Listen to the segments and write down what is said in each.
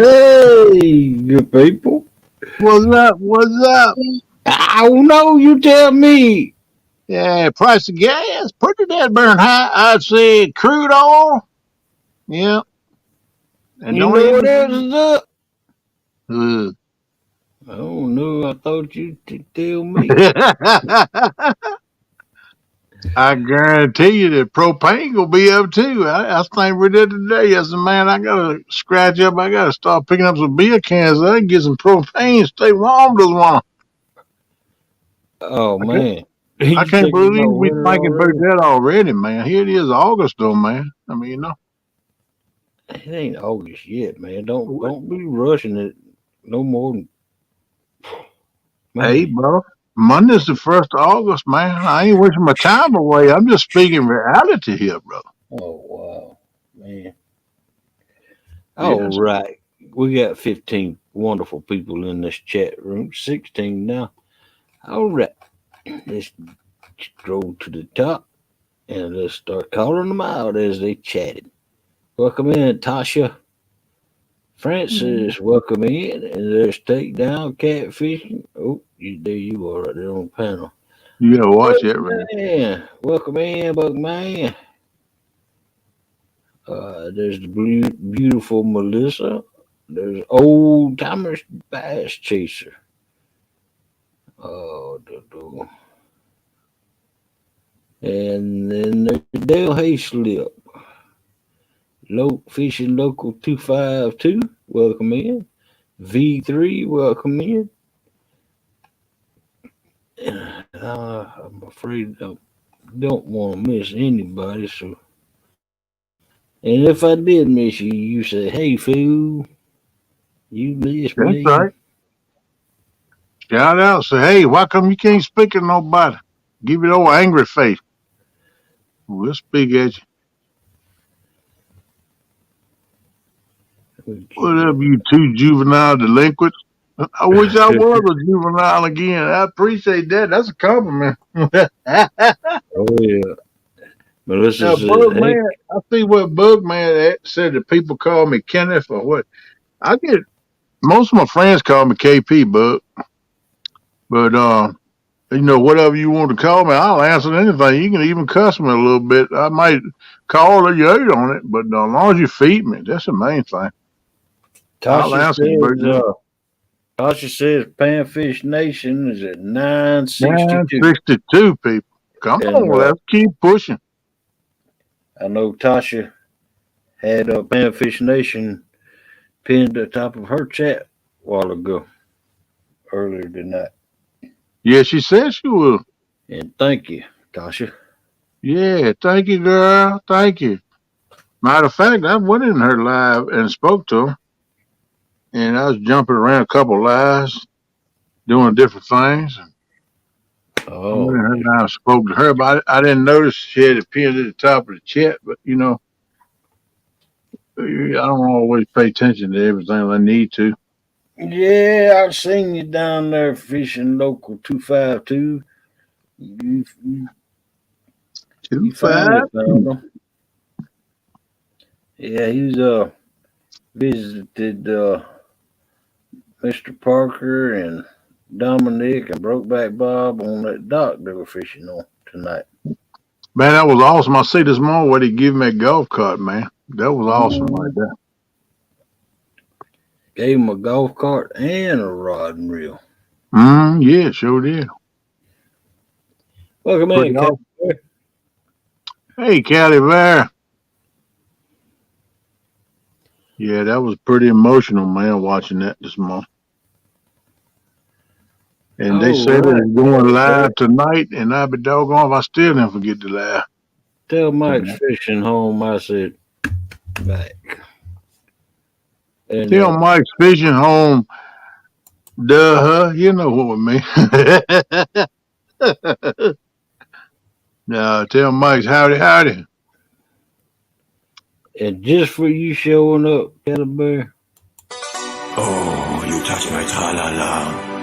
Hey, good people. What's up? What's up? I don't know. You tell me. Yeah, price of gas pretty dead burn high. I'd say crude oil. Yeah, and You don't know what else even. is up? Uh. I don't know. I thought you'd tell me. I guarantee you that propane will be up too. I think we did today. I said, man, I gotta scratch up. I gotta start picking up some beer cans. I can get some propane. Stay warm this one. Oh I can't, man, I you can't thinking believe about we winter thinking about already? that already, man. Here it is, August though, man. I mean, It ain't August yet, man. Don't be rushing it no more than hey, man. bro. Monday's the 1st of August, man. I ain't wishing my time away. I'm just speaking reality here, bro. Oh wow, man. All Yes. right, we got 15 wonderful people in this chat room. 16 now. All right, let's scroll to the top. And let's start calling them out as they chatted. Welcome in, Tasha. Francis, welcome in. And there's Takedown Catfishing. Oh, there you are right there on the panel. You gotta watch that, man. Welcome in, Buckman. There's the beautiful Melissa. There's Old Timers Bass Chaser. Oh, and then there's Dale Hayslip. Fishing Local 252, welcome in. V3, welcome in. I'm afraid I don't want to miss anybody. So, and if I did miss you, you say, "Hey, fool, you missed That's me." right. Shout out. Say, hey, why come you can't speak to nobody? Give it old angry face. We'll speak at you. What up, you two juvenile delinquents? I wish I was a juvenile again. I appreciate that. That's a compliment. Oh yeah, Melissa Now, says, Bug "Hey, Man, I see what Bug Man said that people call me Kenneth or what. I get most of my friends call me KP, Bug. But whatever you want to call me, I'll answer anything. You can even cuss me a little bit. I might call you out on it, but as long as you feed me, that's the main thing. I'll Tasha answer you, says, Bug. Tasha says, Panfish Nation is at 962." 962 people. Come And on, let's keep pushing. I know Tasha had Panfish Nation pinned at the top of her chat a while ago, earlier tonight. Yeah, she said she will. And thank you, Tasha. Yeah, thank you, girl. Thank you. Matter of fact, I went in her live and spoke to her, and I was jumping around a couple lives, doing different things. And I went in Oh, her live and spoke to her, but I didn't notice she had it pinned at the top of the chat. But I don't always pay attention to everything I need to. yeah, I seen you down there fishing local 252. You, you, Two you finally five. found him. Yeah, he's visited Mr. Parker and Dominic and Brokeback Bob on that dock they were fishing on tonight. Man, that was awesome. I see this morning what he gave me a golf cart, man. That was awesome right Mm, there. gave him a golf cart and a rod and reel. Yeah, sure did. Welcome Pretty in, Captain. awesome. Hey, Cali Bear. Yeah, that was pretty emotional, man, watching that this morning. And they All said it right. was going live tonight, and I'd be doggone if I still didn't forget to laugh. Tell Mike's fishing home I said back. And Tell Mike's fishing home, duh, you know what we mean. No, tell Mike's howdy, howdy. and just for you showing up, Caliber. Oh, you touch my tra-la-la.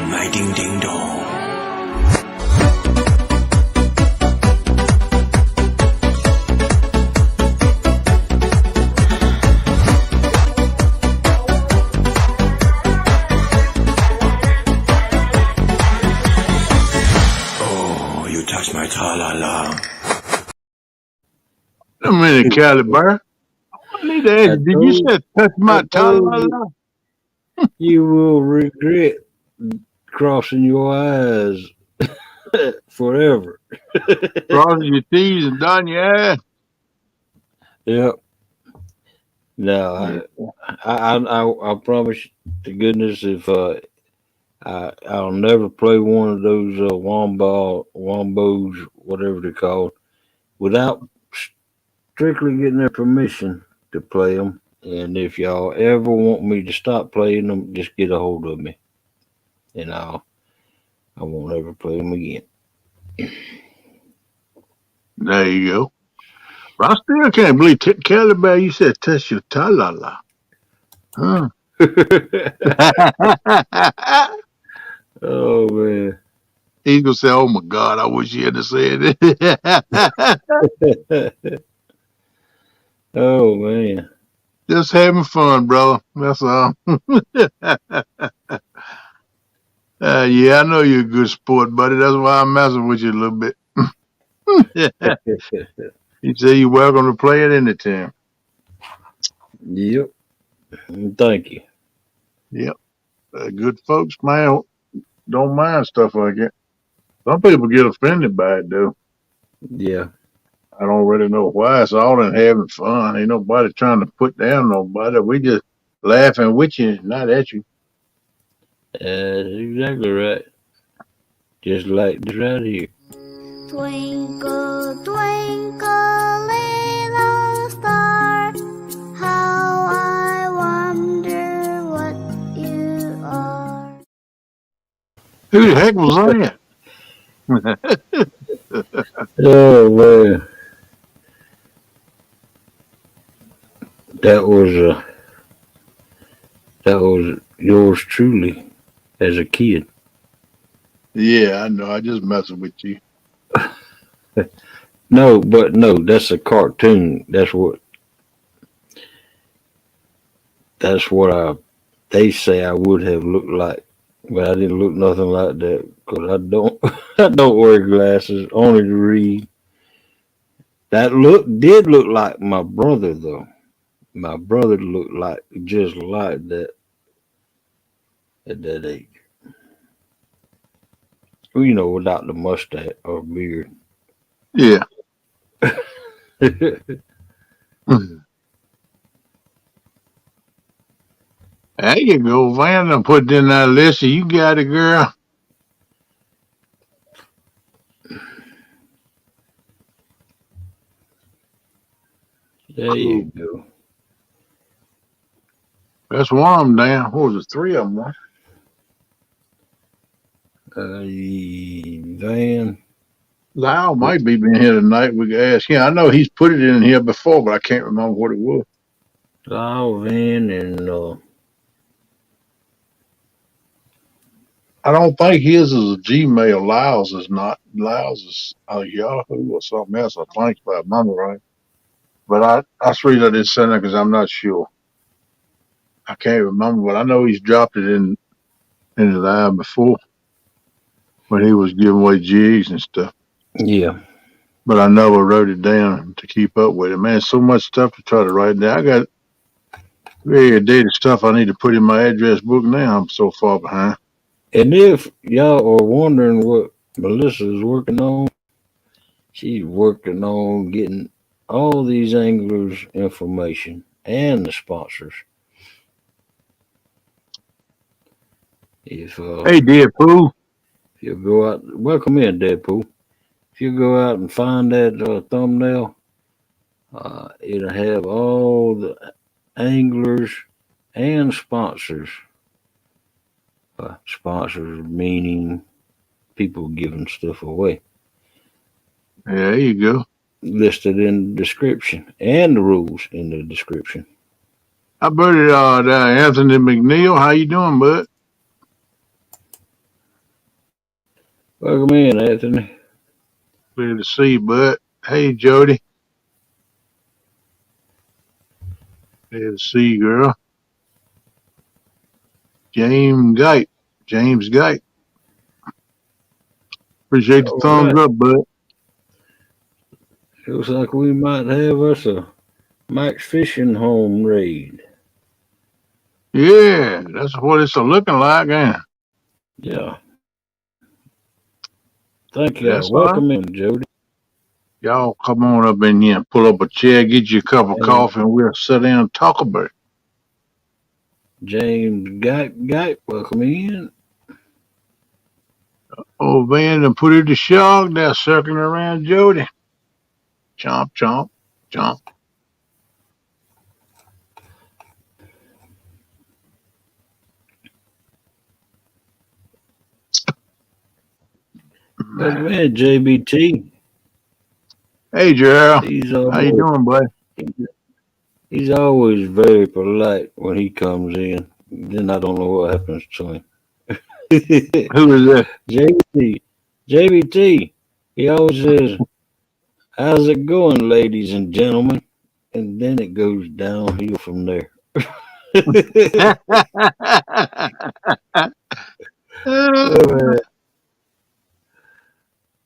My ding-ding-dong. minute, Cali Bear. I need to ask I you, did you told, say touch I my told you, ta-la-la? you will regret crossing your eyes forever. Crossing your T's and dotting your ass? Yep. No, Yeah. I promise to goodness, if I'll never play one of those wombos, whatever they're called, without strictly getting their permission to play them. And if y'all ever want me to stop playing them, just get a hold of me, and I won't ever play them again. There you go. But I still can't believe Cali Bear, you said touch your ta-la-la. Huh? Oh man. He's gonna say, "Oh my God, I wish he had said it." Oh man. Just having fun, brother. That's all. Yeah, I know you're a good sport, buddy. That's why I'm messing with you a little bit. You say you're welcome to play it anytime. Yep. Thank you. Yep. Good folks, man, don't mind stuff like that. Some people get offended by it, though. Yeah. I don't really know why. It's all in having fun. Ain't nobody trying to put down nobody. We just laughing with you, not at you. That's exactly right. Just like this right here. Twinkle, twinkle, little star, how I wonder what you are. Who the heck was that? Oh man. That was yours truly as a kid. Yeah, I know. I just messing with you. No, but no, that's a cartoon. That's what they say I would have looked like, but I didn't look nothing like that because I don't I don't wear glasses only to read. That did look like my brother though. My brother looked like just like that at that age. Well, without the mustache or beard. Yeah. There you go, Van. I put it in that list. You got it, girl. There you Cool. go. That's one of them, damn. What was it? Three of them, huh? Van. Lyle might be in here tonight. We could ask him. I know he's put it in here before, but I can't remember what it was. Lyle Van and I don't think his is a Gmail. Lyle's is not. Lyle's is Yahoo or something else. I think, if I remember right. But I swear I didn't send it because I'm not sure. I can't remember, but I know he's dropped it in the live before when he was giving away jigs and stuff. yeah. But I never wrote it down to keep up with it. Man, so much stuff to try to write down. I got very dated stuff I need to put in my address book now. I'm so far behind. And if y'all are wondering what Melissa is working on, she's working on getting all these anglers information and the sponsors. If Hey, Deadpool. if you go out, welcome in, Deadpool. If you go out and find that thumbnail, it'll have all the anglers and sponsors. Sponsors meaning people giving stuff away, Yeah, there you go. listed in the description and the rules in the description. How about it, Anthony McNeil? How you doing, bud? Welcome in, Anthony. Glad to see you, bud. Hey, Jody. Glad to see you, girl. James Gite. James Gite. Appreciate the All thumbs right. up, bud. Looks like we might have us a Max fishing home raid. Yeah, that's what it's looking like, and Yeah. Thank y'all. that's all right. Welcome in, Jody. Y'all come on up in here and pull up a chair, get you a cup of And coffee, and we'll sit down and talk about it. James Guype, welcome in. Oh, man, and put it to shark there circling around Jody. Chomp, chomp, chomp. Welcome in, JBT. Hey, Gerald. He's How you always doing, buddy? he's always very polite when he comes in. Then I don't know what happens to him. Who is that? JBT, JBT. He always says, "How's it going, ladies and gentlemen?" And then it goes downhill from there.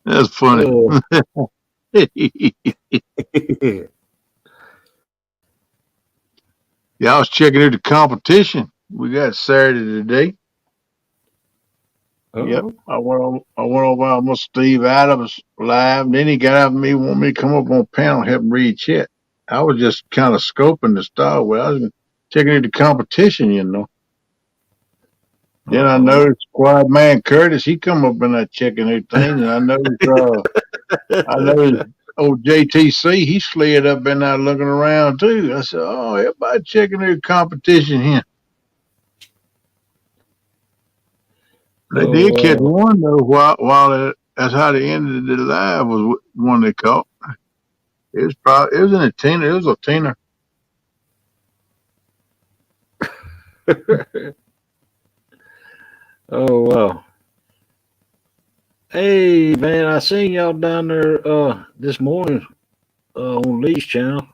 That's funny. Oh, Yeah, I was checking out the competition we got Saturday today. Yep. oh, I went over almost Steve Adams live. Then he got after me, want me to come up on panel, help him read chat. I was just kind of scoping the start with. I was checking out the competition. Then I oh. noticed Squad Man Curtis, he come up in that checking out thing, and I noticed old JTC, he slid up in there looking around too. I said, "Oh, everybody checking out the competition here." They Oh, did catch wow. one though. That's how they ended the live was one they caught. It was in a teener. It was a teener. Oh, wow. Hey, man, I seen y'all down there this morning on Lee's channel.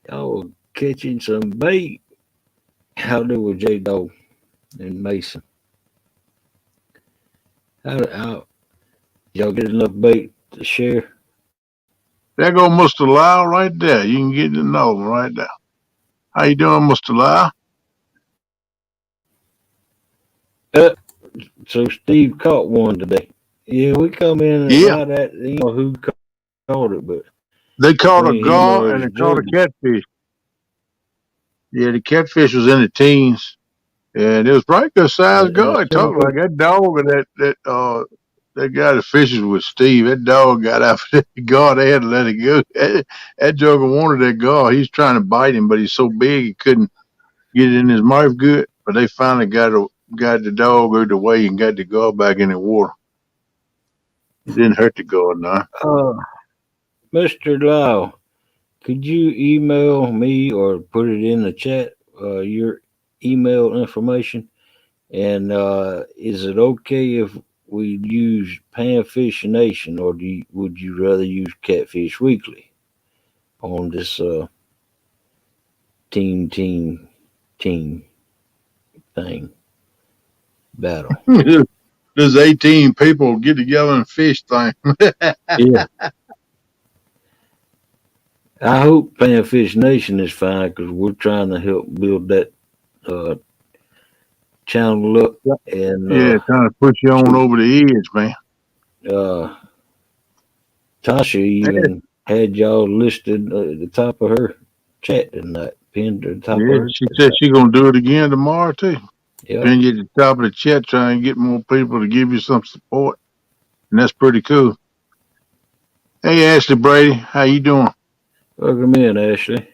Y'all were catching some bait out there with J Dog and Mason. How y'all get enough bait to share? There go Mr. Lyle right there. You can get to know him right there. How you doing, Mr. Lyle? Uh, so Steve caught one today. Yeah, we come in and Yeah, right at who caught it, but they caught a between him gar or and his they caught a Jody. catfish. Yeah, the catfish was in the teens, and it was probably good size gar. It talked like that dog and that guy that fishes with Steve. That dog got after that gar. They had to let it go. That joker wanted that gar. He's trying to bite him, but he's so big he couldn't get it in his mouth good. But they finally got the dog out of the way and got the gar back in the water. It didn't hurt the gar, no. uh, Mr. Lau, could you email me or put it in the chat your email information? And is it okay if we use Panfish Nation, or would you rather use Catfish Weekly on this team thing battle? There's 18 people get together and fish thing. Yeah, I hope Panfish Nation is fine because we're trying to help build that uh, channel up. And Yeah, trying to push you on over the edge, man. uh, Tasha even had y'all listed at the top of her chat tonight, pinned to the top of Yeah, her she chat. said she gonna do it again tomorrow too. Yep. Pin you at the top of the chat, trying to get more people to give you some support, and that's pretty cool. Hey, Ashley Brady, how you doing? Welcome in, Ashley.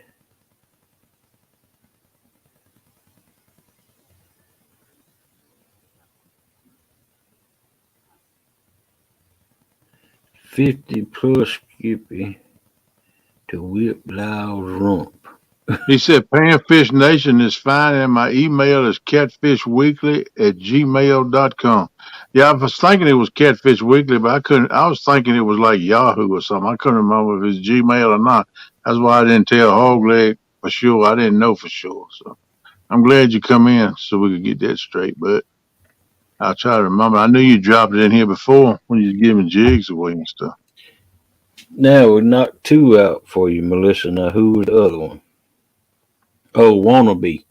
$50 plus Skippy to whip loud rump. He said Panfish Nation is fine, and my email is catfishweekly@gmail.com. Yeah, I was thinking it was Catfish Weekly, but I couldn't. I was thinking it was like Yahoo or something. I couldn't remember if it's Gmail or not. That's why I didn't tell Hogleg for sure. I didn't know for sure. So I'm glad you come in so we could get that straight. But I'll try to remember. I knew you dropped it in here before when you was giving jigs away and stuff. Now we knocked two out for you, Melissa. Now who was the other one? Oh, Wannabe.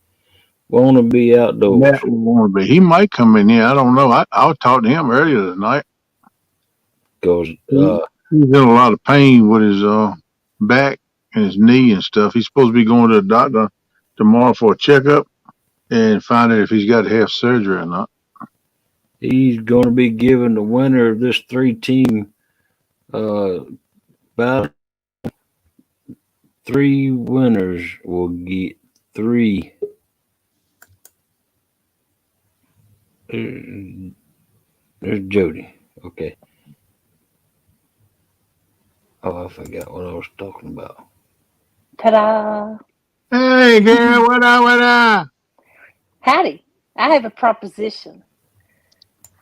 Wannabe That Outdoors. would be. He might come in here. I don't know. I talked to him earlier tonight. Because He's in a lot of pain with his back and his knee and stuff. He's supposed to be going to the doctor tomorrow for a checkup and find out if he's got to have surgery or not. he's going to be giving the winner of this three-team battle. Three winners will get three. There's Jody. Okay. Oh, I forgot what I was talking about. Ta-da! Hey, girl, what up, what up? Howdy. I have a proposition.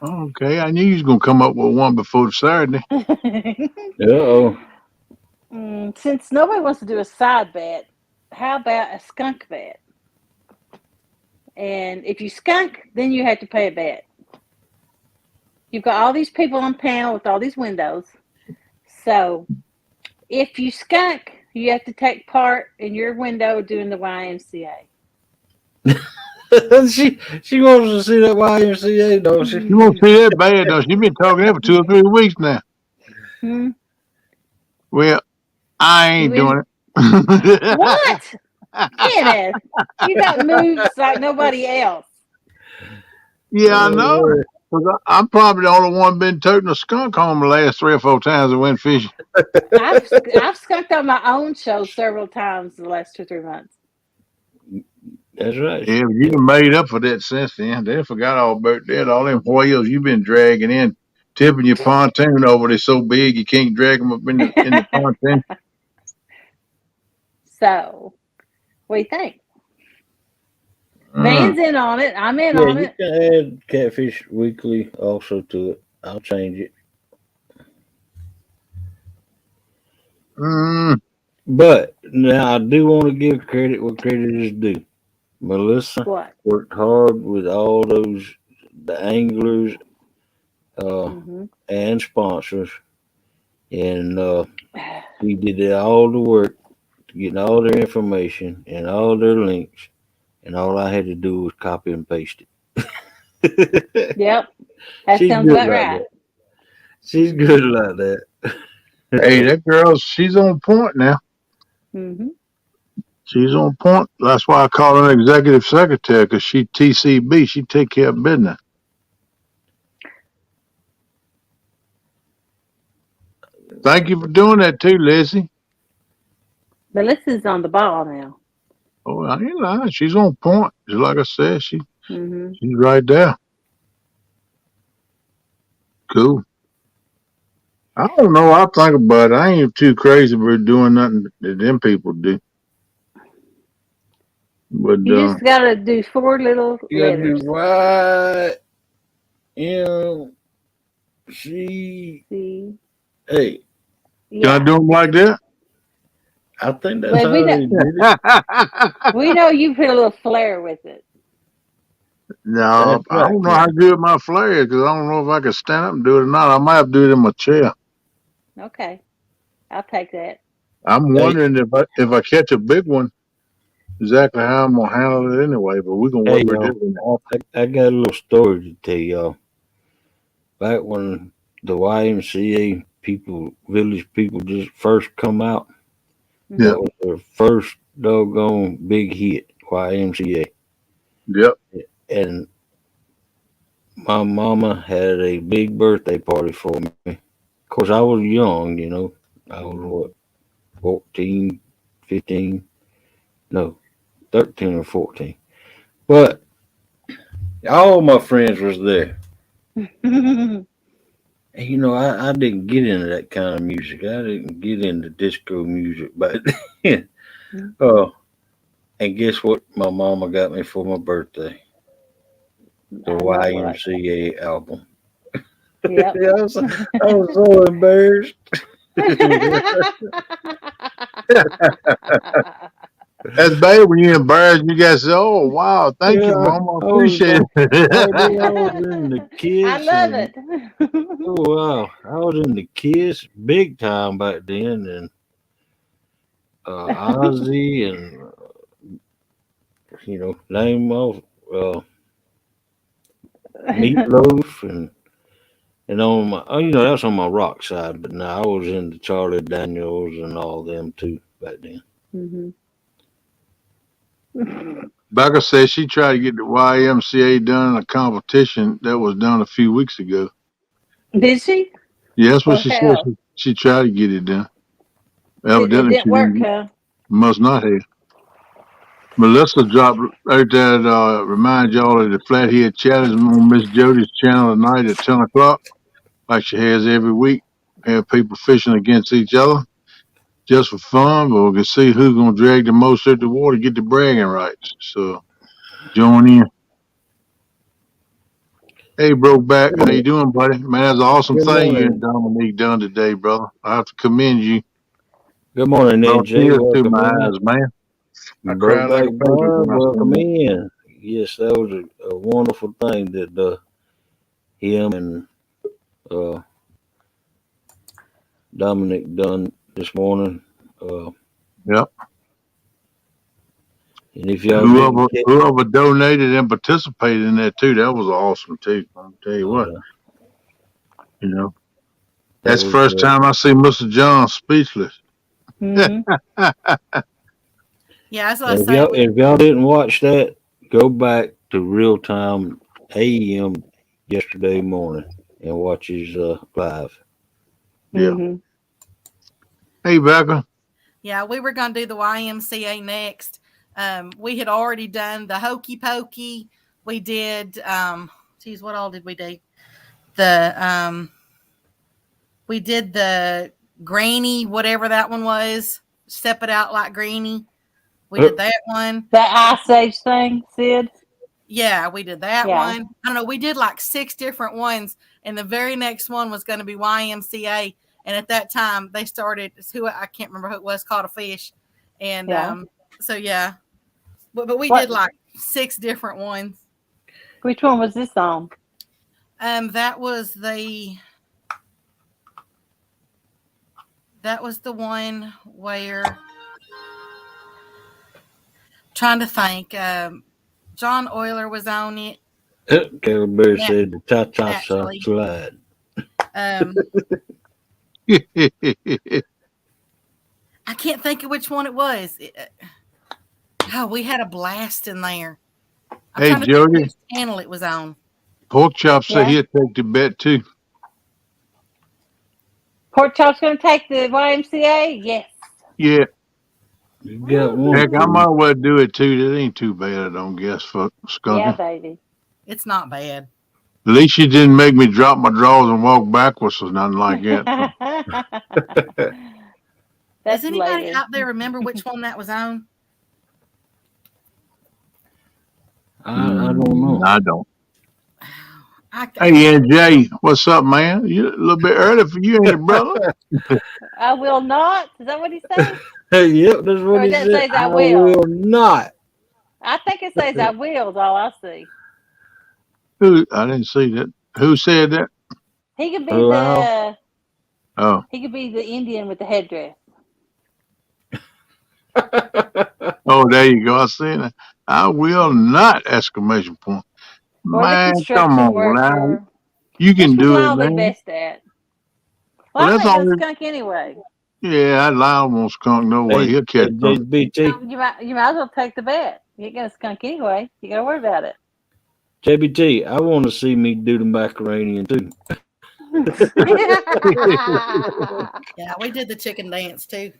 Okay, I knew you was going to come up with one before Saturday. Uh-oh. Since nobody wants to do a side bet, how about a skunk bet? And if you skunk, then you have to pay a bet. You've got all these people on panel with all these windows. So if you skunk, you have to take part in your window doing the YMCA. she wants to see that YMCA, don't she? You won't see that bad, don't you? You've been talking that for 2 or 3 weeks now. Hmm? Well, I ain't doing it. What? Kenneth, you got moves like nobody else. Yeah, I know. 'Cause I'm probably the only one been toting a skunk home the last 3 or 4 times I went fishing. I've skunked on my own show several times the last 2 or 3 months. That's right. Yeah, you done made up for that since then. They forgot all about that. All them whales you've been dragging in, tipping your pontoon over. They're so big you can't drag them up in the pontoon. So, what do you think? Van's in on it. I'm in on You it. can add Catfish Weekly also to it. I'll change it. But now I do want to give credit where credit is due. Melissa What? worked hard with all those the anglers and sponsors, and he did all the work to get all their information and all their links, and all I had to do was copy and paste it. Yep. That She's sounds good about like right. that. She's good like that. Hey, that girl, she's on point now. Mm-hmm. She's on point. That's why I call her an executive secretary, because she TCB. She take care of business. Thank you for doing that too, Lizzie. Melissa's on the ball now. Oh, I ain't lying. She's on point. Just like I said, she's Mm-hmm. right there. Cool. I don't know. I'll think about it. I ain't too crazy about doing nothing that them people do. But You just got to do 4 little You gotta do letters. YMCA. See? Hey, can I do them like that? I think that's Well, how we they know, did it. we know you put a little flair with it. No, That's I right, don't know how good my flair is, because I don't know if I can stand up and do it or not. I might have to do it in my chair. Okay. I'll take that. I'm wondering if I catch a big one, exactly how I'm gonna handle it anyway. But we're gonna Hey, work with it. I got a little story to tell y'all. Back when the YMCA people, village people, just first come out, Yeah. that was their first doggone big hit, YMCA. Yep. And my mama had a big birthday party for me. Of course, I was young, you know. I was what, 14, 15? No, 13 or 14. But all my friends was there. And, you know, I didn't get into that kind of music. I didn't get into disco music back then. And guess what my mama got me for my birthday? The YMCA album. Yep. I was so embarrassed. That's bad when you're embarrassed. You guys say, "Oh wow, thank you, Mama, I appreciate it." I was in the I love kitchen. it. Oh wow, I was in the Kiss big time back then, and Ozzy, and name off Meatloaf, and on my that's on my rock side. But now I was into Charlie Daniels and all them too back then. Mhm. Becca said she tried to get the YMCA done in a competition that was done a few weeks ago. Did she? Yeah, that's what Well, she said. hell, She tried to get it done. it Evidently, didn't she work, didn't. huh? Must not have. Melissa dropped right there. Remind y'all of the Flathead Challenge on Miss Jody's channel tonight at 10 o'clock, like she has every week. Have people fishing against each other just for fun, but we can see who's gonna drag the most out the water, get the bragging rights. So join in. Hey, Brokeback, how you doing, buddy? Man, that's an awesome Good thing you and morning, Dominique done today, brother. I have to commend you. good morning, Brought NJ. tears to Welcome my in. eyes, man. I cried like a Brokeback baby Barn, when I welcome seen that. in. Yes, that was a wonderful thing that him and uh, Dominic done this morning. Uh, Yep. and if y'all didn't Whoever catch, whoever donated and participated in that too, that was awesome too. I'll tell you what, yeah, you know. that That's the was. first time I see Mr. John speechless. Hmm. Yeah, that's what I And say. if y'all didn't watch that, go back to real time AM yesterday morning and watch his live. Yeah. Hmm. Hey, Becca. Yeah, we were going to do the YMCA next. We had already done the Hokey Pokey. We did, geez, what all did we do? The, we did the Granny, whatever that one was. Step it out like Granny. We did that one. That Ice Age thing, Sid. Yeah, we did that Yeah. one. I don't know. We did like 6 different ones, and the very next one was going to be YMCA. And at that time, they started who I can't remember who it was, caught a fish, and Yeah. so yeah, but we What? did like 6 different ones. Which one was this on? That was the one where trying to think. John Euler was on it Carol Bear na- said the ta-ta naturally. slide. Um, I can't think of which one it was. Oh, we had a blast in there. I'm Hey, trying to think Jody. which channel it was on. Pork Chop said Yeah. he'd take the bet too. Pork Chop's going to take the YMCA? Yes. Yeah. You got one Heck, I for might well do it too. That ain't too bad, I don't guess, for Yeah, skunking. baby. It's not bad. At least you didn't make me drop my drawers and walk backwards or nothing like that. That's Does anybody later. out there remember which one that was on? I don't know. I don't. I, Hey, NJ, what's up, man? You a little bit early for you, ain't it, brother? I will not. Is that what he said? Yep, that's what Or he that said. says I I will? will not. I think it says I will, is all I see. Who? I didn't see that. Who said that? He could be Allow. Oh, the Indian with the headdress. oh, there you go. I seen it. I will not! Exclamation point. Or the Man, come construction on now. worker. You Which can was do it, Lyle the man. best at? Well, Lyle that's ain't gonna all. skunk anyway. Yeah, that lion won't skunk no way. Hey, He'll catch something. JBT, You might as well take the bet. You ain't gonna skunk anyway. You gotta worry about it. JBT, I want to see me do the Macaroni too. yeah, we did the chicken dance too.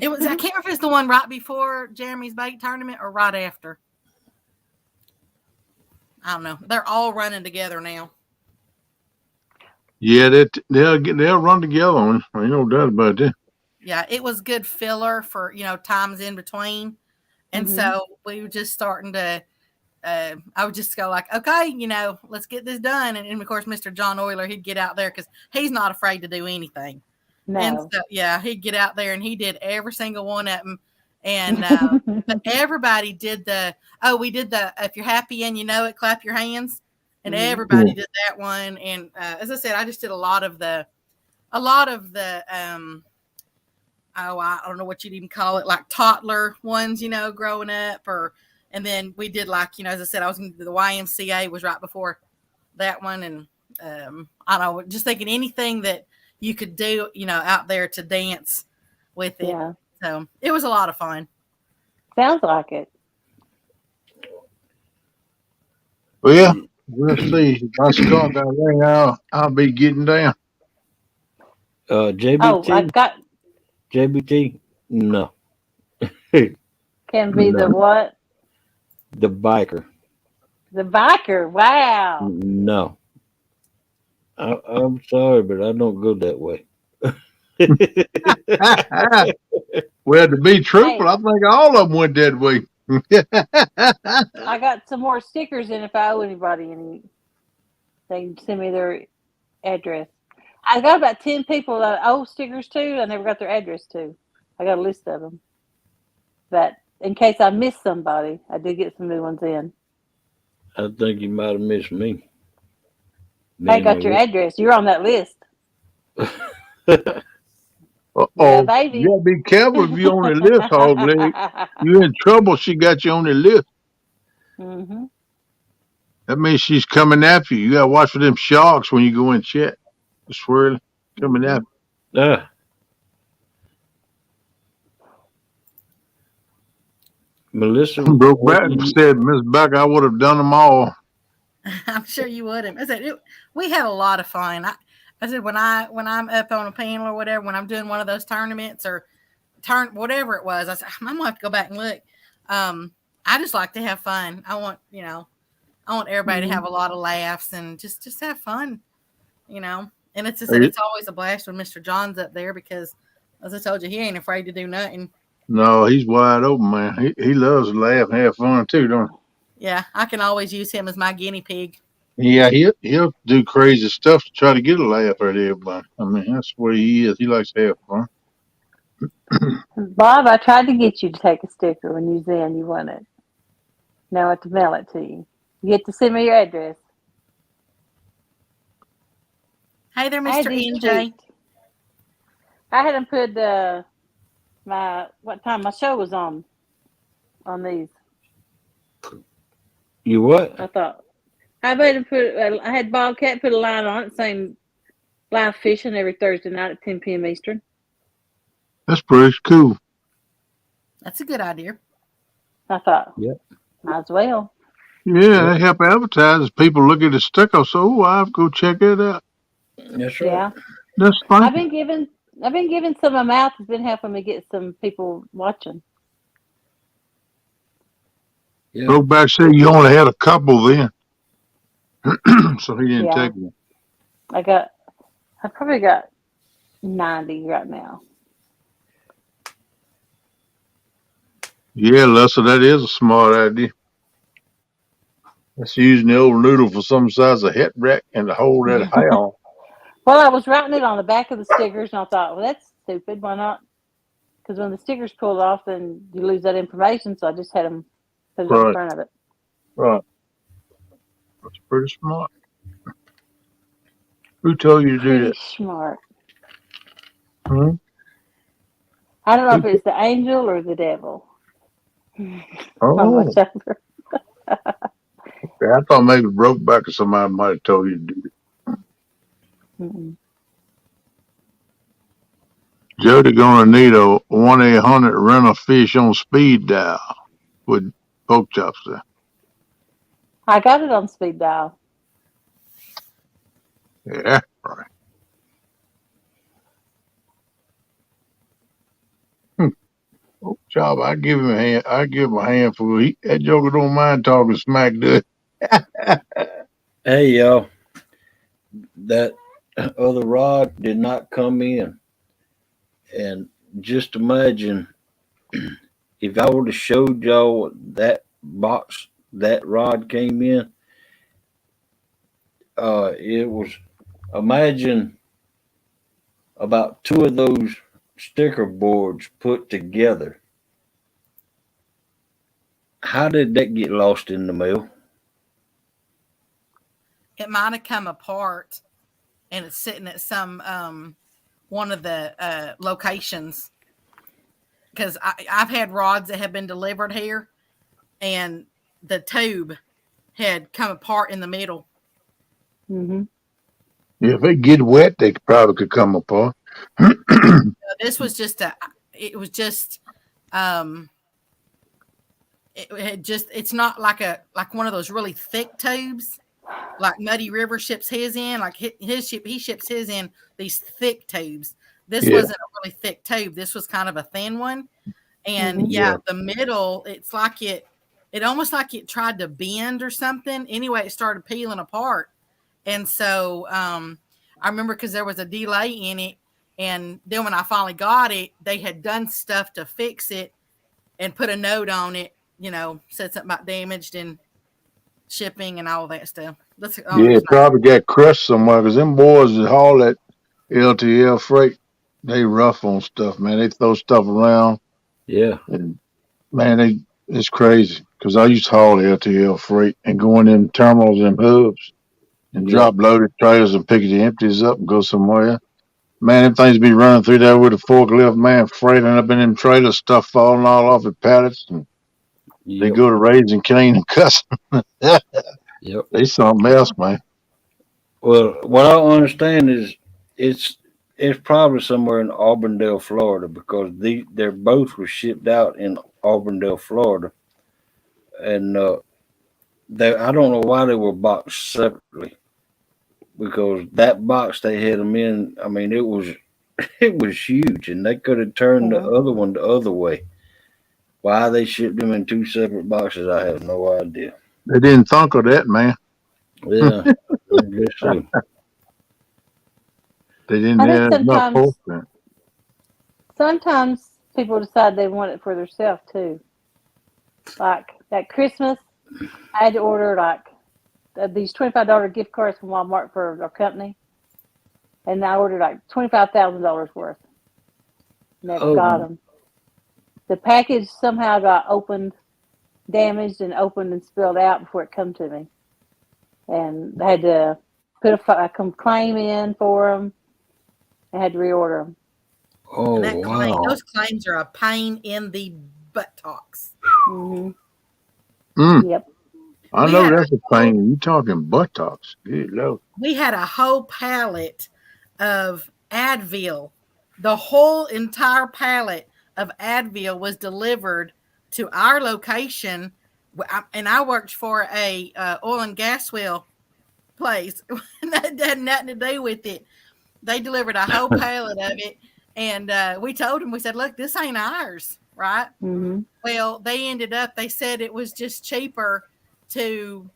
It was I can't remember if it's the one right before Jeremy's bait tournament or right after. I don't know. They're all running together now. Yeah, they'll run together. Ain't no doubt about that. Yeah, it was good filler for times in between, and Mhm. so we were just starting to. I would just go like, okay, let's get this done, and of course, Mr. John Euler, he'd get out there because he's not afraid to do anything. And No. so, yeah, he'd get out there and he did every single one of them. And but everybody did we did the if you're happy and you know it, clap your hands. and Mhm. everybody Cool. did that one. And as I said, I just did a lot of the I don't know what you'd even call it, like toddler ones, growing up, and then we did like, as I said, I was going to do the YMCA was right before that one. And I don't know, just thinking anything that you could do, out there to dance with it. Yeah. So it was a lot of fun. Sounds like it. Well, yeah, we'll see. If my skunk got ring, I'll be getting down. Oh, I JBT, got JBT, no, can be the No. what? the biker, The biker. Wow. no. I'm sorry, but I don't go that way. Well, to be truthful, Hey, I think all of them went that way. I got some more stickers in if I owe anybody any. They can send me their address. I got about 10 people that I owe stickers to. I never got their address to. I got a list of them. But in case I missed somebody, I did get some new ones in. I think you might have missed me. I got your address. You're on that list. Yeah, Uh-oh. baby. You gotta be careful if you're on the list, hog leg. You're in trouble. She got you on the list. Mm-hmm. That means she's coming after you. You gotta watch for them sharks when you go in chat. The swirling coming Mm-hmm. after Ah, Melissa, you. Broke what back did and you, said, Miss Beck, I would have done them all. I'm sure you would have. I said we had a lot of fun. I said when I'm up on a panel or whatever, when I'm doing one of those tournaments or whatever it was, I said I'm gonna have to go back and look. I just like to have fun. I want everybody to have a lot of laughs and just have fun, And it's just Hey, it's always a blast when Mr. John's up there because, as I told you, he ain't afraid to do nothing. no, he's wide open, man. He loves to laugh and have fun too, don't Yeah, I can always use him as my guinea pig. he? Yeah, he'll do crazy stuff to try to get a laugh out of everybody. I mean, that's what he is. He likes to have fun. Bob, I tried to get you to take a sticker when you was in. You wouldn't. Now I have to mail it to you. You get to send me your address. Hey there, I had Mr. these NJ. tweaked. I had them put what time my show was on these. you what? I thought I made him put. I had Bobcat put a line on it saying live fishing every Thursday night at 10 p.m. Eastern. That's pretty cool. That's a good idea. I thought, Yep. might as well. Yeah, Yep. they help advertise. People look at the sticker, so oh, I'll go check it out. That's right. Yeah, That's I've fine. been giving some of my mouth has been helping me get some people watching. Yeah. Brokeback said you only had a couple then, so he didn't Yeah, take one. I probably got 90 right now. Yeah, Lester, that is a smart idea. That's using the old noodle for some size of head rack and to hold that high on. Well, I was writing it on the back of the stickers, and I thought, well, that's stupid. Why not? Because when the stickers pulled off, then you lose that information. So I just had them put it on the Right, front of it. right. That's pretty smart. Who told you to do Pretty that? smart. Hmm? I don't know Who if it's the angel or the devil on my Oh, shoulder. okay. I thought maybe Brokeback or somebody might have told you to do it. Mm-mm. Jody gonna need a 1-800 rent a fish on speed dial with pork chops there. I got it on speed dial. Yeah, right. Pork chop, I give him a hand. I give him a handful. That joker don't mind talking smack, do it? Hey, y'all. That other rod did not come in. And just imagine if I would have showed y'all that box that rod came in, it was, imagine about two of those sticker boards put together. How did that get lost in the mail? it might have come apart, and it's sitting at some one of the locations. Because I've had rods that have been delivered here, and the tube had come apart in the middle. Mm-hmm. Yeah, if they get wet, they probably could come apart. This was just it was just, it's not like one of those really thick tubes, like Muddy River ships his in, like he ships his in these thick tubes. This wasn't a really thick tube. This was kind of a thin one. And the middle, it's like it almost like it tried to bend or something. Anyway, it started peeling apart. And so I remember because there was a delay in it. And then when I finally got it, they had done stuff to fix it and put a note on it, said something about damaged and shipping and all that stuff. It probably got crushed somewhere because them boys that haul that LTL freight, they rough on stuff, man. They throw stuff around. Yeah. And, man, it's crazy because I used to haul LTL freight and go in them terminals and hubs and drop loaded trailers and pick the empties up and go somewhere. Man, them things be running through there with a forklift, man, freighting up in them trailers, stuff falling all off the pallets. And they go to Raising Cane and cuss. They something else, man. Well, what I understand is it's probably somewhere in Auburndale, Florida, because they're both were shipped out in Auburndale, Florida, and I don't know why they were boxed separately, because that box they had them in, I mean, it was huge, and they could have turned the other one the other way. Why they shipped them in two separate boxes, I have no idea. They didn't think of that, man. Yeah, I guess so. They didn't have enough force. Sometimes people decide they want it for themselves too. Like that Christmas, I had to order these $25 gift cards from Walmart for our company, and I ordered like $25,000 worth. Never got them. The package somehow got damaged and opened and spilled out before it come to me, and I had to put a claim in for them. I had to reorder them. Oh, wow. Those claims are a pain in the buttocks. Yep. I know that's a pain. You talking buttocks. Good Lord. We had a whole pallet of Advil. The whole entire pallet of Advil was delivered to our location, and I worked for a oil and gas well place. That had nothing to do with it. They delivered a whole pallet of it, and we told them, we said, look, this ain't ours, right? Mm-hmm. Well, they said it was just cheaper to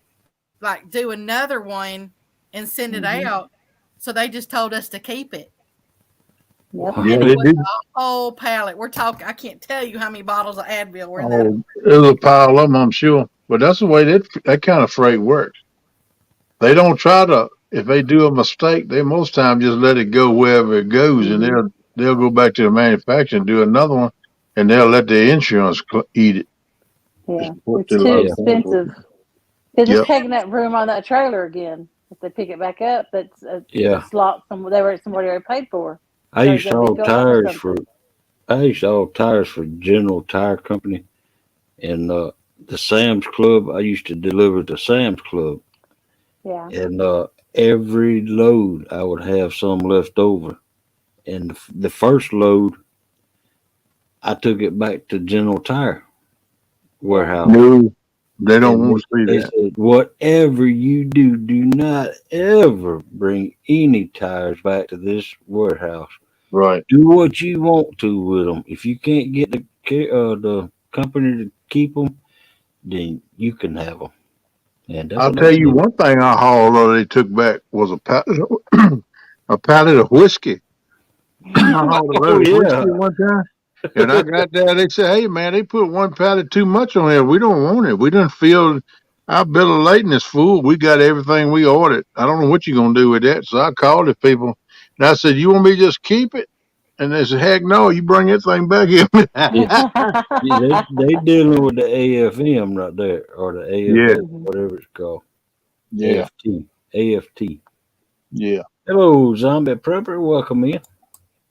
like do another one and send it out. So they just told us to keep it. Yep. Yeah, they did. A whole pallet. We're talking, I can't tell you how many bottles of Advil were in that. There's a pile of them, I'm sure. But that's the way that kind of freight works. They don't try to, if they do a mistake, they most times just let it go wherever it goes, and they'll go back to the manufacturer and do another one, and they'll let the insurance eat it. Yeah, it's too expensive. They're just taking that room on that trailer again. If they pick it back up, it's a slot somebody already paid for. I used to haul tires for General Tire Company, and the Sam's Club. I used to deliver to Sam's Club. Yeah. And every load I would have some left over, and the first load I took it back to General Tire warehouse. No, they don't want to see that. Said, whatever you do, do not ever bring any tires back to this warehouse. Right. Do what you want to with them. If you can't get the company to keep them, then you can have them. And I'll tell you one thing I hauled they took back was a pallet of whiskey. I hauled a load of whiskey one time. And I got there, they said, hey, man, they put one pallet too much on there. We don't want it. We didn't feel our bill of lading is full. We got everything we ordered. I don't know what you're going to do with that. So I called the people, and I said, you want me to just keep it? And they said, heck no, you bring that thing back here. they dealing with the AFM right there, or the AFM, whatever it's called. Yeah. AFT. Yeah. Hello, Zombie Prepper. Welcome in.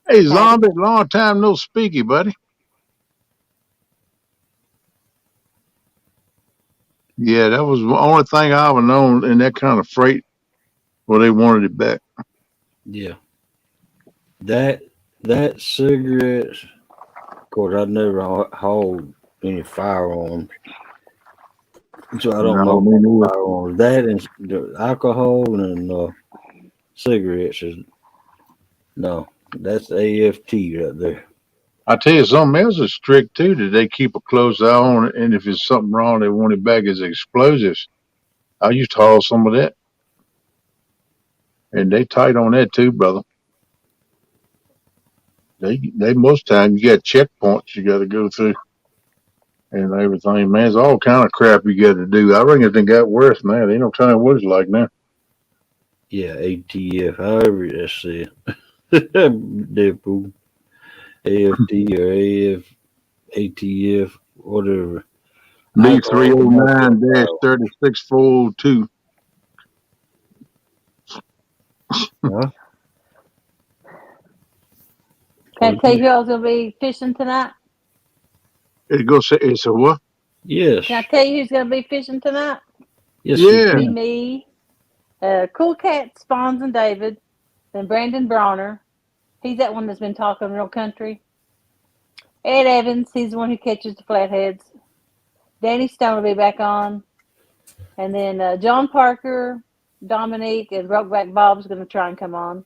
Hey, Zombie, long time no speaky, buddy. Yeah, that was the only thing I ever known in that kind of freight where they wanted it back. Yeah. That cigarettes. Of course, I never hauled any firearms, so I don't No, know me about neither. firearms. That and the alcohol and cigarettes is no. That's AFT right there. I tell you, something else is strict too that they keep a close eye on it, and if there's something wrong, they want it back as explosives. I used to haul some of that, and they tight on that too, brother. They most time you got checkpoints you got to go through and everything. Man, there's all kind of crap you got to do. I reckon it done got worse now. They don't tell you what it's like now. Yeah, ATF. However that's said. Deadpool. AFT or ATF, whatever. B Alcohol commercial. 309-36402. Huh? Can I tell you who else will be fishing tonight? It goes. It's a what? Yes. Can I tell you who's going to be fishing tonight? Yes, Yeah. you Be can. me, Cool Cat, Spawns, and David, then Brandon Bronner. He's that one that's been talking real country. Ed Evans, he's the one who catches the flatheads. Danny Stone will be back on. And then John Parker, Dominique, and Brokeback Bob's going to try and come on.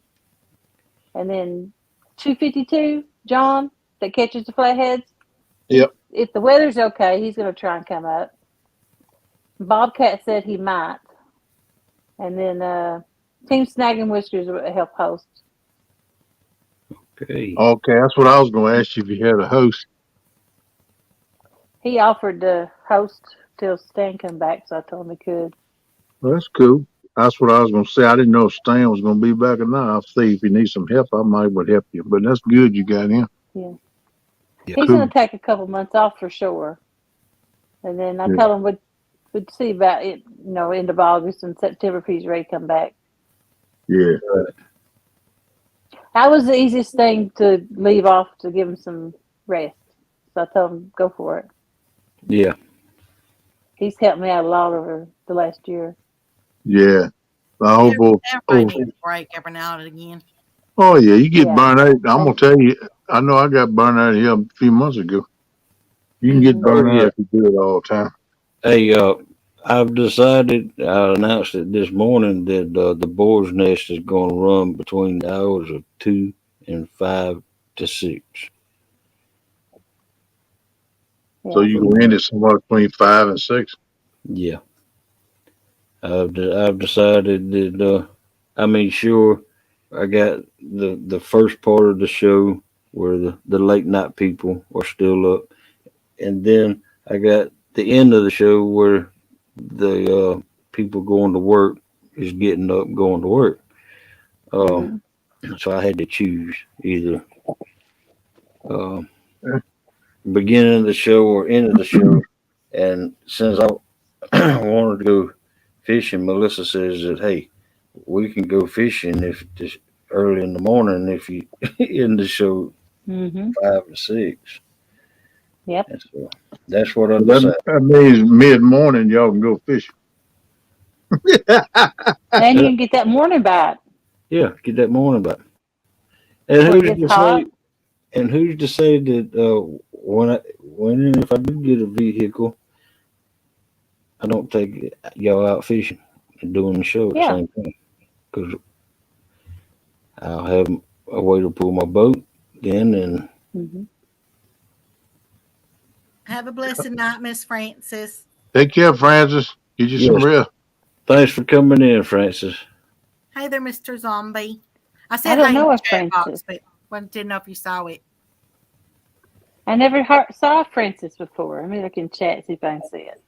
And then 252, John, that catches the flatheads. Yep. If the weather's okay, he's going to try and come up. Bobcat said he might. And then Team Snag and Whiskers will help host. Okay. Okay, that's what I was going to ask you if you had a host. He offered to host till Stan come back, so I told him he could. Well, that's cool. That's what I was going to say. I didn't know if Stan was going to be back or not. I'll see if you need some help. I might would help you. But that's good you got him. Yeah. Yeah. He's Cool. going to take a couple months off for sure. And then I Yeah. told him we'd see about it, end of August and September if he's ready to come back. Yeah. That was the easiest thing to leave off to give him some rest. So I told him, go for it. Yeah. He's helped me out a lot over the last year. Yeah. I hope. Everybody needs a break every now and again. Oh, yeah. You get Yeah. burned out. I'm going to tell you, I know I got burned out here a few months ago. You can get Mhm. burned Oh, yeah. out if you do it all the time. Hey, I've decided, I announced it this morning that the Boar's Nest is going to run between the hours of 2 and 5 to 6. So Yeah. you can end it somewhere between 5 and 6. Yeah. I've decided that, sure, I got the first part of the show where the late night people are still up. And then I got the end of the show where the people going to work is getting up, going to work. Mhm. So I had to choose either uh, beginning of the show or end of the show. And since I wanted to go fishing, Melissa says that, hey, we can go fishing if this early in the morning if you end the show Mhm. 5 to 6. Yep. And so that's what I So decided. that means mid morning y'all can go fishing. And you can get that morning bite. Yeah, get that morning back. And When it who's gets to hot. say? And who's to say that when and if I do get a vehicle, I don't take y'all out fishing and doing the show at the Yeah. same time because I'll have a way to pull my boat then, and Mhm. Have a blessed night, Miss Francis. Take care, Francis. Get you some yes, rest. thanks for coming in, Francis. Hey there, Mr. Zombie. I I said don't hey in know the if chat Francis. box, but didn't know if you saw it. I never saw Francis before. Let me look in chat, see if I can see it.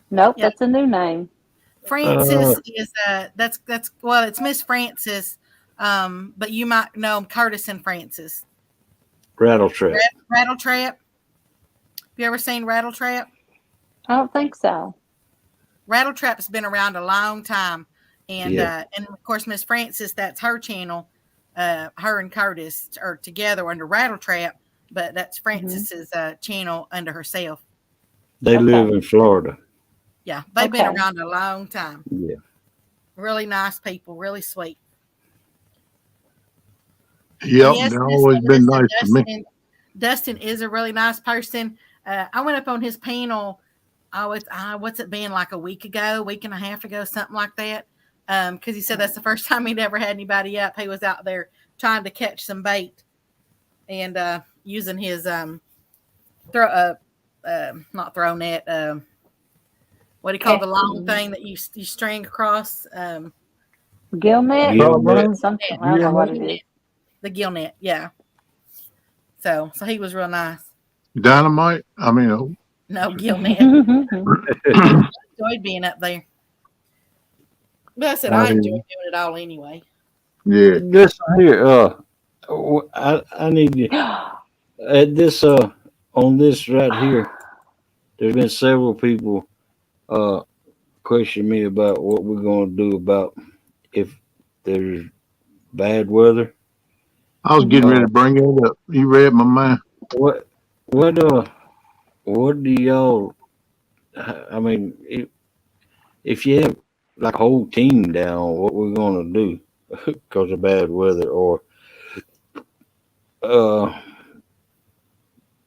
Nope, Yep. that's a new name. Francis is that's well, it's Miss Francis, but you might know Curtis and Francis. Rattle trap. Rattletrap. Have you ever seen Rattletrap? I don't think so. Rattletrap's been around a long time. And of course, Miss Frances, that's her channel. Her and Curtis are together under Rattle Trap, but that's Frances's channel under herself. They live in Florida. Yeah, they've been around a long time. Yeah. Really nice people, really sweet. Yep, they've always been nice to me. Dustin is a really nice person. I went up on his panel. What's it been, like a week and a half ago, something like that. Because he said that's the first time he'd ever had anybody up. He was out there trying to catch some bait and using his not throw net. What do you call the long thing that you string across? Gill net? Something. I don't know what it is. The gill net, yeah. So he was real nice. Dynamite? I mean, no, gill net. I enjoyed being up there. But I said I enjoyed doing it all anyway. Yeah. Listen here, I need to at this on this right here. There's been several people question me about what we're going to do about if there's bad weather. I was getting ready to bring it up. You read my mind. What do y'all? I mean, if you have like a whole team down, what we're going to do because of bad weather, or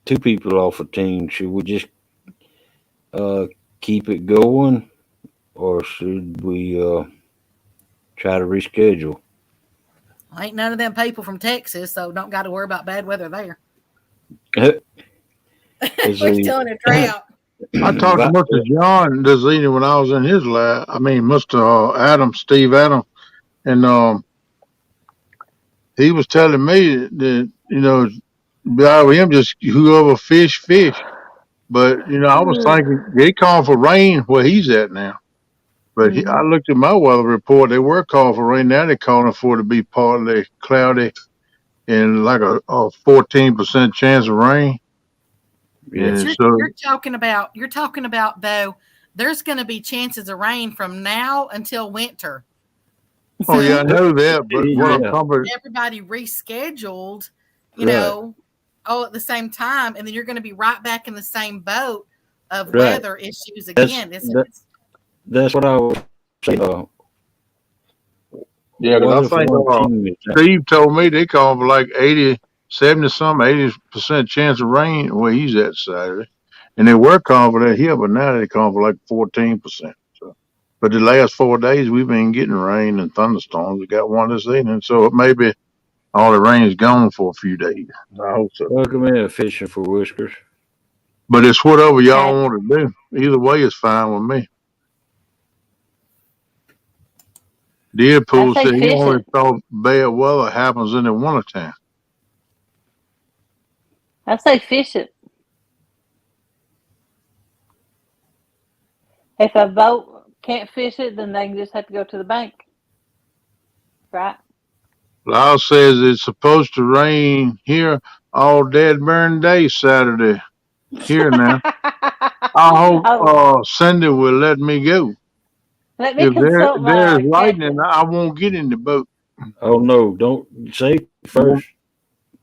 2 people off a team, should we just keep it going, or should we try to reschedule? Ain't none of them people from Texas, so don't got to worry about bad weather there. We're still in a drought. I talked to Mr. John this evening when I was in his lab. I mean, Mr. Adam, Steve Adam, and he was telling me that, him just whoever fish. But, I was thinking they call for rain where he's at now. But I looked at my weather report. They were calling for rain. Now they're calling for it to be partly cloudy and like a 14% chance of rain. Yeah. You're talking about though, there's going to be chances of rain from now until winter. So, I know that, but what I'm talking about, everybody rescheduled, all at the same time, and then you're going to be right back in the same boat of weather issues again. That's what I was saying. because I think Steve told me they call for like 80% chance of rain where he's at Saturday. And they were calling for that here, but now they call for like 14%. So, but the last 4 days we've been getting rain and thunderstorms. We got one this evening, so maybe all the rain is gone for a few days. I hope so. Welcome in, Fishing for Whiskers. But it's whatever y'all want to do. Either way is fine with me. Deadpool said he only thought bad weather happens in the wintertime. I say fish it. If a boat can't fish it, then they can just have to go to the bank. Right? Lyle says it's supposed to rain here all dead burn day Saturday. Here now. I hope Cindy will let me go. Let me if there's lightning, I won't get in the boat. Oh no! Don't say first.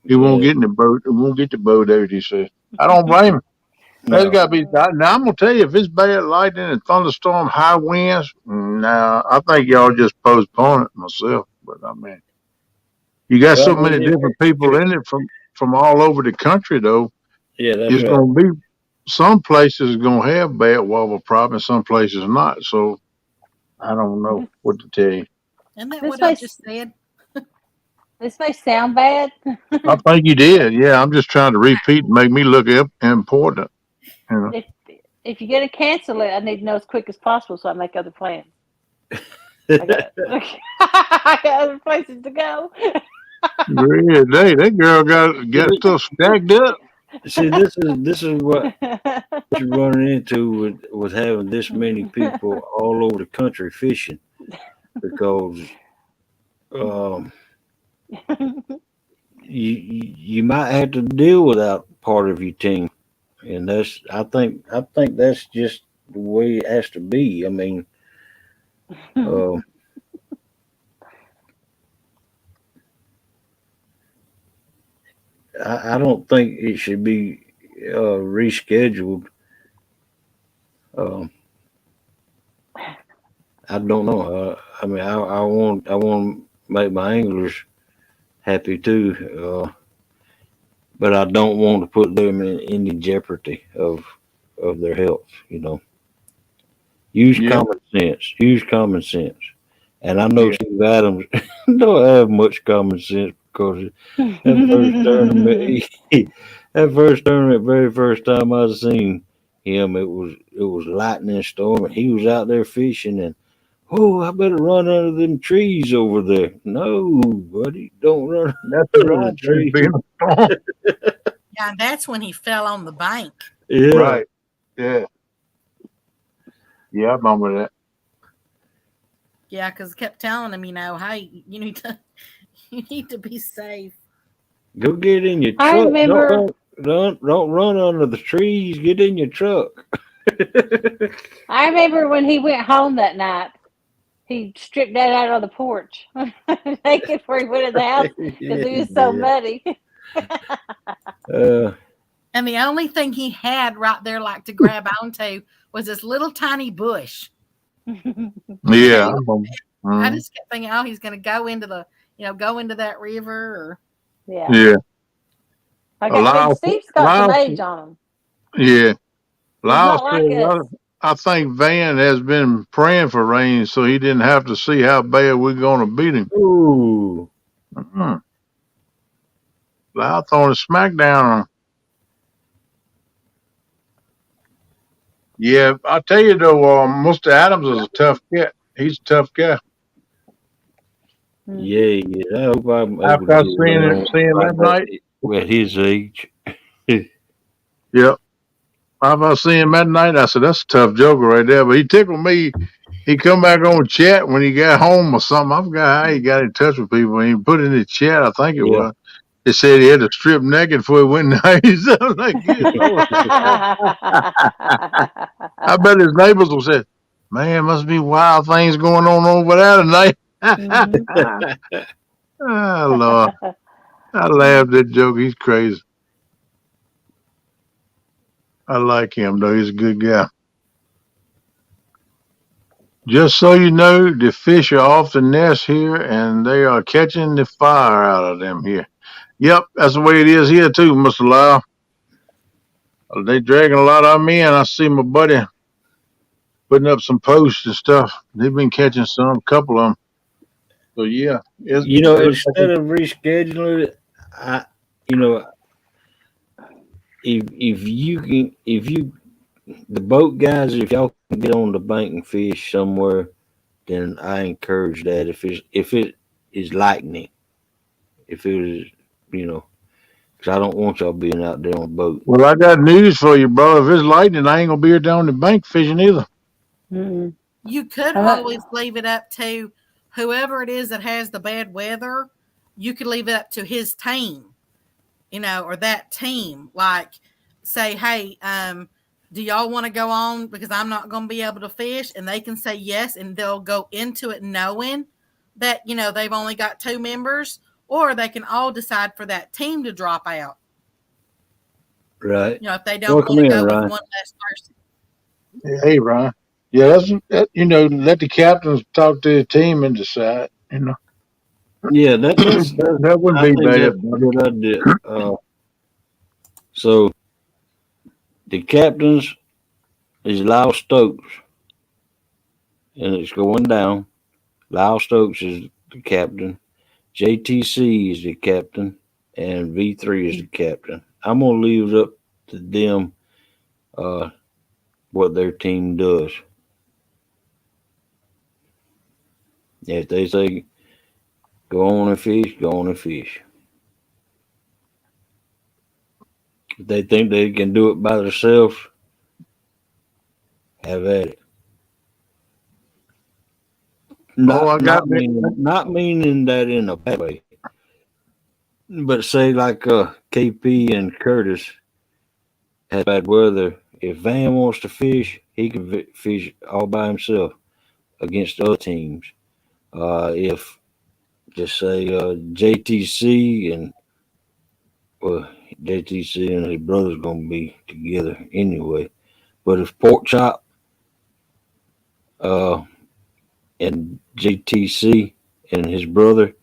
He won't get in the boat. He won't get the boat out. He said, "I don't blame him." No. There's got to be. Now I'm gonna tell you, if it's bad lightning and thunderstorm, high winds, I think y'all just postpone it myself. But I mean, you got so many different people in it from all over the country, though. Yeah, it's gonna be some places gonna have bad weather problems, some places not. So I don't know what to tell you. Isn't that what I just said? This may sound bad. I think you did. Yeah, I'm just trying to repeat and make me look important. You know? If you're going to cancel it, I need to know as quick as possible so I make other plans. I got other places to go. That girl got stuff stacked up. See, this is what you're running into with having this many people all over the country fishing, because you might have to deal without part of your team, and I think that's just the way it has to be. I mean, I don't think it should be rescheduled. Um, I don't know. I mean, I want to make my anglers happy too, but I don't want to put them in any jeopardy of their health. Use Yeah, common sense. Use common sense. And I know yeah. Steve Adams don't have much common sense because that first tournament, that first tournament, very first time I seen him, it was lightning storm, and he was out there fishing, and oh, I better run under them trees over there. No, buddy, don't run That's under right. the There's tree. been a storm. Yeah, and that's when he fell on the bank. Yeah, Right. Yeah. Yeah, I remember that. Yeah, because kept telling him, hey, you need to be safe. go get in your I truck. Don't remember, don't run under the trees. Get in your truck. I remember when he went home that night. He stripped that out on the porch, naked before he went in the house because Yeah, he was so yeah. muddy. Uh, And the only thing he had right there, like to grab onto, was this little tiny bush. Yeah, I remember. I Mhm. just kept thinking, oh, he's going to go into that river. Or Yeah. Yeah. I got big. Lyle, Steve's got some Lyle, age on him. yeah. He's Lyle not said, like us. I think Van has been praying for rain so he didn't have to see how bad we're going to beat him. ooh, Mhm. Lyle throwing a smackdown on him. Yeah, I tell you though, Mr. Adams is a tough cat. He's a tough guy. Mhm. yeah. I hope I'm able After to I get seen him like that night, that at his age. yep. After I seen him that night, I said, that's a tough joker right there. But he tickled me. He come back on chat when he got home or something. I forgot how he got in touch with people. And he put in the chat, I think it Yeah. was. It said he had to strip naked before he went in the house. I was like, good Lord. I bet his neighbors will say, man, must be wild things going on over there tonight. Mhm. Oh, Lord. I laughed at that joke. He's crazy. I like him, though. He's a good guy. Just so you know, the fish are off the nest here, and they are catching the fire out of them here. Yep, that's the way it is here, too, Mr. Lyle. They dragging a lot of them in. I see my buddy putting up some posts and stuff. They've been catching some, a couple of them. So, yeah, it looks like Instead of rescheduling it, I, you know, if you the boat guys, if y'all can get on the bank and fish somewhere, then I encourage that. If it is lightning, if it is, you know, because I don't want y'all being out there on a boat. well, I got news for you, bro. If it's lightning, I ain't gonna be here down the bank fishing either. Mhm. you could I'm not- always leave it up to whoever it is that has the bad weather. You could leave it up to his team, or that team. Like, say, hey, do y'all want to go on because I'm not going to be able to fish? And they can say yes, and they'll go into it knowing that they've only got 2 members, or they can all decide for that team to drop out. Right. If they don't Welcome want to in, go with Ryan. one less person. Hey, Ryan. Yeah, let the captains talk to the team and decide. Yeah, that's That wouldn't I be think bad, that's a buddy. good idea. So the captains is Lyle Stokes, and it's going down. Lyle Stokes is the captain. JTC is the captain, and V3 is the captain. I'm gonna leave it up to them uh, what their team does. If they say go on and fish, go on and fish. If they think they can do it by themselves, have at it. Oh, I Not got not me. meaning that in a bad way, but say like KP and Curtis had bad weather. If Van wants to fish, he can fish all by himself against other teams. If just say JTC and well, JTC and his brother's gonna be together anyway. But if Pork Chop uh and JTC and his brother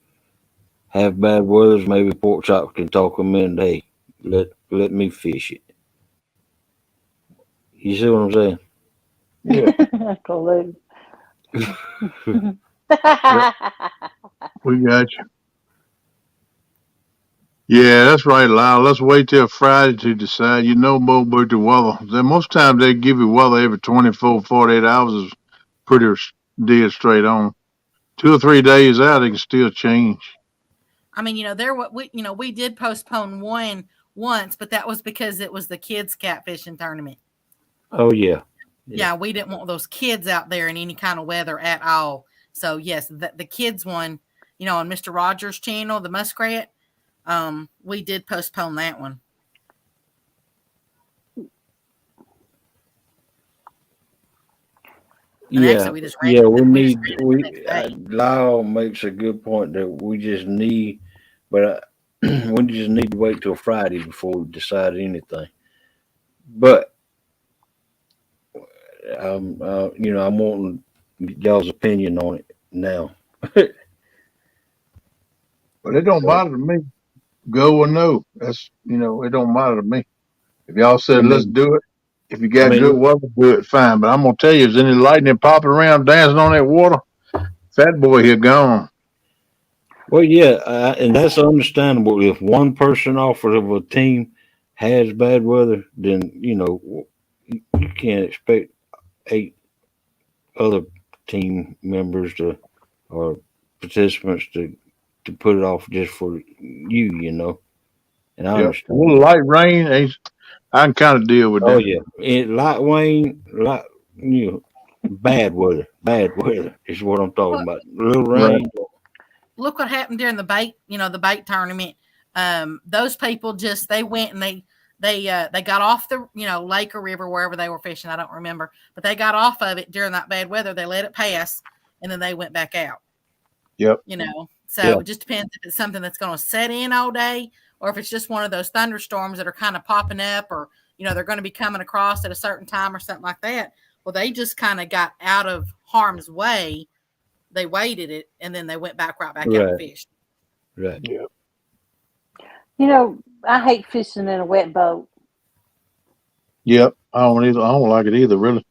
have bad weathers, maybe Pork Chop can talk them in. Hey, let me fish it. You see what I'm saying? Yeah. Uncle Lou. We got you. Yeah, that's right, Lyle. Let's wait till Friday to decide. You know more about the weather. Then most times they give you weather every 24, 48 hours is pretty dead straight on. 2 or 3 days out, it can still change. I mean, we did postpone one once, but that was because it was the kids catfishing tournament. Oh yeah. Yeah, we didn't want those kids out there in any kind of weather at all. So yes, the kids one, on Mr. Rogers' channel, the muskrat, we did postpone that one. Yeah, We just yeah, we need the next day. Lyle makes a good point that we just need, but we just need to wait till Friday before we decide anything. But I'm wanting y'all's opinion on it now. But it don't So, bother me. Go or no. That's it don't matter to me. If y'all I said let's mean, do it, if you I got good mean, weather, do it fine. But I'm gonna tell you, is any lightning popping around dancing on that water? Fat boy here gone. well, yeah, and that's understandable. If one person off of a team has bad weather, then you can't expect 8 other team members or participants to put it off just for you. And I Yep. A understand little that. light rain, I can kind of deal with Oh that. yeah, light rain, bad weather, bad weather is what I'm talking Well, about. Little Right. rain. look what happened during the bait tournament. Those people they went and they got off the lake or river wherever they were fishing. I don't remember, but they got off of it during that bad weather. They let it pass, and then they went back out. Yep. So Yeah. it just depends if it's something that's going to set in all day, or if it's just one of those thunderstorms that are kind of popping up, or they're going to be coming across at a certain time or something like that. Well, they just kind of got out of harm's way. They waited it, and then they went right back out and Right, fished. right. Yep. I hate fishing in a wet boat. Yep. I don't like it either, really.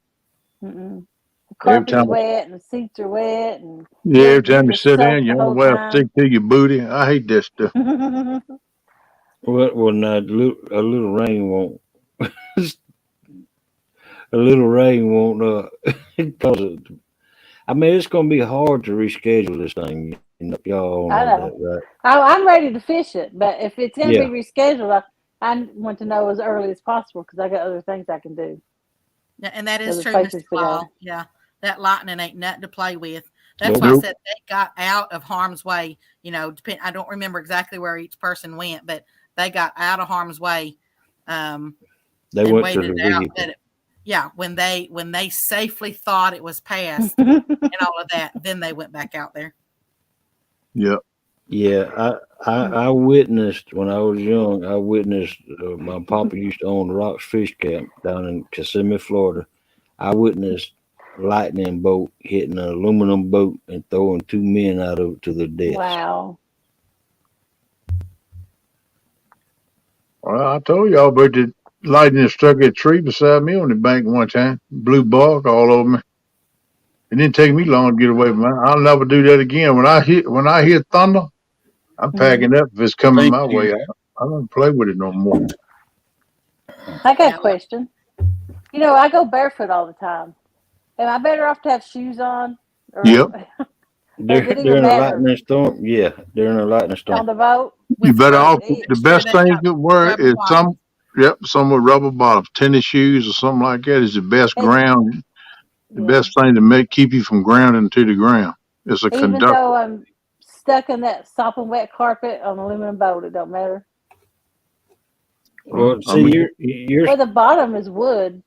Mm-mm. The Every carpet's time, wet and the seats are wet, and yeah, you have every to be time you sit yourself in, you the don't whole wear a time. stick to your booty. I hate that stuff. Well, now a little rain won't. A little rain won't cause it. I mean, it's going to be hard to reschedule this thing. Y'all all I know know. that, right? I'm ready to fish it, but if it's going to be Yeah. rescheduled, I want to know as early as possible because I got other things I can do, Yeah, and that is other true, Mr. places to go. Lyle. Yeah, that lightning ain't nothing to play with. That's Nope. why I Nope. said they got out of harm's way. I don't remember exactly where each person went, but they got out of harm's way They and went to waited the it out. vehicle. When they safely thought it was past and all of that, then they went back out there. Yep. Yeah, I witnessed when I was young. I witnessed my papa used to own the Rocks Fish Camp down in Kissimmee, Florida. I witnessed lightning bolt hitting an aluminum boat and throwing 2 men out of it to their deaths. Wow. Well, I told y'all about the lightning that struck a tree beside me on the bank one time. Blew bark all over me. It didn't take me long to get away from it. I'll never do that again. When I hear thunder, I'm Mhm. packing up if it's coming Thank my you. way. I don't play with it no more. I got Yeah, a question. I go barefoot all the time. Am I better off to have shoes on, or Yep. does it even During a matter lightning storm, yeah, during a lightning storm. on the boat? You with better rubber. off. It, The Make sure best they thing you got can wear rubber is bottoms. some with rubber bottoms, tennis shoes or something like that is the best it ground. The yeah. best thing to keep you from grounding to the ground. It's a Even conductor. though I'm stuck in that sopping wet carpet on an aluminum boat, it don't matter. Well, I see, mean, you're Well, the bottom is wood.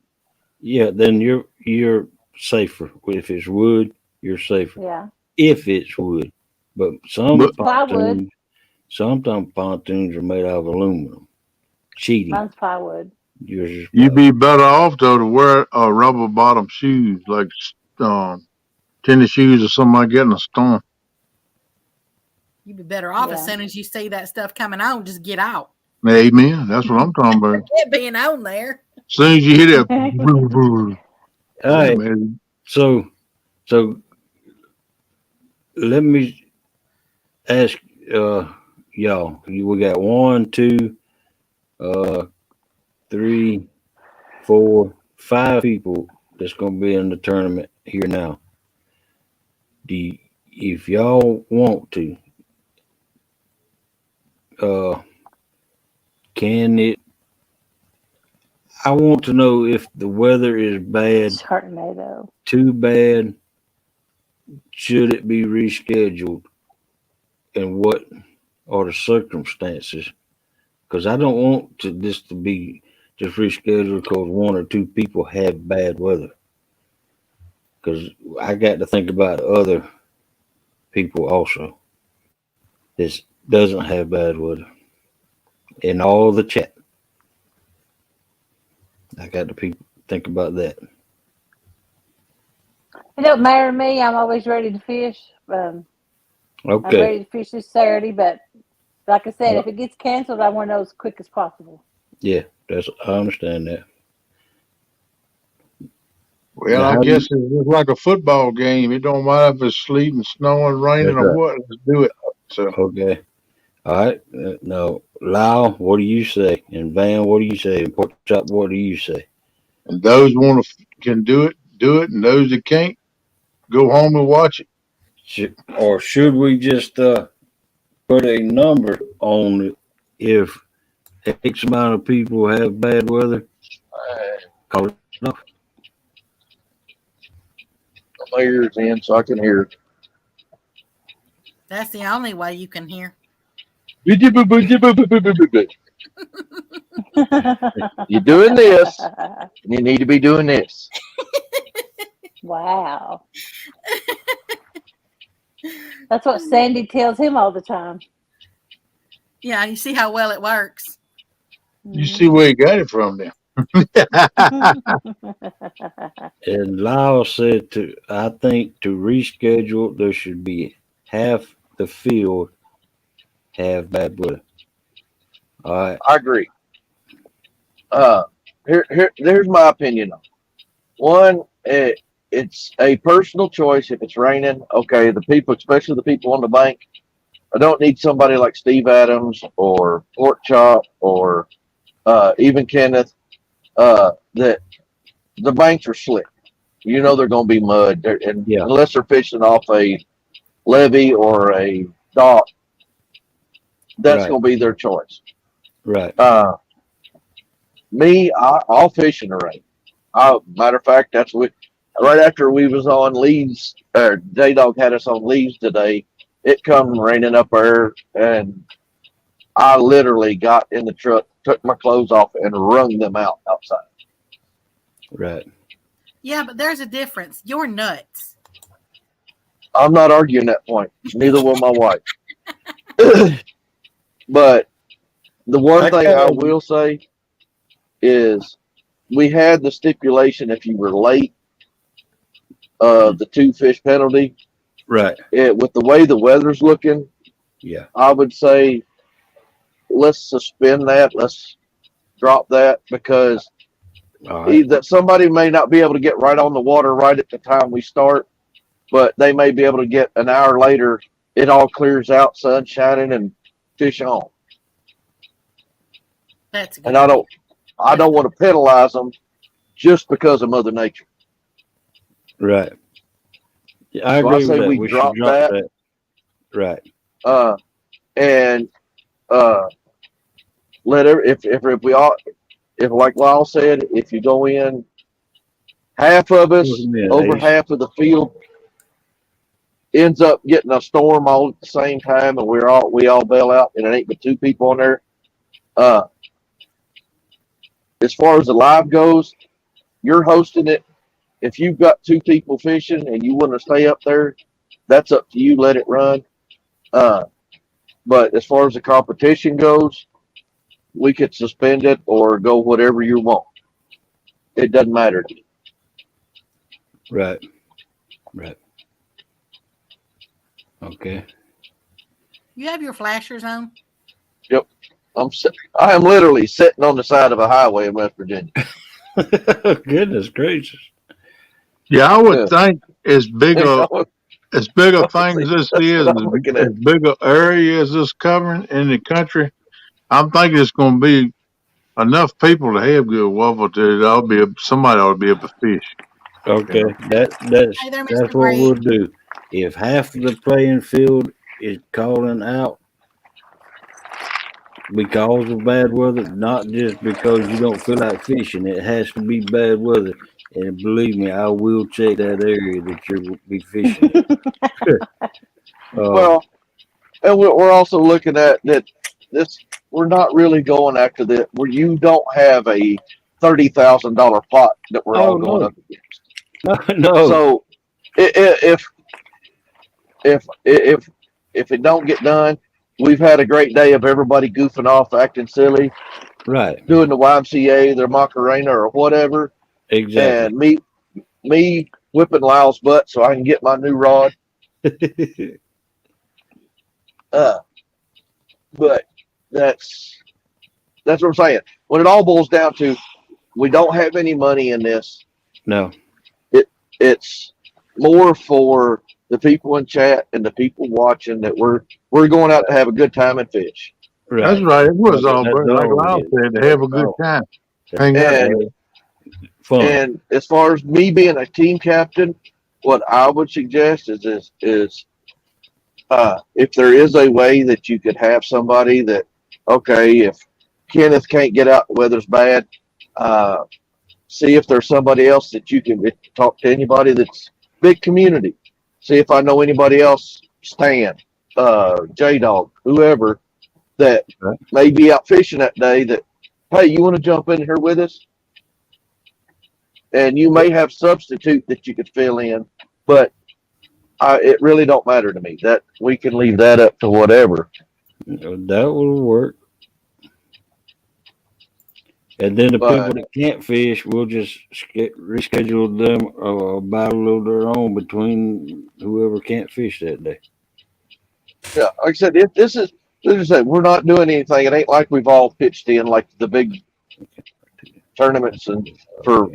yeah. Then you're safer. If it's wood, you're safer. Yeah, If it's wood, but but it's plywood. sometimes pontoons are made out of aluminum. cheating. Mine's plywood. Yours is You'd be better off though to wear rubber bottom shoes like tennis shoes or something like that in a storm. You'd be better off as Yeah. soon as you see that stuff coming on, just get out. Amen. That's what I'm talking about. It being on there. As soon as you hear that, all right. man, So let me ask y'all. We got 1, 2, 3, 4, 5 people that's gonna be in the tournament here now. If y'all want to, can it? I want to know if the weather is bad, Sharknado. too bad. Should it be rescheduled, and what are the circumstances? Because I don't want this to be just rescheduled because 1 or 2 people have bad weather. Because I got to think about other people also. This doesn't have bad weather in all the chat. I got to think about that. It don't matter to me. I'm always ready to fish. I'm Okay. ready to fish this Saturday, but like I said, if it gets canceled, I want to know as quick as possible. Yeah, I understand that. well, Now, I how do guess it's just like a football game. It don't matter if it's sleeting, snowing, raining, That's or right. what. Let's do it. So Okay. All right. No, Lyle, what do you say? And Van, what do you say? And Pork Chop, what do you say? and those can do it, and those that can't, go home and watch it. Should we just put a number on it if X amount of people have bad weather? Call it off. My ears in so I can hear. That's the only way you can hear. You're doing this, and you need to be doing this. Wow. That's what Sandy tells him all the time. Yeah, you see how well it works. You see where you got it from there. And Lyle said I think to reschedule, there should be half the field have bad weather. All right. I agree. There's my opinion on it. One, it's a personal choice. If it's raining, okay, the people, especially the people on the bank, I don't need somebody like Steve Adams or Pork Chop or even Kenneth, that the banks are slick. You know they're going to be mud, unless they're fishing off a levee or a dock, that's going to be their choice. Right. Me, I'll fish in the rain. Matter of fact, that's what. Right after we was on leaves, or J-Dog had us on leaves today, it come raining up there, and I literally got in the truck, took my clothes off, and wrung them out outside. Right. Yeah, but there's a difference. You're nuts. I'm not arguing that point. Neither will my wife. But the one thing I will say is we had the stipulation if you were late, the 2 fish penalty. Right. With the way the weather's looking, yeah, I would say let's suspend that. Let's drop that because that somebody may not be able to get right on the water right at the time we start, but they may be able to get an hour later. It all clears out, sun shining, and fish on. That's good. And I don't want to penalize them just because of Mother Nature. Right. Yeah, I So agree I say with that. we drop that. Right. And if we all, if like Lyle said, if you go in, half of us, over half of the field ends up getting a storm all at the same time, and we all bail out, and it ain't but 2 people on there. As far as the live goes, you're hosting it. If you've got 2 people fishing and you want to stay up there, that's up to you. Let it run. But as far as the competition goes, we could suspend it or go whatever you want. It doesn't matter to me. Right. Right. Okay. You have your flashers on? I am literally sitting on the side of a highway in West Virginia. Goodness gracious. Yeah, I would Yeah. think as big a as big a thing as this That's is, what I'm looking at. as big a area as this covering in the country, I'm thinking it's going to be enough people to have good waffle that somebody ought to be able to fish. Okay. You That's Hey there, Mr. that's what we'll Green. do. If half of the playing field is calling out because of bad weather, not just because you don't feel like fishing, it has to be bad weather. And believe me, I will check that area that you'll be fishing in. Well, and we're also looking at that. This we're not really going after that. Where you don't have a $30,000 pot that we're all going no. up against. No. So if it don't get done, we've had a great day of everybody goofing off, acting silly, Right. doing the YMCA, their Macarena, or whatever, Exactly. and me whipping Lyle's butt so I can get my new rod. But that's what I'm saying. When it all boils down to, we don't have any money in this. No. It's more for the people in chat and the people watching that we're going out to have a good time and fish. Right. That's right. It was all, That's like all Lyle it is. said, to have a good time. Hang out And there. Fun. And as far as me being a team captain, what I would suggest is if there is a way that you could have somebody that, okay, if Kenneth can't get out, the weather's bad, see if there's somebody else that you can talk to, anybody that's big community. See if I know anybody else, Stan, J-Dog, whoever, that may be out fishing that day that, hey, you want to jump in here with us? And you may have substitute that you could fill in, but it really don't matter to me. That we can leave that up to whatever. That will work. And then the people that can't fish, we'll just reschedule them or battle of their own between whoever can't fish that day. Yeah, like I said, if this is, we're not doing anything. It ain't like we've all pitched in like the big tournaments and for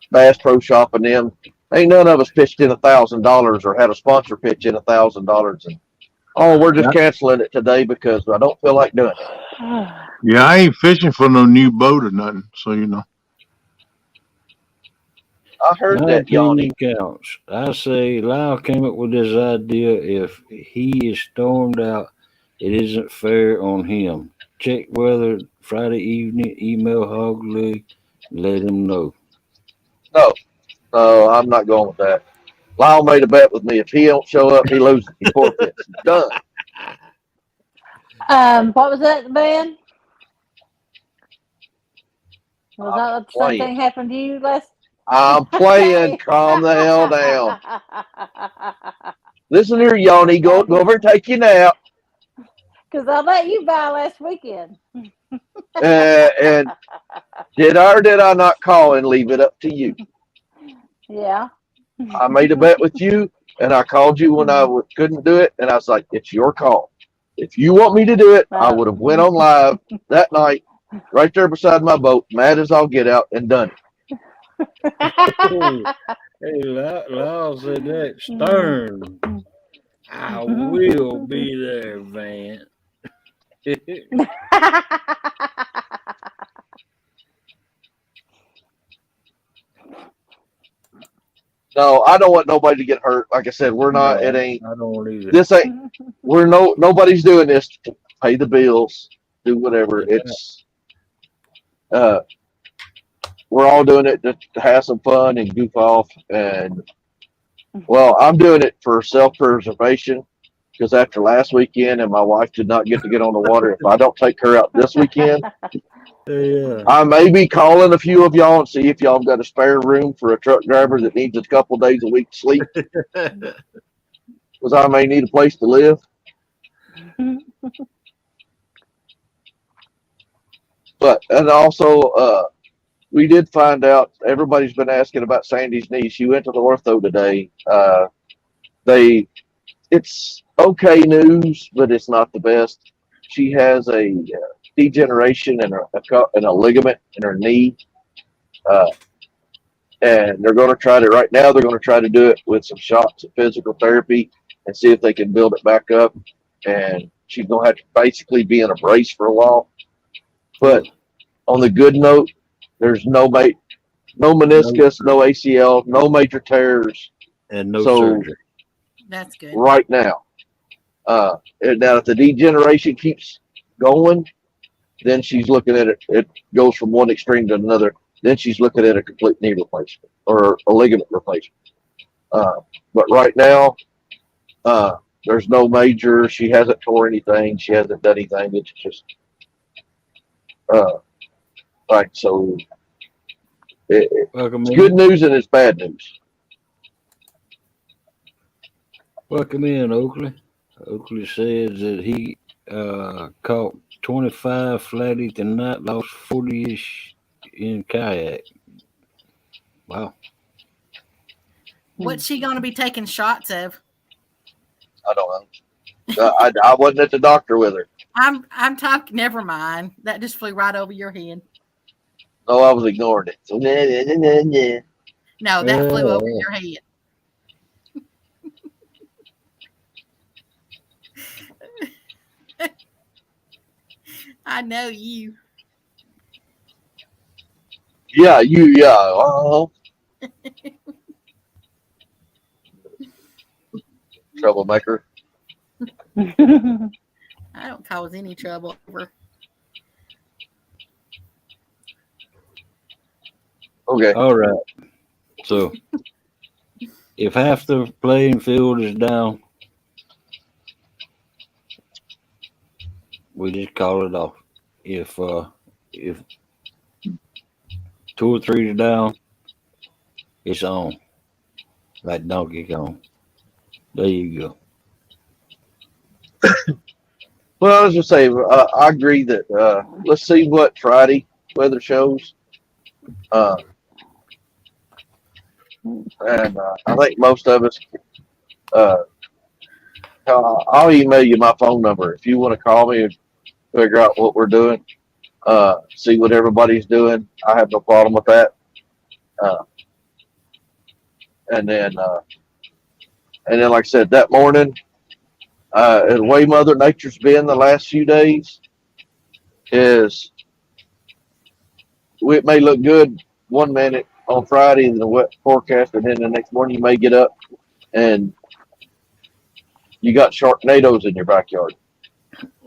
Bass Pro Shop and them. Ain't none of us pitched in $1,000 or had a sponsor pitch in $1,000 and we're just canceling it today because I don't feel like doing it. Yeah, I ain't fishing for no new boat or nothing, so you know. I heard that yawning. Counts. I say Lyle came up with this idea. If he is stormed out, it isn't fair on him. Check weather Friday evening, email Hog League, let him know. No, I'm not going with that. Lyle made a bet with me. If he don't show up, he loses. He forfeits. Done. What was that, Ben? Was that the same thing happened to you last? I'm playing. Calm the hell down. Listen here, Yoni. Go over and take your nap. Because I let you buy last weekend. And did I or did I not call and leave it up to you? Yeah. I made a bet with you, and I called you when I couldn't do it, and I was like, it's your call. If you want me to do it, I would have went on live that night, right there beside my boat, mad as I'll get out, and done it. Hey, Lyle said that. Stern. I will be there, Van. No, I don't want nobody to get hurt. Like I said, we're not. It ain't. I don't either. This ain't. Nobody's doing this to pay the bills, do whatever. It's. We're all doing it to have some fun and goof off. And well, I'm doing it for self-preservation because after last weekend and my wife did not get to get on the water. If I don't take her out this weekend, I may be calling a few of y'all and see if y'all got a spare room for a truck driver that needs a couple days a week to sleep. Because I may need a place to live. But and also, we did find out everybody's been asking about Sandy's knee. She went to the ortho today. They it's okay news, but it's not the best. She has a degeneration in a ligament in her knee, uh, and they're going to try to right now. They're going to try to do it with some shots of physical therapy and see if they can build it back up. And she's going to have to basically be in a brace for a while. But on the good note, there's no meniscus, no ACL, no major tears, and no surgery. That's good. Right now. And now if the degeneration keeps going, then she's looking at it. It goes from one extreme to another. Then she's looking at a complete knee replacement or a ligament replacement. But right now, there's no major. She hasn't tore anything. She hasn't done anything. It's just right. So it's good news and it's bad news. Welcome in, Oakley. Oakley says that he caught 25 flatty tonight, lost 40-ish in kayak. Wow. What's she going to be taking shots of? I don't know. I wasn't at the doctor with her. I'm talking. Never mind. That just flew right over your head. No, I was ignoring it. So, No, that flew over your head. I know you. Yeah, you. Yeah. Troublemaker. I don't cause any trouble ever. Okay. All right. So if half the playing field is down, we just call it off. If 2 or 3 is down, it's on. Like Donkey Kong. There you go. Well, I was just saying, I agree that let's see what Friday weather shows. And I think most of us, I'll email you my phone number if you want to call me and figure out what we're doing. See what everybody's doing. I have no problem with that. And then, like I said, that morning, the way Mother Nature's been the last few days is it may look good one minute on Friday in the wet forecast, and then the next morning you may get up and you got sharknadoes in your backyard.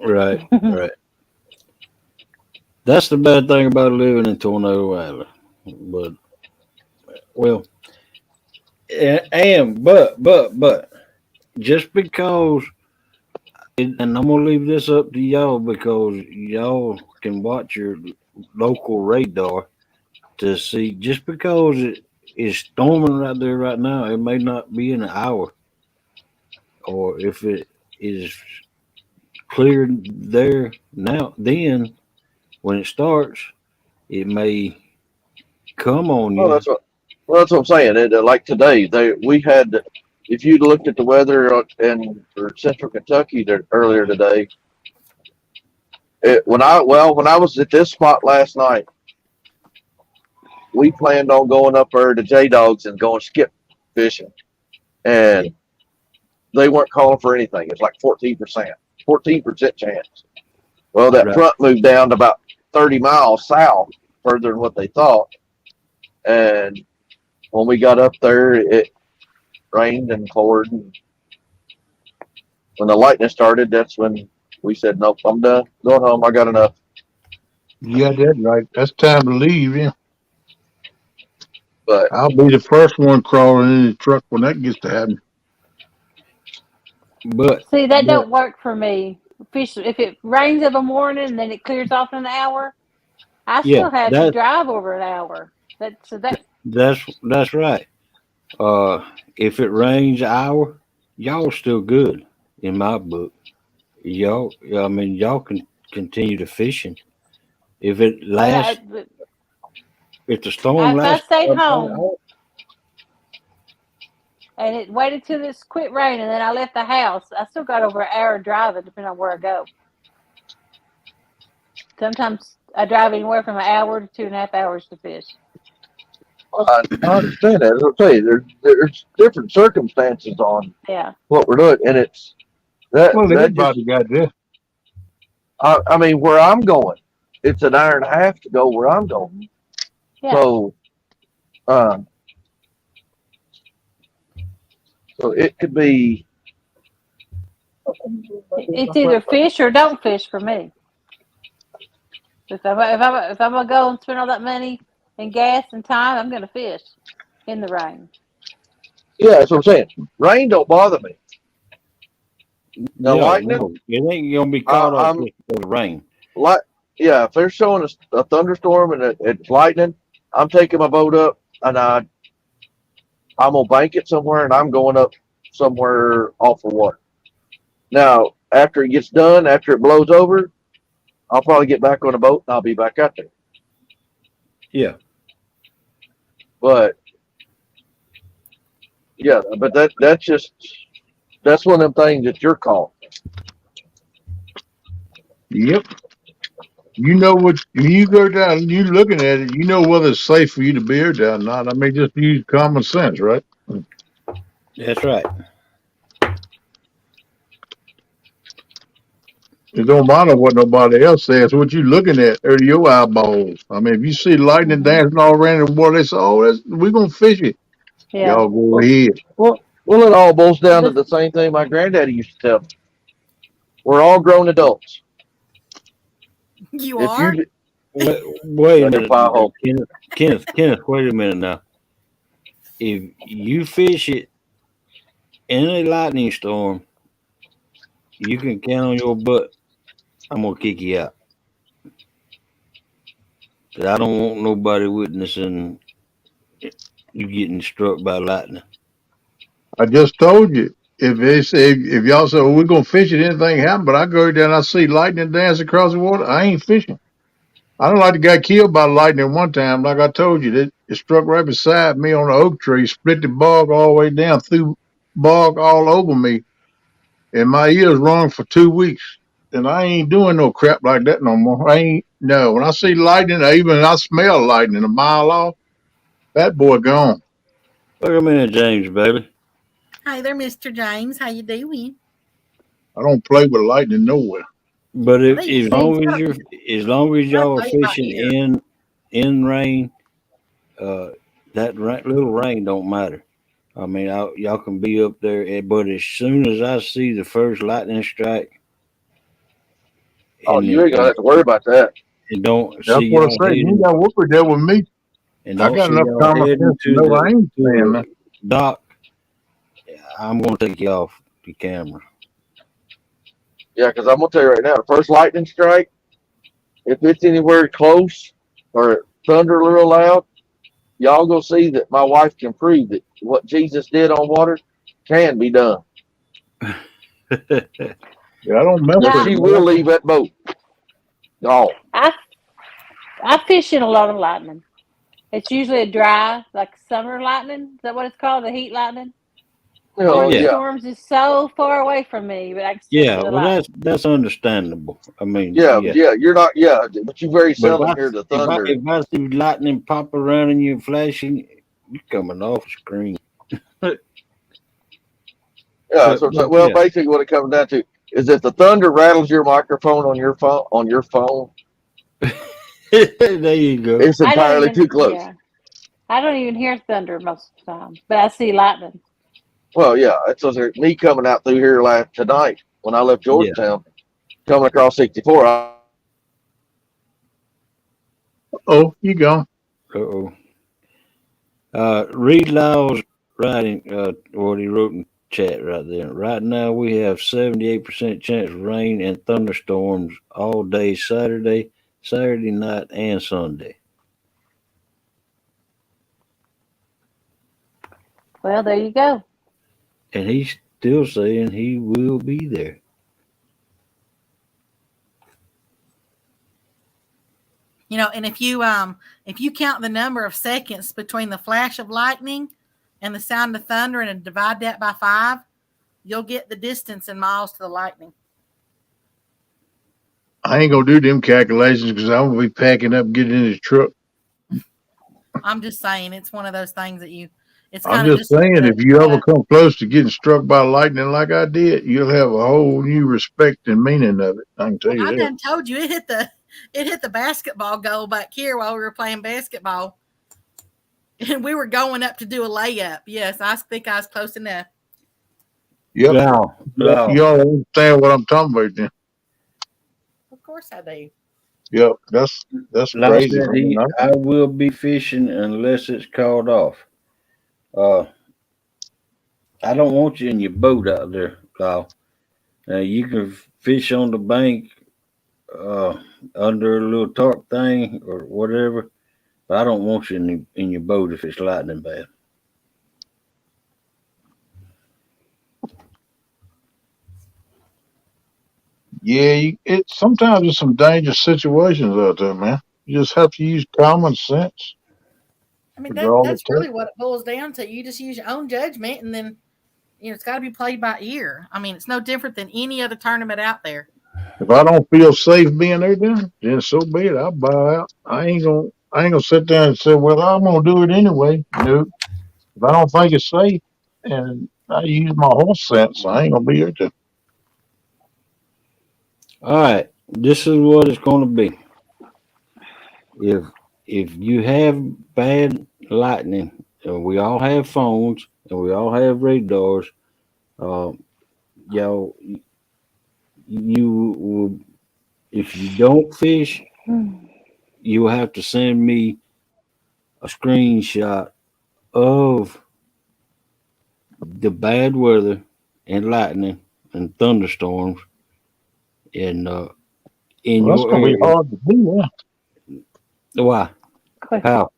Right, right. That's the bad thing about living in Tornado Island. But, well, but, just because, and I'm going to leave this up to y'all because y'all can watch your local radar to see, just because it is storming right there right now, it may not be in an hour. Or if it is cleared there now, then when it starts, it may come on you. That's what I'm saying. Like today, we had. If you looked at the weather in Central Kentucky earlier today, when I was at this spot last night, we planned on going up there to J Dogs and going skip fishing, and they weren't calling for anything. It's like 14% chance. Well, that front moved down to about 30 miles south, further than what they thought. And when we got up there, it rained and poured. And when the lightning started, that's when we said, nope, I'm done. Going home. I got enough. You got that right. That's time to leave, yeah. But I'll be the first one crawling in the truck when that gets to happen. But see, that don't work for me. If it rains in the morning and then it clears off in an hour, I still have to drive over an hour. That's right. If it rains an hour, y'all still good in my book. Y'all can continue to fishing. If it lasts, if the storm if I lasts, stayed home and it waited till this quit raining, and then I left the house, I still got over an hour driving, depending on where I go. Sometimes I drive anywhere from an hour to 2.5 hours to fish. I understand that. As I say, there's different circumstances on Yeah. what we're doing, and it's that Well, that just. everybody got this. I mean, where I'm going, it's an hour and a half to go where I'm going. Yeah. So it could be. It's either fish or don't fish for me. If I'm gonna go and spend all that money and gas and time, I'm gonna fish in the rain. Yeah, that's what I'm saying. Rain don't bother me. Now yeah, lightning, no, it ain't gonna be caught up I'm just because of rain. like, yeah. If they're showing a thunderstorm and it's lightning, I'm taking my boat up and I'm gonna bank it somewhere and I'm going up somewhere off the water. Now, after it gets done, after it blows over, I'll probably get back on the boat and I'll be back out there. Yeah, But yeah, but that's one of them things that you're calling. Yep. You know what? When you go down and you looking at it, you know whether it's safe for you to be here or not. I mean, just use common sense, right? that's right. It don't matter what nobody else says. What you looking at are your eyeballs. I mean, if you see lightning dancing all around the water, they say, "Oh, we're gonna fish it." Yeah. Y'all go ahead. Well, it all boils down to But the same thing my granddaddy used to tell me. We're all grown adults. You If are? you Wait a like a minute, fire hole. Kenneth, wait a minute now. If you fish it in a lightning storm, you can count on your butt. I'm gonna kick you out. 'Cause I don't want nobody witnessing you getting struck by lightning. I just told you. If they say if y'all say well, we're gonna fish it, anything happen, but I go down, and I see lightning dance across the water. I ain't fishing. I don't like the guy killed by lightning one time. Like I told you, it struck right beside me on the oak tree, split the bark all the way down, through bark all over me, and my ears rung for 2 weeks. And I ain't doing no crap like that no more. I ain't no. When I see lightning, even I smell lightning a mile off. That boy gone. Wait a minute, James, baby. Hi there, Mr. James. How you doing? I don't play with lightning nowhere. But if, Please. as long as y'all are Right by fishing here. in rain, that little rain don't matter. I mean, y'all can be up there, but as soon as I see the first lightning strike, Oh, and you ain't gonna have to worry about that. and don't That's see what I y'all say. You ain't heading got Whooper there with me. and I don't got see enough y'all common heading sense to know I ain't to saying that. the dock, I'm gonna take you off the camera. Yeah, because I'm gonna tell you right now, the first lightning strike, if it's anywhere close or thunder real loud, y'all gonna see that my wife can prove that what Jesus did on water can be done. Yeah, I don't mess That with nah, it, she will man. leave that boat gone. I fish in a lot of lightning. It's usually a dry, like summer lightning. Is that what it's called? The heat lightning. Oh Yeah, yeah, Thunderstorms is so far away from me, but I can still see yeah. the Well, lightning. that's understandable. I mean, yeah, yeah. yeah. You're not, yeah, but you very But if seldom I hear the if I thunder. if I see lightning pop around and you flashing, you coming off the screen. but, Yeah, so well, yeah, basically, what it comes down to is if the thunder rattles your microphone on your phone, there you go. it's entirely too close. Yeah, I don't even hear thunder most of the time, but I see lightning. Well, yeah, it's just me coming out through here last tonight when I left Yeah. Georgetown, coming across 64. Oh, you gone. Uh-oh. Read Lyle's writing, what he wrote in chat right there. Right now, we have 78% chance of rain and thunderstorms all day Saturday night, and Sunday. Well, there you go. And he's still saying he will be there. And if you count the number of seconds between the flash of lightning and the sound of thunder and divide that by 5, you'll get the distance in miles to the lightning. I ain't gonna do them calculations because I'm gonna be packing up, getting in the truck. I'm just saying, it's one of those things that it's I'm kind of just saying, if you ever come close to getting struck by lightning like I did, you'll have a whole new respect and meaning of it. I can tell you I that. done told you it hit the basketball goal back here while we were playing basketball, and we were going up to do a layup. Yes, I think I was close enough. Yep. No. Y'all understand what I'm talking about then? Of course I do. Yep. That's Like I crazy. said, I will be fishing unless it's called off. I don't want you in your boat out there, Kyle. You can fish on the bank under a little tarp thing or whatever, but I don't want you in your boat if it's lightning bad. Yeah, sometimes there's some dangerous situations out there, man. You just have to use common sense. I mean, That's all that's it really takes. what it boils down to. You just use your own judgment, and then it's got to be played by ear. I mean, it's no different than any other tournament out there. If I don't feel safe being there, then so be it. I'll bow out. I ain't gonna sit there and say, well, I'm gonna do it anyway. No, if I don't think it's safe, and I use my horse sense, I ain't gonna be here to. All right, this is what it's going to be. If you have bad lightning, and we all have phones and we all have radars, uh, y'all, you will, if you don't fish, you will have to send me a screenshot of the bad weather and lightning and thunderstorms in Well, that's your gonna be area. hard to do. Yeah. Why? How?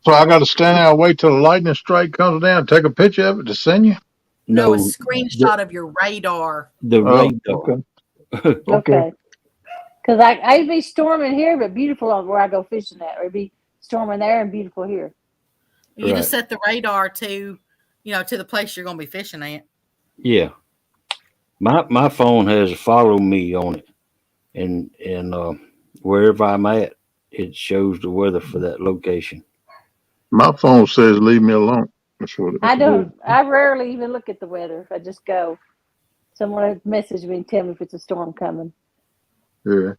So I got to stand there and wait till the lightning strike comes down, take a picture of it to send you. No, a No, screenshot of your radar. the Oh, radar. okay. Okay. Because I'd be storming here, but beautiful on where I go fishing at. Or it'd be storming there and beautiful here. You Right. just set the radar to the place you're going to be fishing at. Yeah. My phone has a follow me on it, and wherever I'm at, it shows the weather for that location. My phone says leave me alone. That's what I it don't. I rarely even look at the weather. I just go. Someone will message me and tell me if it's a storm coming. Yeah.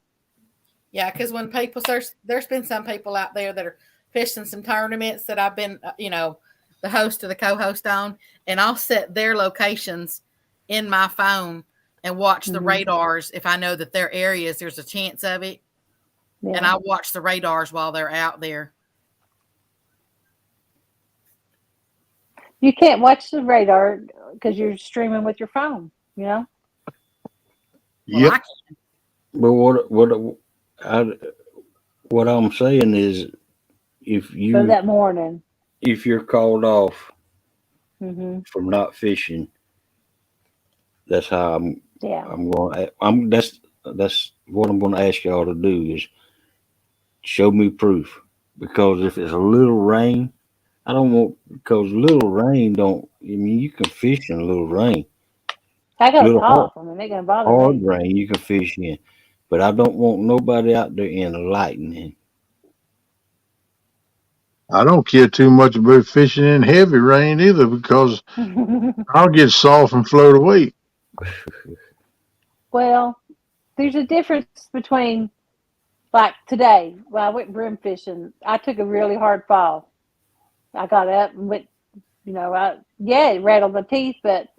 Yeah, because when people there's been some people out there that are fishing some tournaments that I've been, the host or the co-host on, and I'll set their locations in my phone and watch the radars if I know that their areas there's a chance of it, and I watch the radars while they're out there. You can't watch the radar because you're streaming with your phone. You know. Well, Yep. I can. But what I'm saying is, if So that morning. you're called off Mm-hmm. from not fishing, that's how I'm going. That's what I'm going to ask y'all to do is show me proof. Because if it's a little rain, I don't want, because little rain don't. I mean, you can fish in a little rain. I got a Little cough. I mean, they're gonna bother hard me. rain you can fish in, but I don't want nobody out there in lightning. I don't care too much about fishing in heavy rain either because I'll get soft and float away. Well, there's a difference between like today. Well, I went brim fishing. I took a really hard fall. I got up and went. It rattled my teeth, but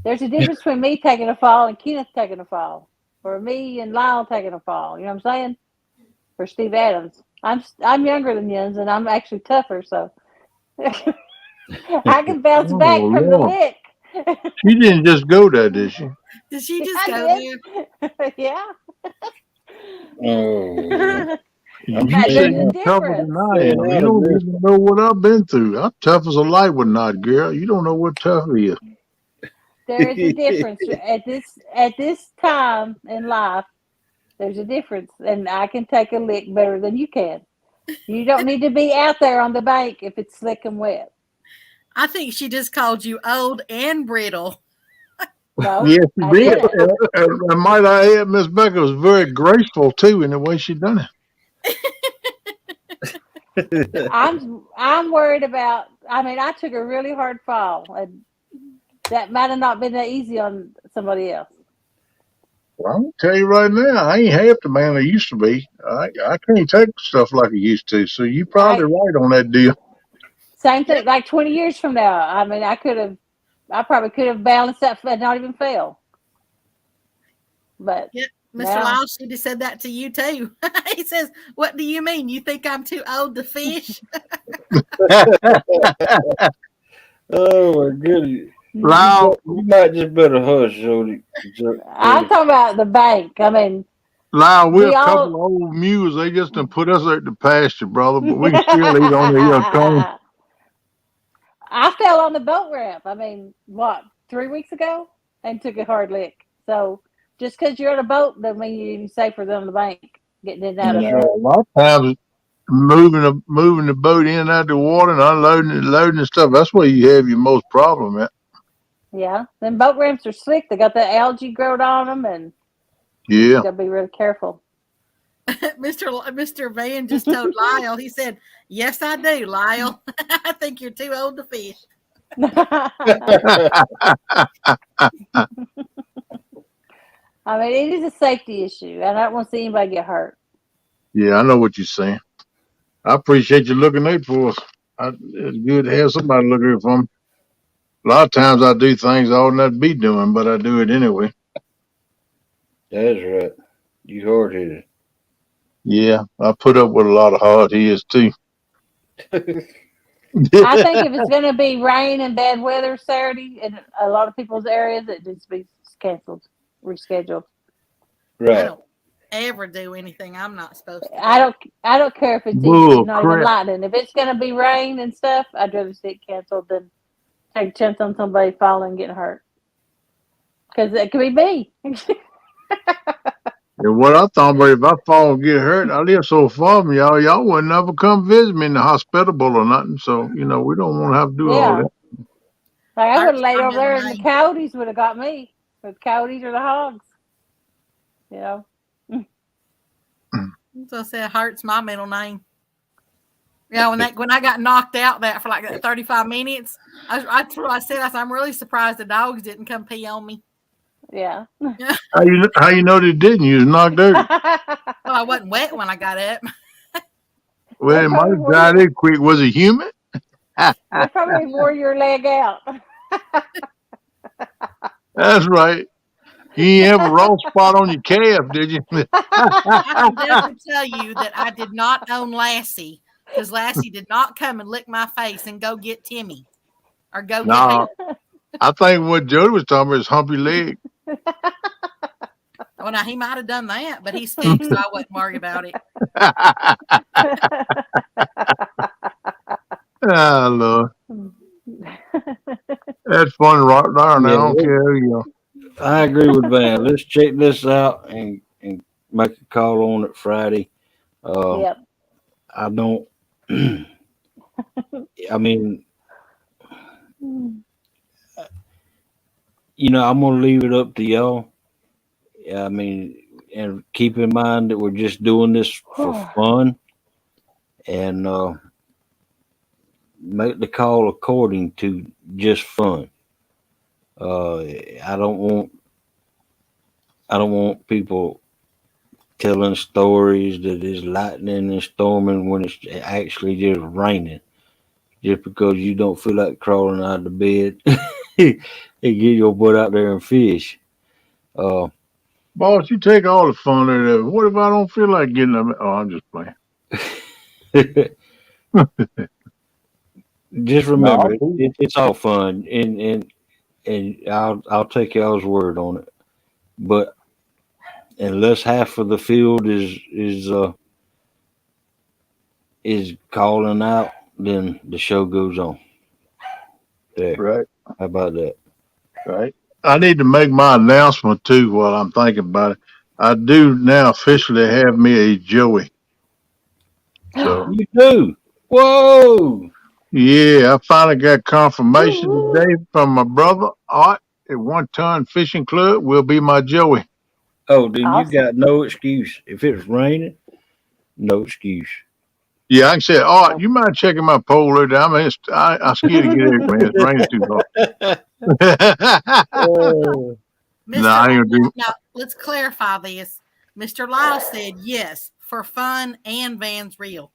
there's a difference between me taking a fall and Kenneth taking a fall, or me and Lyle taking a fall. You know what I'm saying? Or Steve Adams. I'm younger than Jens, and I'm actually tougher, so I can bounce Oh, back from the Lord. lick. She didn't just go there, did she? Did she just I go did. there? Yeah. Oh, I'm You But say there's staying a you out, tougher difference. than I staying am. You out of don't this. even know what I've been through. I'm tough as a lightwood knot, girl. You don't know what tough is. There is a difference at this time in life. There's a difference, and I can take a lick better than you can. You don't need to be out there on the bank if it's slick and wet. I think she just called you old and brittle. No, Yes, she I did. didn't. And might I add, Miss Becca was very graceful too in the way she done it. I'm worried about. I mean, I took a really hard fall, and that might have not been that easy on somebody else. Well, I'm gonna tell you right now, I ain't half the man I used to be. I can't take stuff like I used to. So you probably right on that deal. Same thing. Like 20 years from now, I mean, I probably could have balanced that and not even fail. But Yep. Mr. now, Lyle should have said that to you too. He says, "What do you mean? You think I'm too old to fish?" Oh my goodness. Lyle, You might just better hush, Jody. I'm talking about the bank. I mean, Lyle, we're we a couple all. of old mules. They just done put us out the pasture, brother. But we can still eat on the cone. I fell on the boat ramp. I mean, what, 3 weeks ago, and took a hard lick. So just because you're on a boat doesn't mean you're any safer than on the bank getting in and out of A it. lot of times, moving the boat in and out of the water and unloading and loading and stuff. That's where you have your most problem at. Yeah, then boat ramps are slick. They got the algae growed on them, and you Yeah. got to be really careful. Mr. Van just told Lyle. He said, "Yes, I do, Lyle. I think you're too old to fish." I mean, it is a safety issue, and I don't want to see anybody get hurt. Yeah, I know what you're saying. I appreciate you looking out for us. It's good to have somebody look out for me. A lot of times I do things I ought not be doing, but I do it anyway. That's right. You hard headed. Yeah, I put up with a lot of hard heads too. I think if it's going to be rain and bad weather Saturday in a lot of people's areas, it needs to be canceled, rescheduled. I Right. don't ever do anything I'm not supposed to. I don't care if it's Bull not even crap. lightning. If it's going to be rain and stuff, I'd rather see it canceled than take a chance on somebody falling and getting hurt. Because it could be me. And what I thought about if I fall and get hurt, I live so far from y'all, y'all wouldn't ever come visit me in the hospital or nothing. So, we don't want to have to do all Yeah. that. Like I would have Hurts laid my over there middle and the name. coyotes would have got me. The coyotes or the hogs. You know? So I said, "Hurts my middle name." Yeah, when I got knocked out for like that 35 minutes, I said, "I'm really surprised the dogs didn't come pee on me." Yeah. How you know they didn't? You was knocked out. Well, I wasn't wet when I got up. Well, it might probably have wore died in quick. Was it human? they probably wore your leg out. That's right. You ain't have a raw spot on your calf, did you? I can definitely tell you that I did not own Lassie because Lassie did not come and lick my face and go get Timmy or go get No, me. I think what Jody was talking about is humpy leg. Well, now he might have done that, but he's sick, so I wasn't worried about it. Ah, Lord. That's funny right there. Now, I don't care who you are. I agree with Van. Let's check this out and make a call on it Friday. Yep. I don't. I mean, I'm gonna leave it up to y'all. I mean, and keep in mind that we're just doing this for fun, and make the call according to just fun. I don't want people telling stories that it's lightning and storming when it's actually just raining. Just because you don't feel like crawling out of the bed and get your butt out there and fish. Boss, you take all the fun out of it. What if I don't feel like getting up? Oh, I'm just playing. Just remember, No. it's all fun, and I'll take y'all's word on it. But unless half of the field is calling out, then the show goes on. There. Right, How about that? right. I need to make my announcement too while I'm thinking about it. I do now officially have me a Joey. So You do. Whoa. yeah, I finally got confirmation today from my brother Art at One Ton Fishing Club will be my Joey. Oh, then you Awesome. got no excuse. If it's raining, no excuse. Yeah, I can say, Art, you mind checking my pole there? I'm scared to get it, man. It's raining too hard. Oh, No, Mr. I ain't Lyle, gonna do. now let's clarify this. Mr. Lyle said yes for fun and Van's real.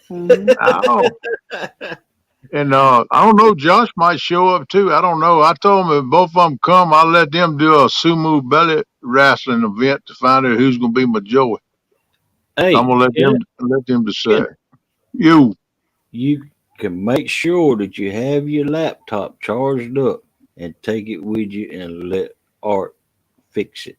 Mhm. Oh, and I don't know. Josh might show up too. I don't know. I told him if both of them come, I'll let them do a sumo belly wrestling event to find out who's gonna be my Joey. I'm hey, gonna let them decide. You, you can make sure that you have your laptop charged up and take it with you and let Art fix it.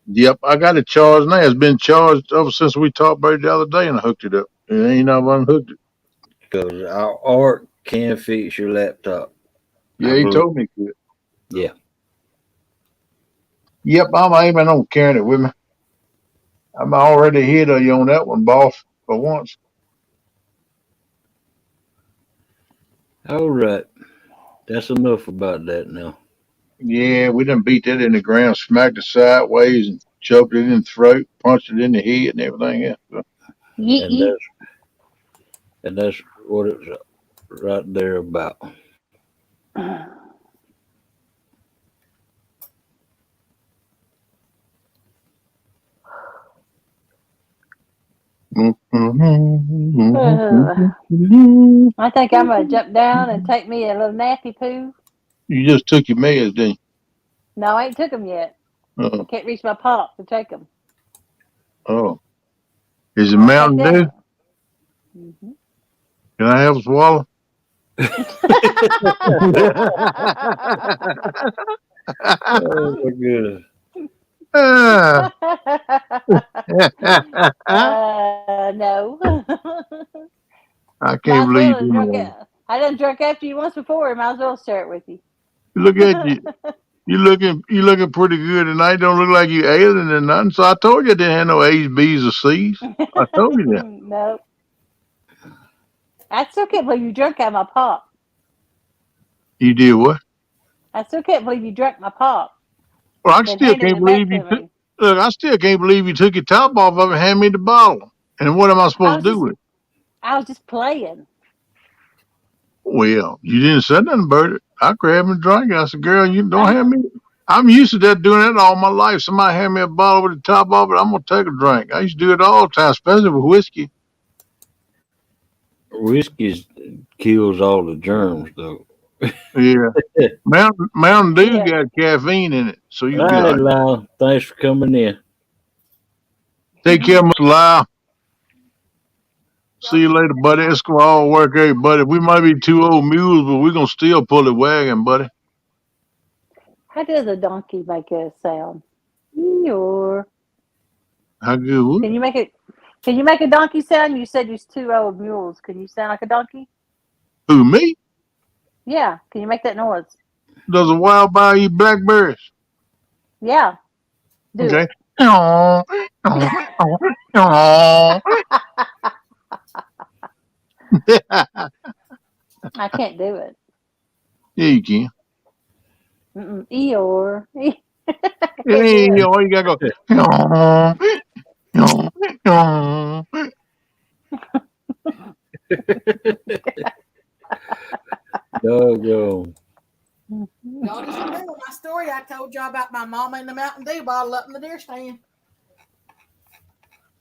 yep, I got it charged now. It's been charged ever since we talked about it the other day, and I hooked it up. And ain't never unhooked it. Because our Art can fix your laptop. I Yeah, he believe. told me. To. Yeah. Yep, I'm aiming on carrying it with me. I'm already ahead of you on that one, boss. For once. All right. That's enough about that now. Yeah, we done beat that in the ground, smacked it sideways, and choked it in the throat, punched it in the head, and everything else. So, Yeet And yeet. that's what it's right there about. I think I'm gonna jump down and take me a little nappy poo. you just took your meds, didn't No, I ain't took them yet. you? I can't reach my pop to take them. Oh. Is it I'll take Mountain Dew? that. Hmm. Can I have a swallow? Oh my goodness. Ah. No. I Might can't as believe well have drunk it. you. I done drunk after you once before. Might as well share it with you. Look at you. You looking pretty good tonight. Don't look like you ailing or nothing. So I told you I didn't have no A's, B's, or C's. I told you that. No. I still can't believe you drunk out my pop. You did what? I still can't believe you drank my pop. Well, I Then still handed can't it back believe you to took. me. Look, I still can't believe you took your top off of it and handed me the bottle. And what am I I supposed was to do just with it? I was just playing. Well, you didn't say nothing about it. I grabbed and drank it. I said, "Girl, you don't I have me." I'm used to that doing that all my life. Somebody hand me a bottle with the top off it, I'm gonna take a drink. I used to do it all the time, especially with whiskey. Whiskey kills all the germs, though. Yeah, Mountain Dew yeah. got caffeine in it, so All you'll be all right, right. Lyle. Thanks for coming in. Take care, Mr. Lyle. See you later, buddy. It's gonna all work out, buddy. We might be two old mules, but we're gonna still pull the wagon, buddy. How does a donkey make a sound? Eeyore. How good? What? Can you make it? Can you make a donkey sound? You said you're two old mules. Can you sound like a donkey? Who, me? Yeah. Can you make that noise? Does a wild boar eat blackberries? Yeah. Do Okay. it. Yeah, I can't do it. you can. Eeyore. I can't do Hey, it. all you gotta go. Doggone. Y'all just remember my story I told y'all about my mama and the Mountain Dew bottle up in the deer stand.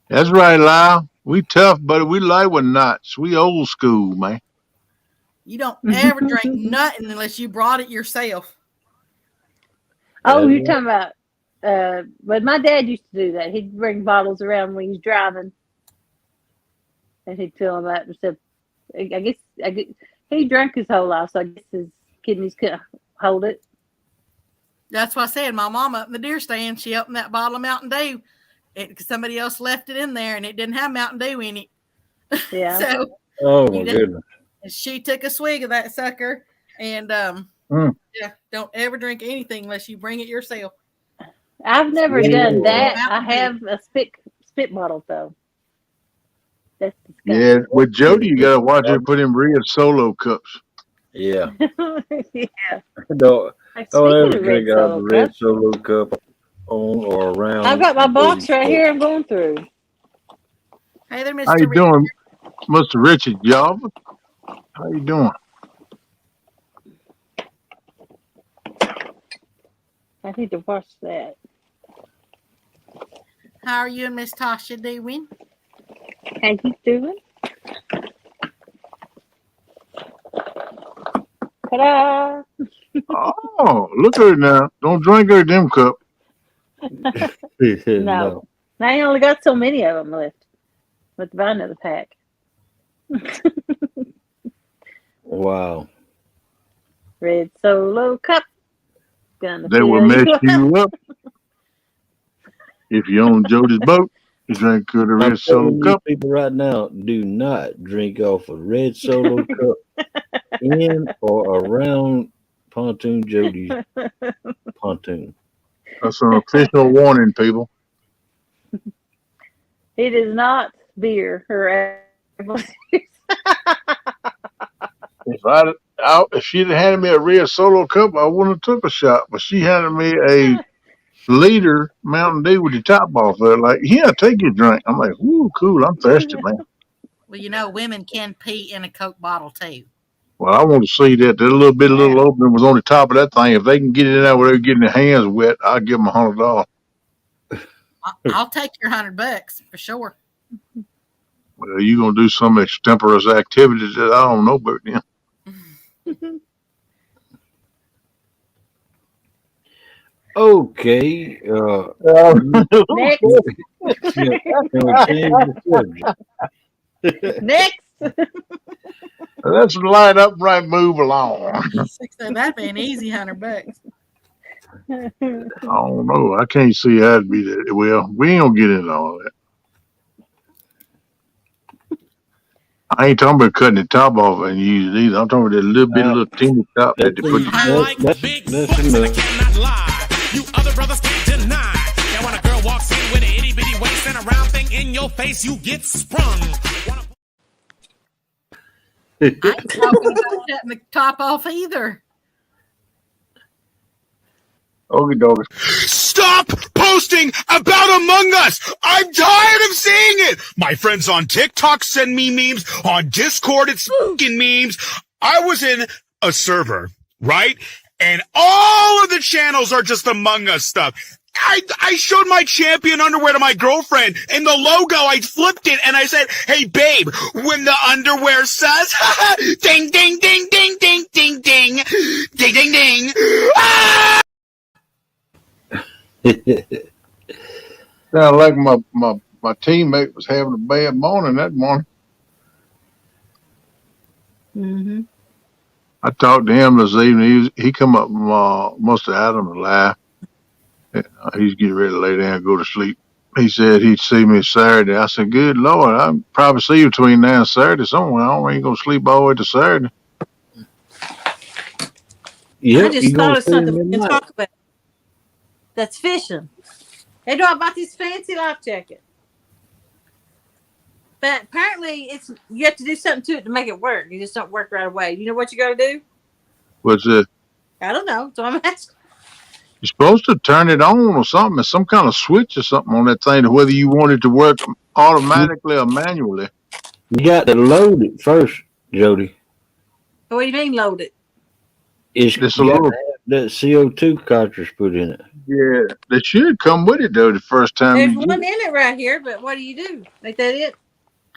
That's right, Lyle. We tough, but we light with knots. We old school, man. You don't ever drink nothing unless you brought it yourself. Oh, That's you're right. talking about. But my dad used to do that. He'd bring bottles around when he's driving, and he'd fill them up and stuff. I guess he drank his whole life, so I guess his kidneys couldn't hold it. That's why I said my mama up in the deer stand, she opened that bottle of Mountain Dew. Somebody else left it in there and it didn't have Mountain Dew in it. Yeah. So Oh my goodness. she took a swig of that sucker and Mm. yeah, don't ever drink anything unless you bring it yourself. I've never Yeah. done that. I Mountain Dew. have a spit bottle though. That's Yeah, disgusting. with Jody, you gotta watch her put in red Solo cups. Yeah. Yeah. Don't Like, don't speaking ever of red drink out of solo the red cups, Solo cup on or around. I've got my box right Jody. here. I'm going through. Hey there, How you Mr. Rick. doing, Mr. Richard Java? How you doing? I need to watch that. How are you and Miss Tasha doing? How you doing? Ta-da! Oh, look at her now. Don't drink her them cup. No. I only got so many of them left. Let's buy another pack. Wow. Red Solo cup. Gonna They fill will mess you up. you up. If you own Jody's boat, you drink her the I'm red Solo telling you cup. people right now, do not drink off a red Solo cup in or around Pontoon Jody's pontoon. That's an official warning, people. It is not beer or apple juice. If she'd have handed me a red Solo cup, I wouldn't have took a shot. But she handed me a liter Mountain Dew with the top off of it. Like, yeah, take your drink. I'm like, ooh, cool. I'm thirsty, man. Well, you know, women can pee in a Coke bottle too. Well, I want to see that. That little opening was on the top of that thing. If they can get it in there without getting their hands wet, I'll give them $100. I'll take your $100 for sure. Well, you gonna do some extemporaneous activities that I don't know about then. Okay. Next. Can we change the subject? Next. Let's light up right move along. So that'd be an easy $100. I don't know. I can't see how it'd be that. Well, we ain't gonna get into all that. I ain't talking about cutting the top off and using it either. I'm talking about that little teeny top that they put. I like big butts and I cannot lie. You other brothers can't deny. Now when a girl walks in with an itty bitty waist and a round thing in your face, you get sprung. I ain't talking about cutting the top off either. Okie dokie. Stop posting about Among Us! I'm tired of seeing it! My friends on TikTok send me memes. On Discord, it's fucking memes. I was in a server, right? And all of the channels are just Among Us stuff. I showed my champion underwear to my girlfriend, and the logo, I flipped it, and I said, hey, babe, when the underwear says, ding, ding, ding, ding, ding, ding, ding, ding, ding, ding, ah! Sound like my teammate was having a bad morning that morning. Mm-hmm. I talked to him this evening. He come up, must have had him a laugh. He's getting ready to lay down and go to sleep. He said he'd see me Saturday. I said, good Lord, I'll probably see you between now and Saturday somewhere. I ain't going to sleep all the way to Saturday. Yeah, I just thought of something we can talk about. That's fishing. Hey, do I bought this fancy life jacket? But apparently, you have to do something to it to make it work. You just don't work right away. You know what you got to do? What's it? I don't know. So I'm asking. You're supposed to turn it on or something. There's some kind of switch or something on that thing, whether you want it to work automatically or manually. You got to load it first, Jody. What do you mean load it? It's Just got a little. to have that CO2 cartridge put in it. Yeah, they should come with it though. The first time There's you one get it. in it right here, but what do you do? Ain't that it?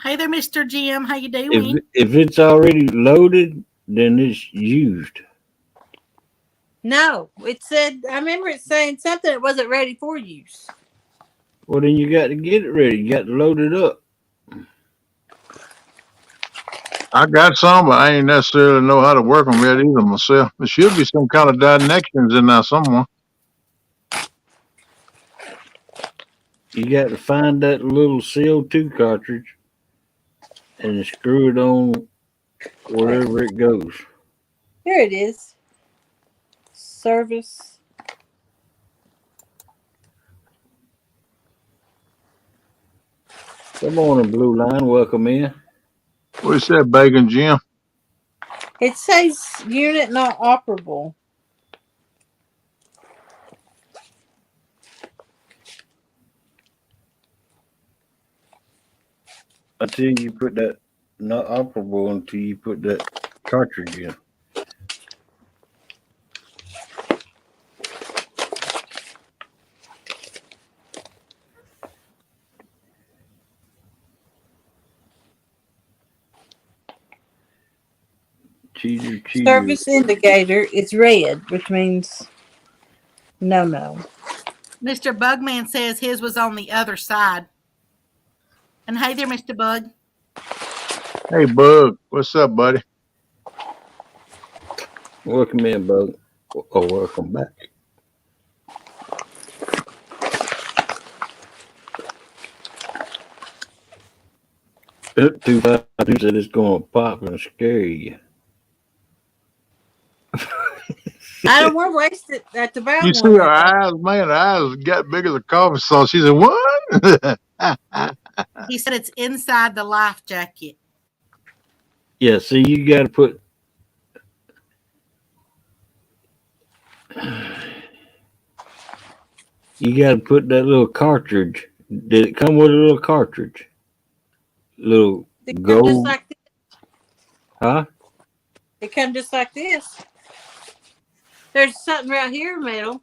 Hey there, Mr. Jim. How you doing? If it's already loaded, then it's used. No, it said. I remember it saying something. It wasn't ready for use. Well, then you got to get it ready. You got to load it up. I got some, but I ain't necessarily know how to work them yet either myself. There should be some kind of connections in there somewhere. You got to find that little CO2 cartridge and screw it on wherever it goes. Here it is. Service. Good morning, Blue Line. Welcome in. What's that, Bacon Jim? It says unit not operable. Until you put that not operable until you put that cartridge in. Cheater. Service indicator is red, which means no. Mr. Bugman says his was on the other side. And hey there, Mr. Bug. Hey, Bug. What's up, buddy? Welcome in, Bug. Oh, welcome back. Two said it's going to pop and scare you. I don't want to waste it at the brown You see one. her eyes, man? Her eyes got bigger than coffee sauce. She said, "What?" He said it's inside the life jacket. Yeah, see, you got to put. You got to put that little cartridge. Did it come with a little cartridge? Little They come gold? just like this. Huh? They come just like this. There's something right here, metal.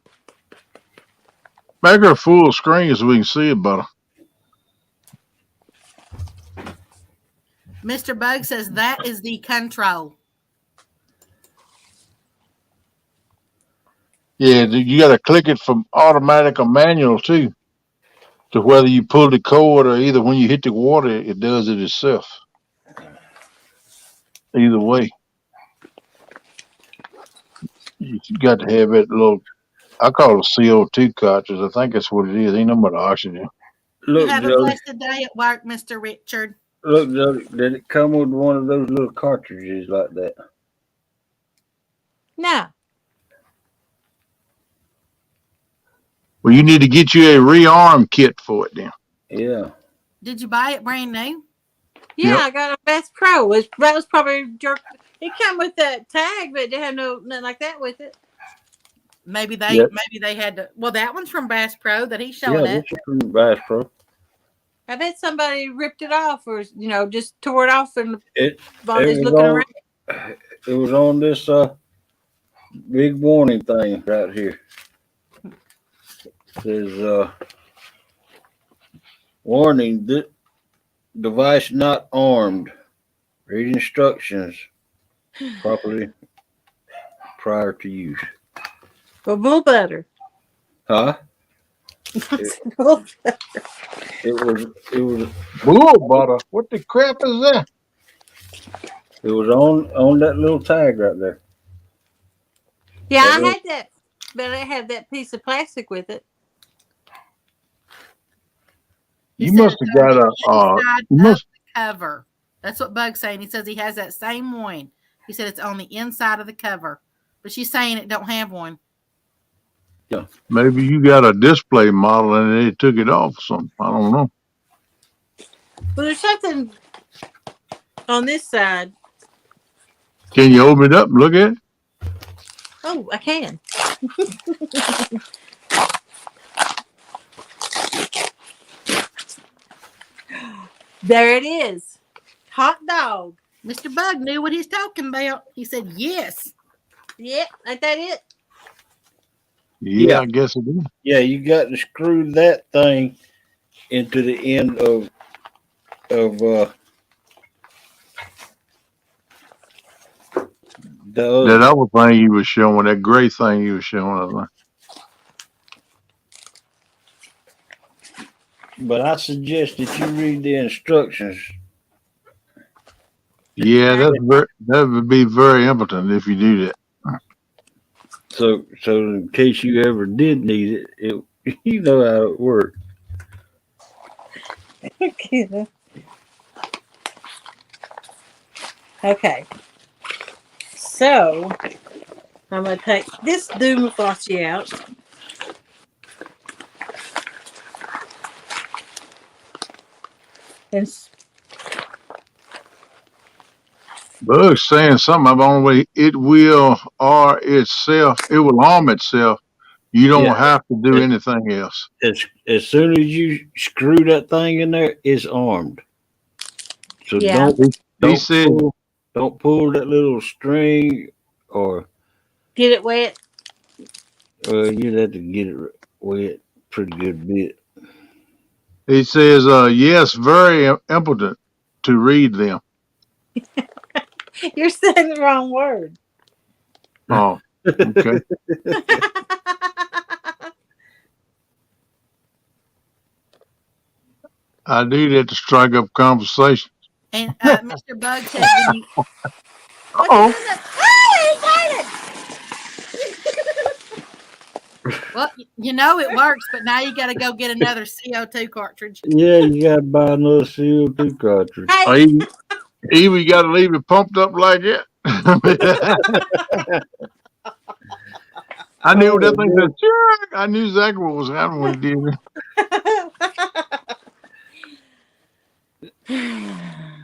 Make her full screen so we can see it better. Mr. Bug says that is the control. Yeah, you got to click it from automatic or manual too, to whether you pull the cord or either when you hit the water, it does it itself. Either way, you got to have that little. I call it a CO2 cartridge. I think that's what it is. Ain't no but oxygen. You Look, have a Jody. blessed day at work, Mr. Richard. Look, Jody. Did it come with one of those little cartridges like that? No. Well, you need to get you a rearm kit for it then. Yeah. Did you buy it brand new? Yeah, Yep. I got a Bass Pro. That was probably jerk. It come with that tag, but it didn't have nothing like that with it. Maybe they had to. Well, that one's from Bass Pro that he's showing Yeah, it. this is from Bass Pro. I bet somebody ripped it off, or just tore it off and It while it just was looking on- around. It was on this big warning thing right here. It says warning, this device not armed. Read instructions properly prior to use. But bull butter. Huh? Bull It was Bull butter. What the crap is that? it was on that little tag right there. Yeah, I That had that, but I had that piece of plastic with it. He You said must it's have got on a. the inside You of must. the cover. That's what Bug's saying. He says he has that same one. He said it's on the inside of the cover, but she's saying it don't have one. Maybe you got a display model and they took it off or something. I don't know. Well, there's something on this side. Can you open it up and look at it? Oh, I can. There it is. Hot dog. Mr. Bug knew what he's talking about. He said yes. Yep, ain't that it? Yeah, I guess it is. Yeah, you got to screw that thing into the end of the other. That other thing you was showing, that gray thing you was showing, I think. But I suggest that you read the instructions. Yeah, that would be very impotent if you do that. So in case you ever did need it, you know how it works. Okay. So I'm gonna take this Doom Flossie out. And Bug's saying something about the way it will arm itself. It will arm itself. You don't Yeah. have to do anything else. As soon as you screw that thing in there, it's armed. So yeah, He don't said pull that little string, or get it wet. you'd have to get it wet pretty good bit. he says yes, very impotent to read them. You're saying the wrong word. Oh, okay. I do that to strike up conversation. And Mr. Bug said, when you, Oh, well, you know it works, but now you got to go get another CO2 cartridge. Yeah, you gotta buy another CO2 cartridge. Hey, you got to leave it pumped up like that. I knew that thing said, sure. I knew exactly what was happening when it did it.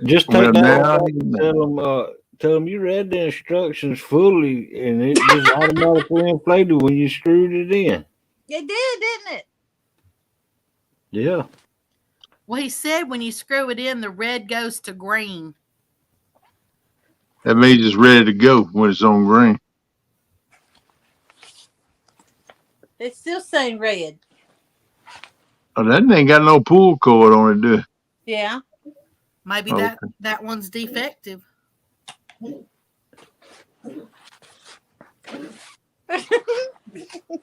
Just Well, take that now back you and know. tell them you read the instructions fully, and it just automatically inflated when you screwed it in. it did, didn't it? Yeah. Well, he said when you screw it in, the red goes to green. That means it's ready to go when it's on green. It's still saying red. Oh, that ain't got no pull cord on it, do it? Yeah. Maybe Okay. that one's defective.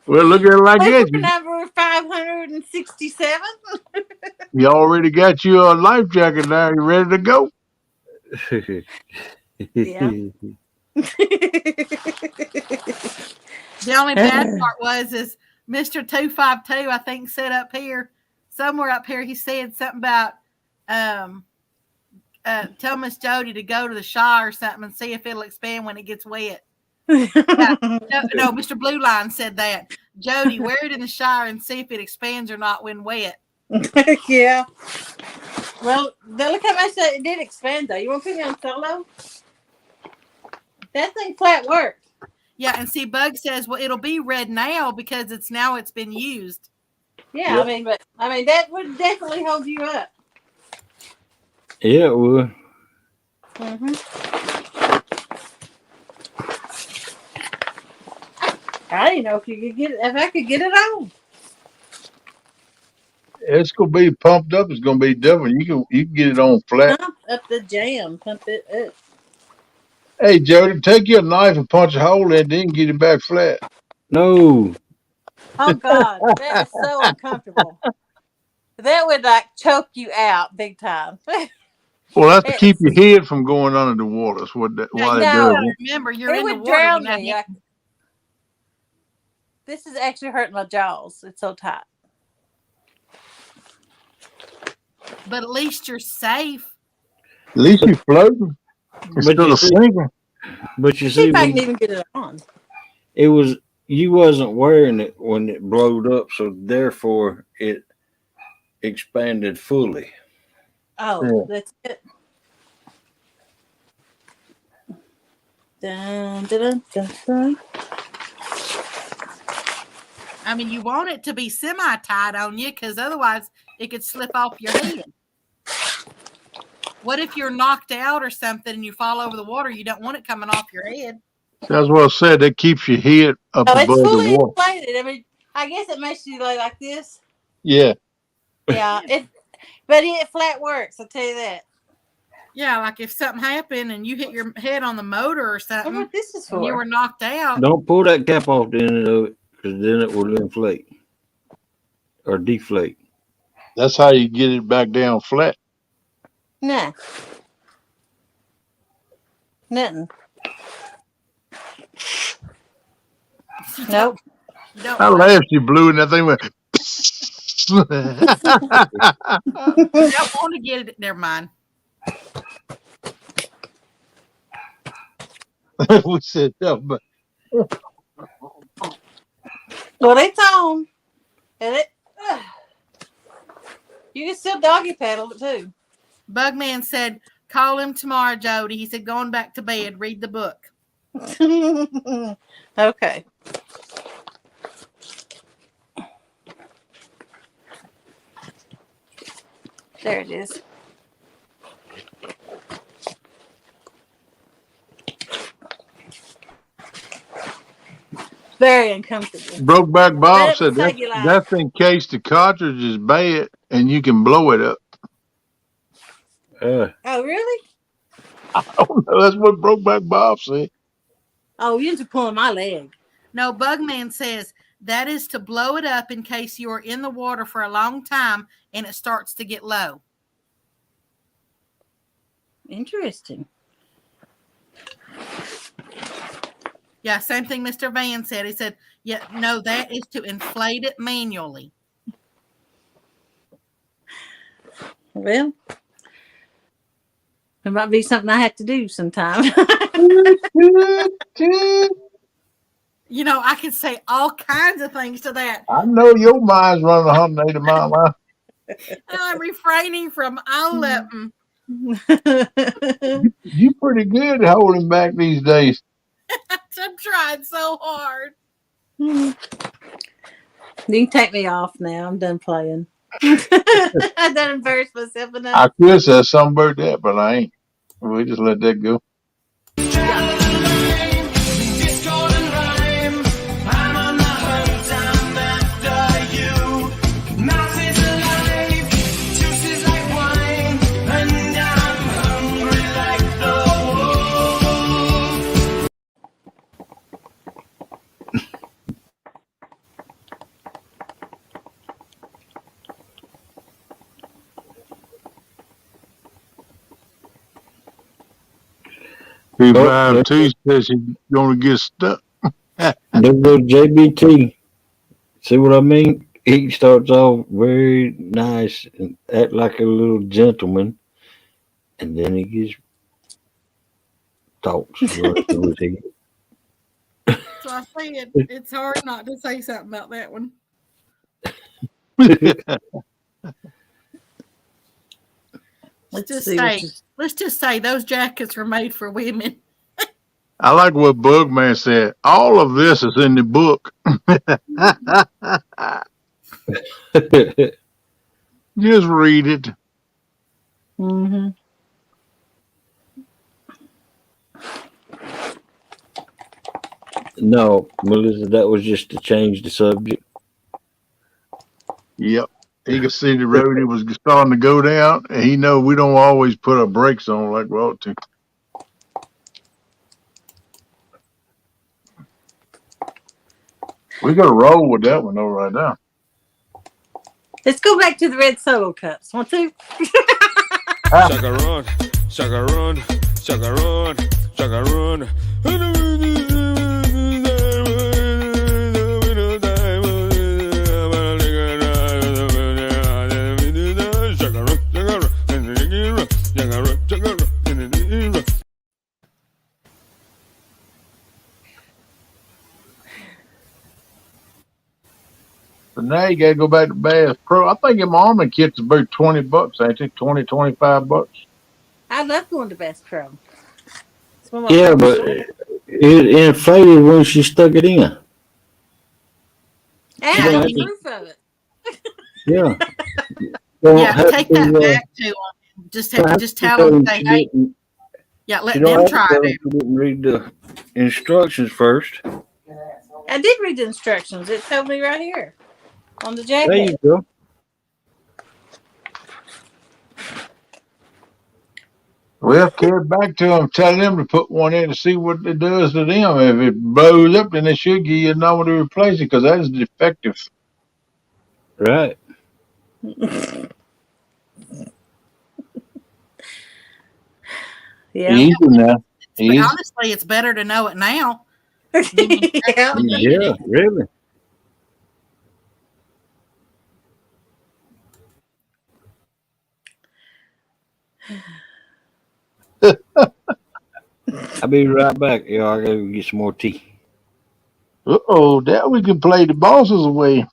Well, look at it like Paper that. number 567. You already got your life jacket now. You ready to go? Yeah. The only bad part is Mr. 252, I think, said up here, somewhere up here, he said something about tell Miss Jody to go to the shower or something and see if it'll expand when it gets wet. No, Mr. Blue Line said that. Jody, wear it in the shower and see if it expands or not when wet. Yeah. Well, look how much it did expand, though. You want to put me on solo? That thing flat worked. Yeah, and see, Bug says, well, it'll be red now because it's been used. Yeah, yep. I mean, that would definitely hold you up. Yeah, it would. Mm-hmm. I didn't know if you could get it, if I could get it on. It's gonna be pumped up. It's gonna be different. You can get it on flat. Pump up the jam. Pump it up. Hey, Jody, take your knife and punch a hole in it, then get it back flat. No. Oh, God. That is so uncomfortable. That would, choke you out big time. Well, that's to keep your head from going under the water. That's what why it does. Remember, you're it in the would water. drown me. This is actually hurting my jaws. It's so tight. But at least you're safe. At least you're floating instead of sinking. But you See see, if I can even get it on. You wasn't wearing it when it blowed up, so therefore it expanded fully. Oh, yeah. That's it. Dun, dun, dun, dun. I mean, you want it to be semi-tight on you because otherwise it could slip off your head. What if you're knocked out or something and you fall over the water? You don't want it coming off your head. That's what I said. That keeps your head up above it's fully the water. inflated. I mean, I guess it makes you like this. Yeah. Yeah. But it flat works. I'll tell you that. Yeah, like if something happened and you hit your head on the motor or something, what this is for. And you were knocked out. Don't pull that cap off the end of it, because then it will inflate or deflate. That's how you get it back down flat. Nah. Nothing. Nope. I laughed. You blew and that thing went. You don't want to get it. Never mind. We said no, but well, it's on. And you can still doggy paddle it too. Bugman said, call him tomorrow, Jody. He said, going back to bed, read the book. Okay. There it is. Very uncomfortable. Brokeback Bob said Let me save your life. that's in case the cartridge is bad and you can blow it up. Oh, really? I don't know. That's what Brokeback Bob said. Oh, you're just pulling my leg. No, Bugman says that is to blow it up in case you are in the water for a long time and it starts to get low. Interesting. Yeah, same thing Mr. Van said. He said, yeah, no, that is to inflate it manually. Well, it might be something I have to do sometime. You know, I could say all kinds of things to that. I know your mind's running 180 miles an hour. I'm refraining from all of them. You pretty good at holding back these days. I'm trying so hard. You can take me off now. I'm done playing. I done embarrassed myself enough. I could say something about that, but I ain't. We just let that go. P5T says he's going to get stuck. There goes JBT. See what I mean? He starts off very nice and act like a little gentleman, and then he gets talks. So I said it's hard not to say something about that one. Let's just say those jackets were made for women. I like what Bugman said. All of this is in the book. Just read it. Mm-hmm. No, Melissa, that was just to change the subject. Yep. He could see the road he was starting to go down, and he know we don't always put our brakes on like we ought to. We got to roll with that one though right now. Let's go back to the red solo cups. Want to? Chacarón, chacarón, chacarón, chacarón. But now you got to go back to Bass Pro. I think your arming kit's about $20, ain't it? 20, $25. I love going to Bass Pro. Yeah, but it inflated when she stuck it in. And I got proof of it. Yeah. Yeah, take that back to them. Just tell them, say, hey, yeah, let them try it. You didn't read the instructions first. I did read the instructions. It told me right here on the jacket. There you go. Well, carry it back to them. Tell them to put one in to see what it does to them. If it blows up, then they should give you a number to replace it because that is defective. Right. Yeah. Easy now. Easy. Honestly, it's better to know it now. Yeah, really. I'll be right back. Yeah, I gotta get some more tea. Uh-oh, now we can play the bosses away.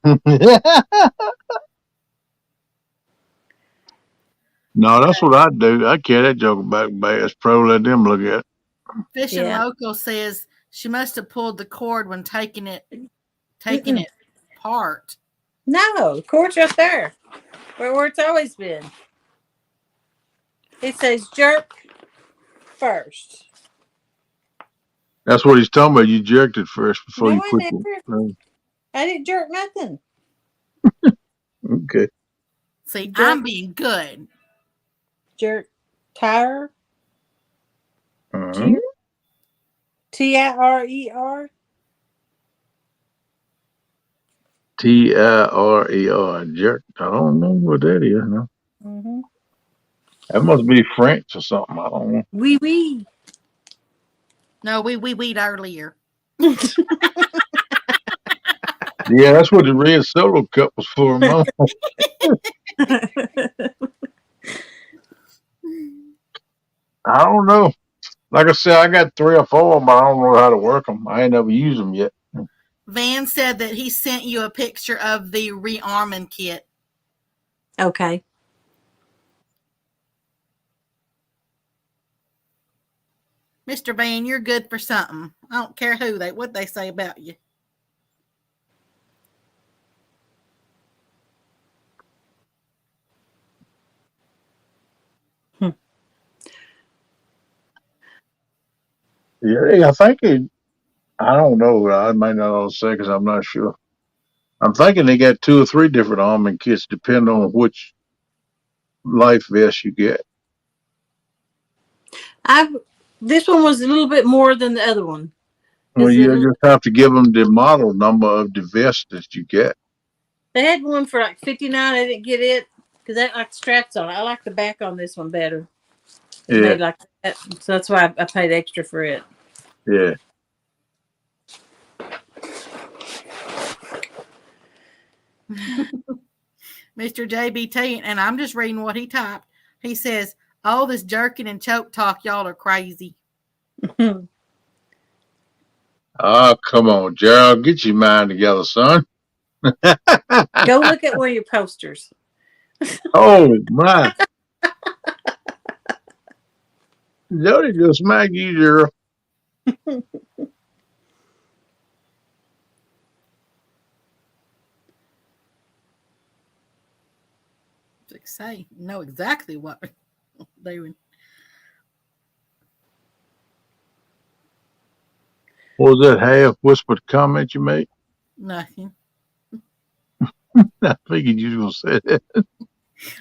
No, that's what I do. I carry that joker back Bass Pro. Let them look at it. Fishing Yeah. Local says she must have pulled the cord when taking it apart. No, the cord's right there. Where it's always been. It says jerk first. That's what he's talking about. You jerked it first before No, you I put never. I didn't jerk nothing. Okay. See, Jerk. I'm being good. Jerk tire. Uh-huh. Tirer. Tirer. Jerk. I don't know what that is. No. Mm-hmm. That must be French or something. I don't know. Wee wee. No, we weed earlier. Yeah, that's what the red solo cup was for, Mom. I don't know. Like I said, I got 3 or 4 of them, but I don't know how to work them. I ain't never used them yet. Van said that he sent you a picture of the rearming kit. Okay. Mr. Van, you're good for something. I don't care what they say about you. Yeah, I think I don't know. I might not all say because I'm not sure. I'm thinking they got 2 or 3 different arming kits, depending on which life vest you get. This one was a little bit more than the other one. Well, you just have to give them the model number of the vest that you get. They had one for like $59. I didn't get it because I like the straps on it. I like the back on this one better. Yeah. Made like that. So that's why I paid extra for it. Yeah. Mr. JBT, and I'm just reading what he typed. He says, all this jerking and choke talk, y'all are crazy. Oh, come on, Gerald. Get your mind together, son. Go look at one of your posters. Oh, my. Jody just smack you, Gerald. Say, know exactly what they would. What was that half whispered comment you made? Nothing. I figured you were going to say that.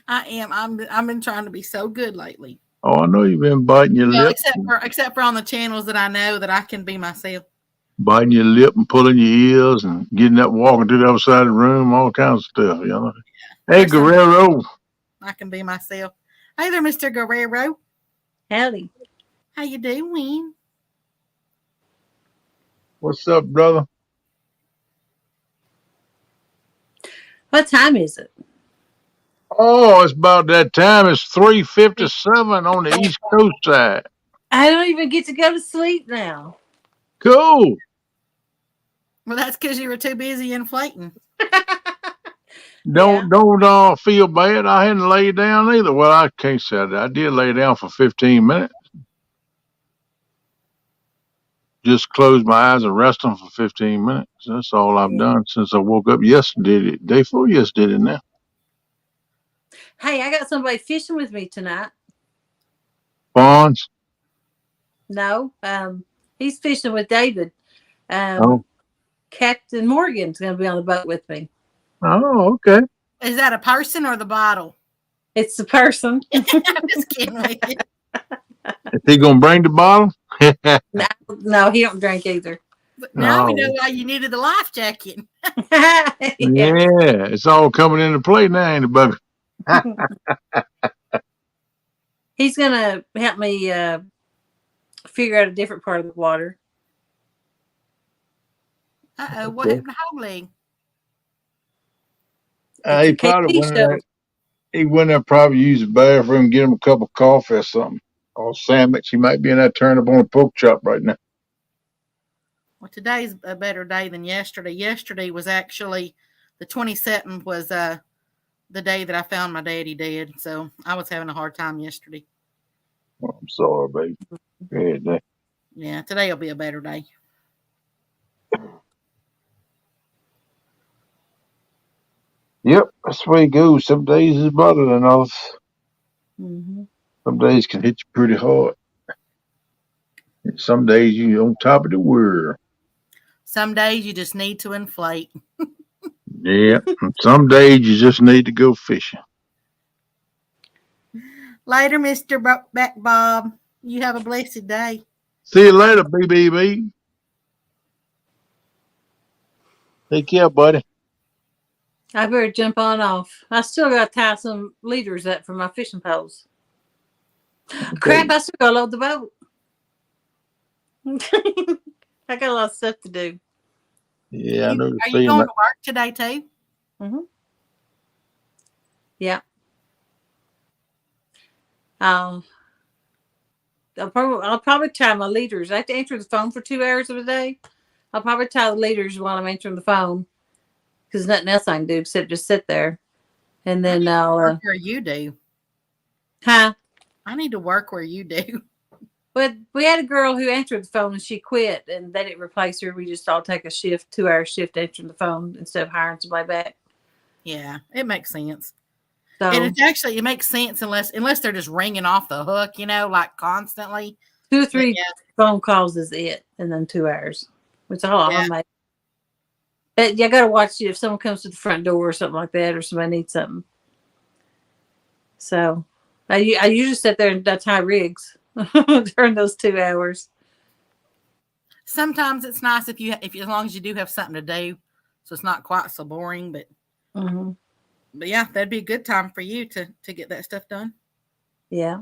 I am. I've been trying to be so good lately. Oh, I know you've been biting your lip. Except for on the channels that I know that I can be myself. Biting your lip and pulling your ears and getting up, walking to the other side of the room, all kinds of stuff, you know. Hey, Guerrero. I can be myself. Hey there, Mr. Guerrero. Howdy. How you doing? What's up, brother? What time is it? Oh, it's about that time. It's 3:57 on the East Coast side. I don't even get to go to sleep now. Cool. Well, that's because you were too busy inflating. Don't feel bad. I hadn't laid down either. Well, I can't say that. I did lay down for 15 minutes. Just closed my eyes and rest them for 15 minutes. That's all I've done since I woke up yesterday. Day before yesterday now. Hey, I got somebody fishing with me tonight. Bonds? No, he's fishing with David. Captain Morgan's going to be on the boat with me. Oh, okay. Is that a person or the bottle? It's the person. I'm just kidding with you. Is he going to bring the bottle? No, he don't drink either. But now we know why you needed the life jacket. Yeah, it's all coming into play now, ain't it, baby? He's going to help me figure out a different part of the water. Uh-oh, what happened to Holy? He probably went there. He went there, probably use the bathroom, get him a cup of coffee or something, or sandwich. He might be in that turnip on a pork chop right now. Well, today's a better day than yesterday. Yesterday was actually the 27th was the day that I found my daddy dead. So I was having a hard time yesterday. Oh, I'm sorry, baby. Bad day. Yeah, today will be a better day. Yep, that's the way it goes. Some days is better than others. Mm-hmm. Some days can hit you pretty hard. And some days you on top of the world. Some days you just need to inflate. Yeah. And some days you just need to go fishing. Later, Mr. Back Bob. You have a blessed day. See you later, BBB. Take care, buddy. I better jump on off. I still got to tie some leaders up for my fishing poles. Crap, I still got to load the boat. I got a lot of stuff to do. Yeah, I know the Are you feeling. going to work today too? Mm-hmm. Yeah. I'll probably tie my leaders. I have to answer the phone for 2 hours of a day. I'll probably tie the leaders while I'm answering the phone because nothing else I can do except just sit there. And then I'll. Where you do? Huh? I need to work where you do. But we had a girl who answered the phone and she quit, and they didn't replace her. We just all take a shift, 2-hour shift answering the phone instead of hiring somebody back. Yeah, it makes sense. So And it makes sense unless they're just ringing off the hook, like constantly. 2 or 3 phone calls is it, and then 2 hours. Which all I make. But you got to watch if someone comes to the front door or something like that, or somebody needs something. So I usually sit there and tie rigs during those 2 hours. Sometimes it's nice if as long as you do have something to do, so it's not quite so boring. But but yeah, that'd be a good time for you to get that stuff done. Yeah.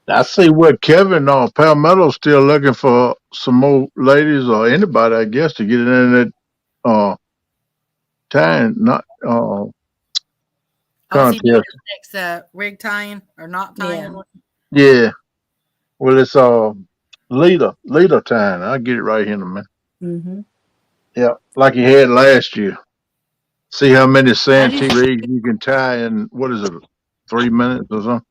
I see what Kevin Palmetto's still looking for some more ladies or anybody, I guess, to get in that tying, not contest. Next rig tying or not tying? Yeah. Well, it's leader tying. I'll get it right here in a minute. Mm-hmm. Yeah, like you had last year. See how many Santee rigs you can tie in, 3 minutes or something?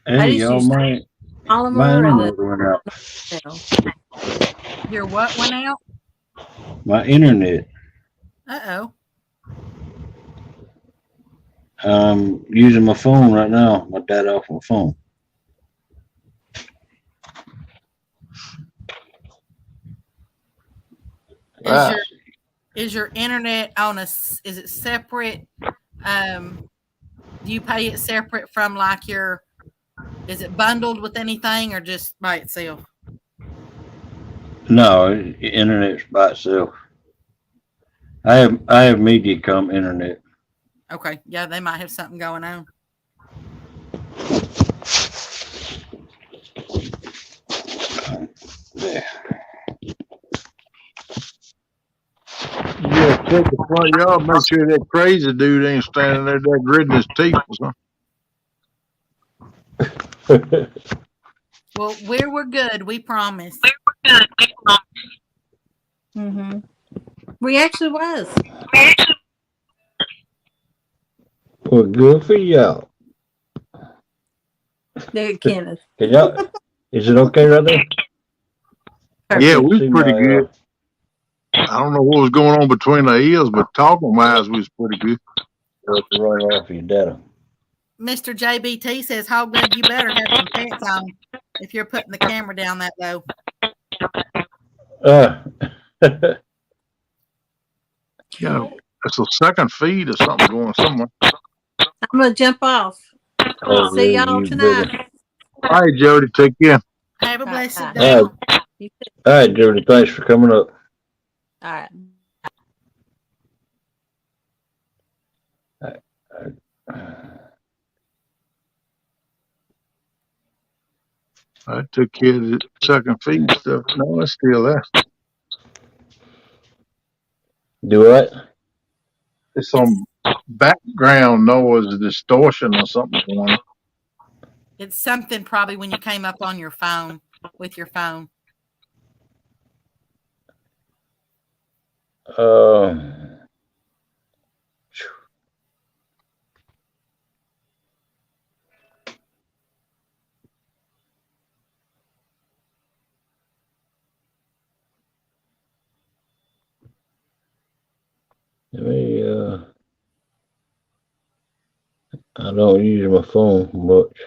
Hey, y'all, my internet went out. Your what went out? My internet. Uh-oh. I'm using my phone right now. My data off my phone. Is your internet is it separate? Do you pay it separate from is it bundled with anything or just by itself? No, internet's by itself. I have Mediacom internet. Okay, yeah, they might have something going on. Yeah. Yeah, check the front yard. Make sure that crazy dude ain't standing there gritting his teeth or something. Well, we're good. We promise. Mm-hmm. We actually was. Well, good for y'all. There, Kenneth. Can y'all? Is it okay right there? Yeah, we was pretty good. I don't know what was going on between our ears, but talking wise, we was pretty good. Right off your data. Mr. JBT says, Hogleg, you better have some pants on if you're putting the camera down that low. Yeah, it's a second feed or something going somewhere. I'm going to jump off. See y'all tonight. All right, Jody, take care. Have a blessed day. All right, Jody, thanks for coming up. All right. I took care of the second feed stuff. No, it's still there. Do what? It's some background noise, distortion or something going on. It's something probably when you came up on your phone with your phone. Let me, I don't use my phone much.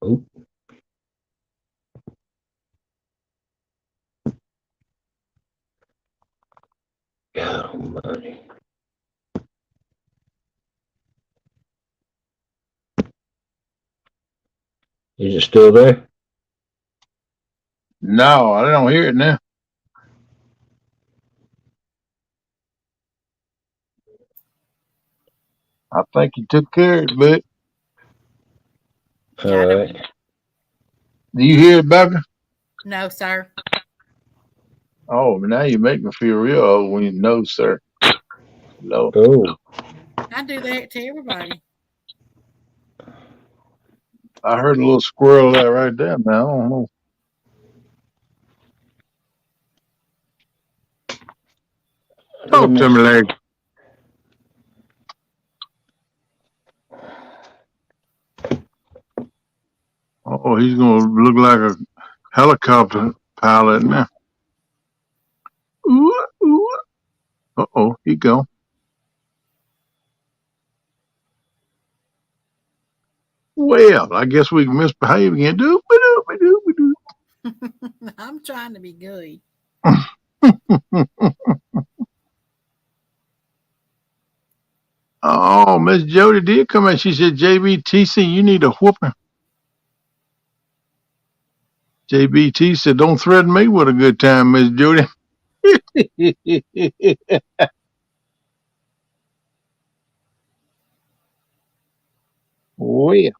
Oh. God almighty. Is it still there? No, I don't hear it now. I think you took care of it, but Yeah, I All don't. right. do you hear it, Becca? No, sir. Oh, now you make me feel real old when you know, sir. No, Oh, I do that to everybody. I heard a little squirrel there right there. Now I don't know. let Talk me to me, Larry. Oh, he's gonna look like a helicopter pilot now. Ooh, ooh. Uh-oh, he go. Well, I guess we can misbehave again. Do. I'm trying to be good. Oh, Miss Jody did come in. She said, JBTC, you need a whooping. JBT said, don't threaten me with a good time, Miss Jody. Well,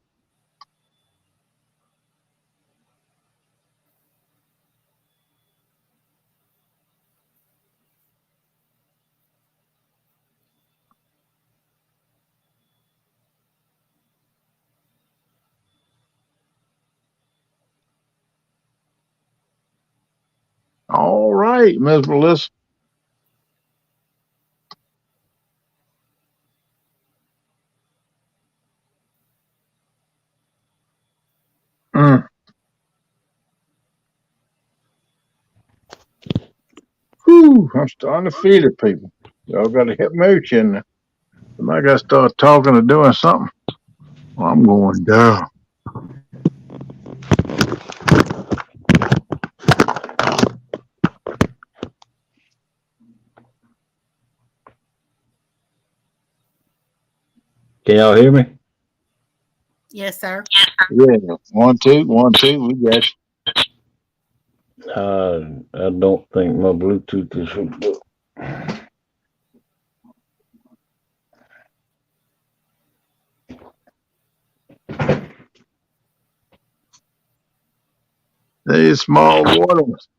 all right, Miss Melissa. Mm. Whew, I'm starting to feel it, people. Y'all got to help me out here now. Somebody got to start talking or doing something. Well, I'm going down. can y'all hear me? Yes, sir. Yeah, 1, 2, 1, 2. We got you. I don't think my Bluetooth is hooked up. There's small waters.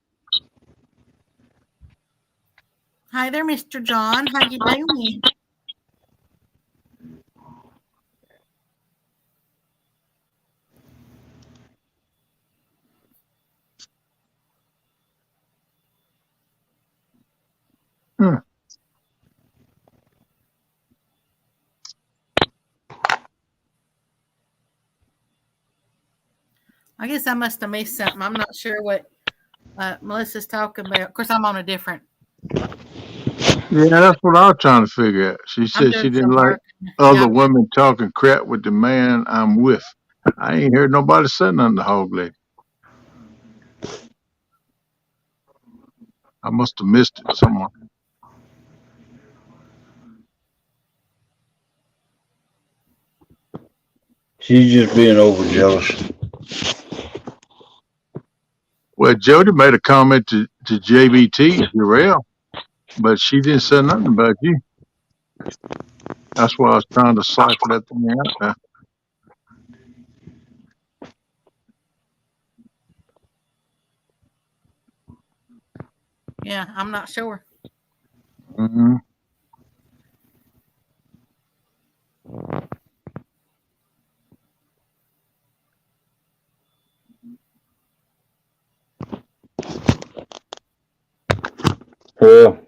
Hi there, Mr. John. How you doing? Hmm. I guess I must have missed something. I'm not sure what Melissa's talking about. Of course, I'm on a different. Yeah, that's what I was trying to figure out. She I'm said she doing didn't some like work. Yeah, other women talking crap with the man I'm with. I ain't heard nobody say nothing to Hog Lady. I must have missed it somewhere. She's just being overjealous. Well, Jody made a comment to JBT, Jarrell, but she didn't say nothing about you. That's why I was trying to cipher that thing out there. yeah, I'm not sure. Mm-hmm. Well,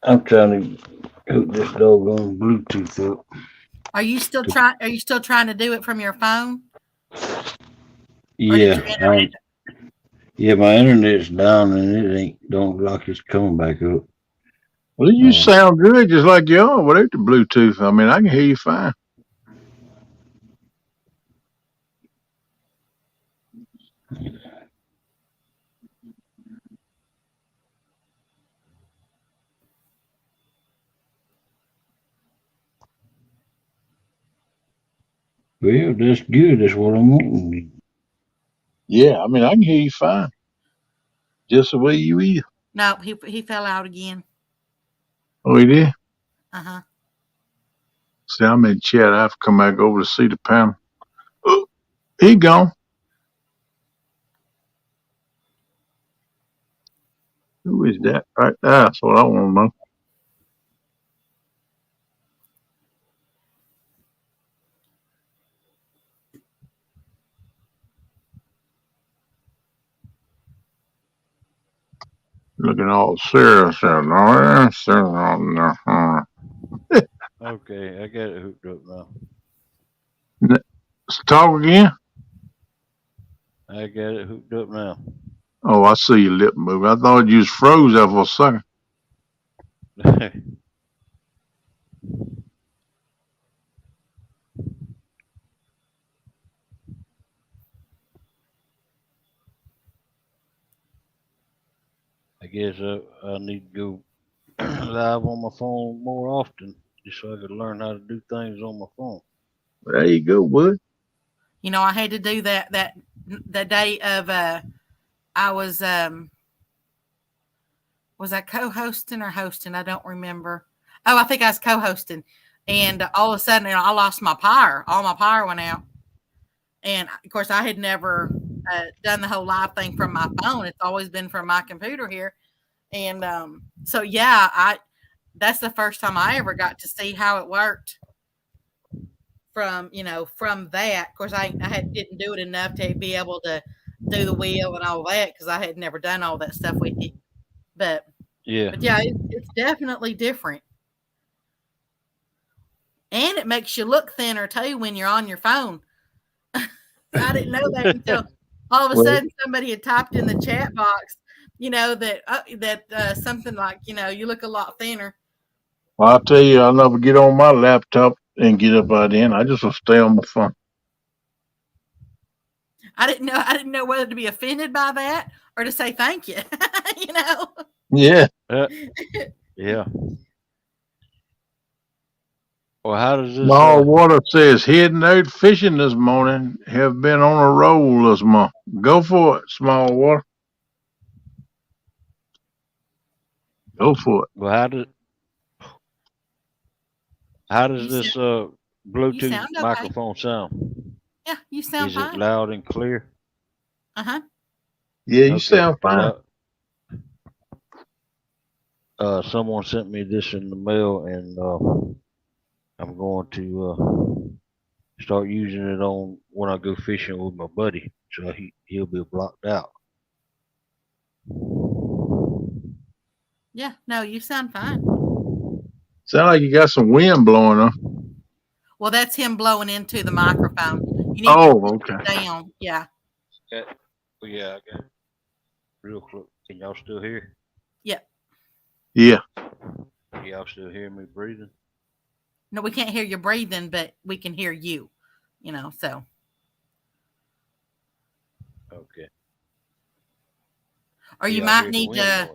I'm trying to hook this doggone Bluetooth up. Are you still trying to do it from your phone? Yeah, yeah, my internet's down and it don't look like it's coming back up. Well, you sound good just like you are without the Bluetooth. I mean, I can hear you fine. Well, that's good. That's what I'm wanting. Yeah, I mean, I can hear you fine. Just the way you is. No, he fell out again. Oh, he did? Uh-huh. See, I'm in chat. I have to come back over to see the panel. Oh, he gone. Who is that right there? That's what I want to know. Looking all serious. Okay, I got it hooked up now. Let's talk again. I got it hooked up now. Oh, I see your lip move. I thought you was froze there for a second. I guess I need to go live on my phone more often just so I could learn how to do things on my phone. There you go, bud. You know, I had to do that the day of I was I co-hosting or hosting? I don't remember. Oh, I think I was co-hosting, and all of a sudden, I lost my power. All my power went out, and of course, I had never done the whole live thing from my phone. It's always been from my computer here, and so yeah, that's the first time I ever got to see how it worked. From that, of course, I didn't do it enough to be able to do the wheel and all that because I had never done all that stuff with you. But yeah, it's definitely different, and it makes you look thinner too when you're on your phone. I didn't know that until all of a sudden somebody had typed in the chat box, that something like you look a lot thinner. Well, I'll tell you, I'll never get on my laptop and get up out in. I just will stay on my phone. I didn't know whether to be offended by that or to say thank you. Yeah. Yeah. Well, how does this? Small Water says heading out fishing this morning. Have been on a roll this month. Go for it, Small Water. Go for it. Well, how does this Bluetooth microphone sound? Yeah, you sound fine. Is it loud and clear? Uh-huh. Yeah, you sound fine. Someone sent me this in the mail, and I'm going to start using it on when I go fishing with my buddy, so he'll be blocked out. Yeah, no, you sound fine. Sound like you got some wind blowing, huh? Well, that's him blowing into the microphone. You need okay. Down, yeah. Okay. Well, yeah, I got it. Real close. Can y'all still hear? Yep. Yeah. Y'all still hear me breathing? No, we can't hear you breathing, but we can hear you. So. Okay. Or you might need to.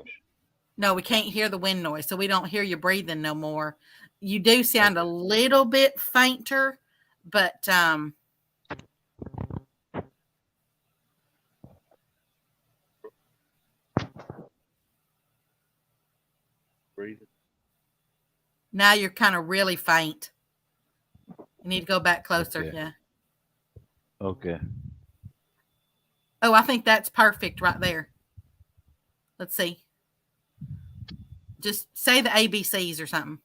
No, we can't hear the wind noise, so we don't hear you breathing no more. You do sound a little bit fainter, but breathing. Now you're kind of really faint. You need to go back closer. Okay. Yeah. Okay. Oh, I think that's perfect right there. Let's see. Just say the ABCs or something.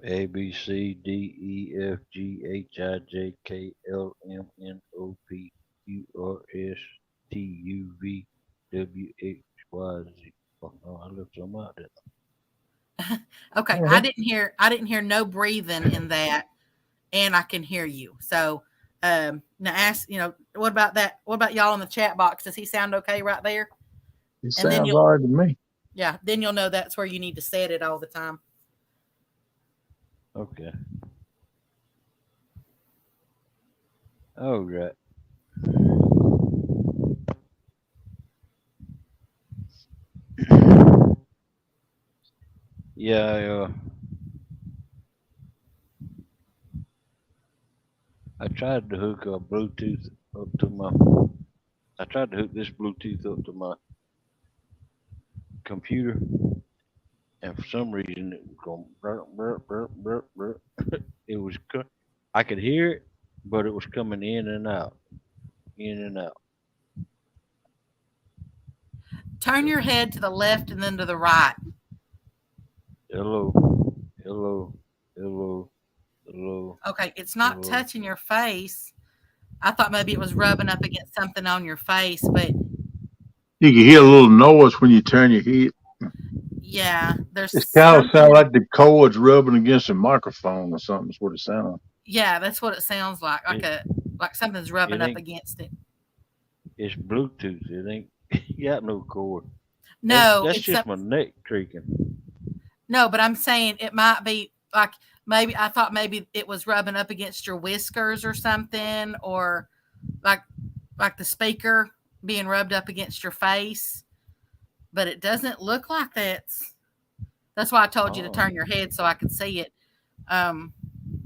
A, B, C, D, E, F, G, H, I, J, K, L, M, N, O, P, Q, R, S, T, U, V, W, X, Y, Z. Oh, I left some out there. Okay. I didn't hear no breathing in that. and I can hear you. So now ask, what about that? What about y'all in the chat box? Does he sound okay right there? It And then sounds all right to me. Yeah, then you'll know that's where you need to set it all the time. Okay. All right. Yeah, I tried to hook a Bluetooth up to my. I tried to hook this Bluetooth up to my computer, and for some reason it was going burp, burp, burp, burp, burp. It was. I could hear it, but it was coming in and out, in and out. Turn your head to the left and then to the right. Hello, hello, hello, hello. Okay, it's not hello. touching your face. I thought maybe it was rubbing up against something on your face, but You can hear a little noise when you turn your head. yeah, there's It kind of something. sounds like the cords rubbing against the microphone or something. That's what it sounds. Yeah, that's what it sounds like. Like something's rubbing up against it. It's Bluetooth. It ain't got no cord. No, that's it's just my neck creaking. No, but I'm saying it might be like maybe I thought maybe it was rubbing up against your whiskers or something, or like the speaker being rubbed up against your face. But it doesn't look like that's why I told you to turn your head so I could see it. Yeah,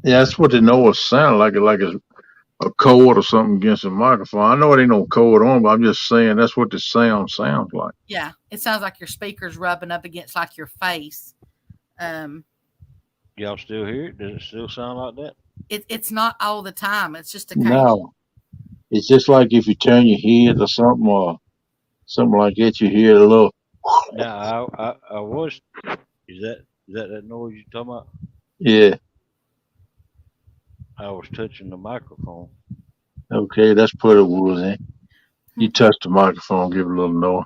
that's what the noise sounds like. Like it's a cord or something against the microphone. I know it ain't no cord on, but I'm just saying that's what the sound sounds like. Yeah, it sounds like your speaker's rubbing up against like your face. Y'all still hear it? Does it still sound like that? It's not all the time. It's just No, it's just like if you turn your head or something like that, you hear a little. Now I was. Is that noise you talking about? Yeah. I was touching the microphone. Okay, that's what it was. Eh? You touch the microphone, give it a little noise.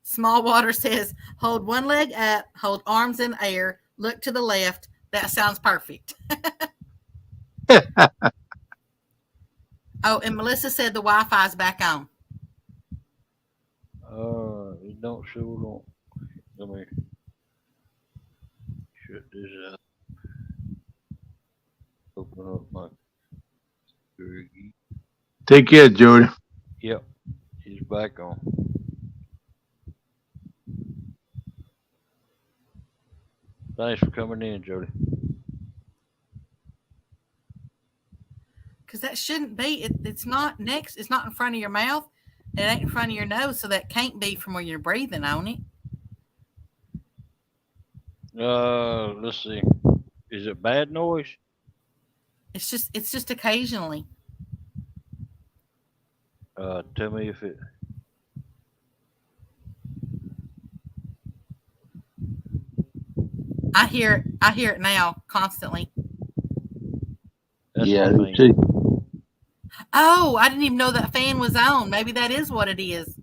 Small Water says, hold one leg up, hold arms in the air, look to the left. That sounds perfect. Oh, and Melissa said the Wi-Fi's back on. It don't show on. Let me shut this out. Open up my. Take care, Jody. Yep, he's back on. Thanks for coming in, Jody. Because that shouldn't be. It's not next. It's not in front of your mouth. It ain't in front of your nose, so that can't be from where you're breathing on it. Let's see. Is it bad noise? It's just occasionally. Tell me if it. I hear it now constantly. That's yeah, my see. Oh, I didn't even know that fan was on. Maybe that is what it is.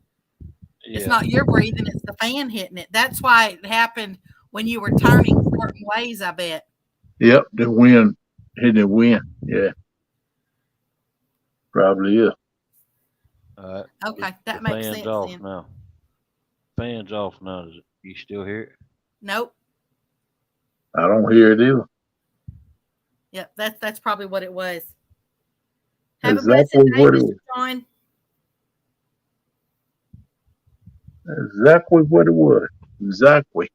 Yeah. It's not your breathing, it's the fan hitting it. That's why it happened when you were turning certain ways, I bet. Yep, the wind hitting the wind. Yeah. Probably is. Okay, that makes sense. Fan's off then. now. Fan's off now. You still hear it? Nope. I don't hear it either. Yep, that's probably what it was. Have exactly a blessed day, Mr. John. Exactly what it was. Exactly.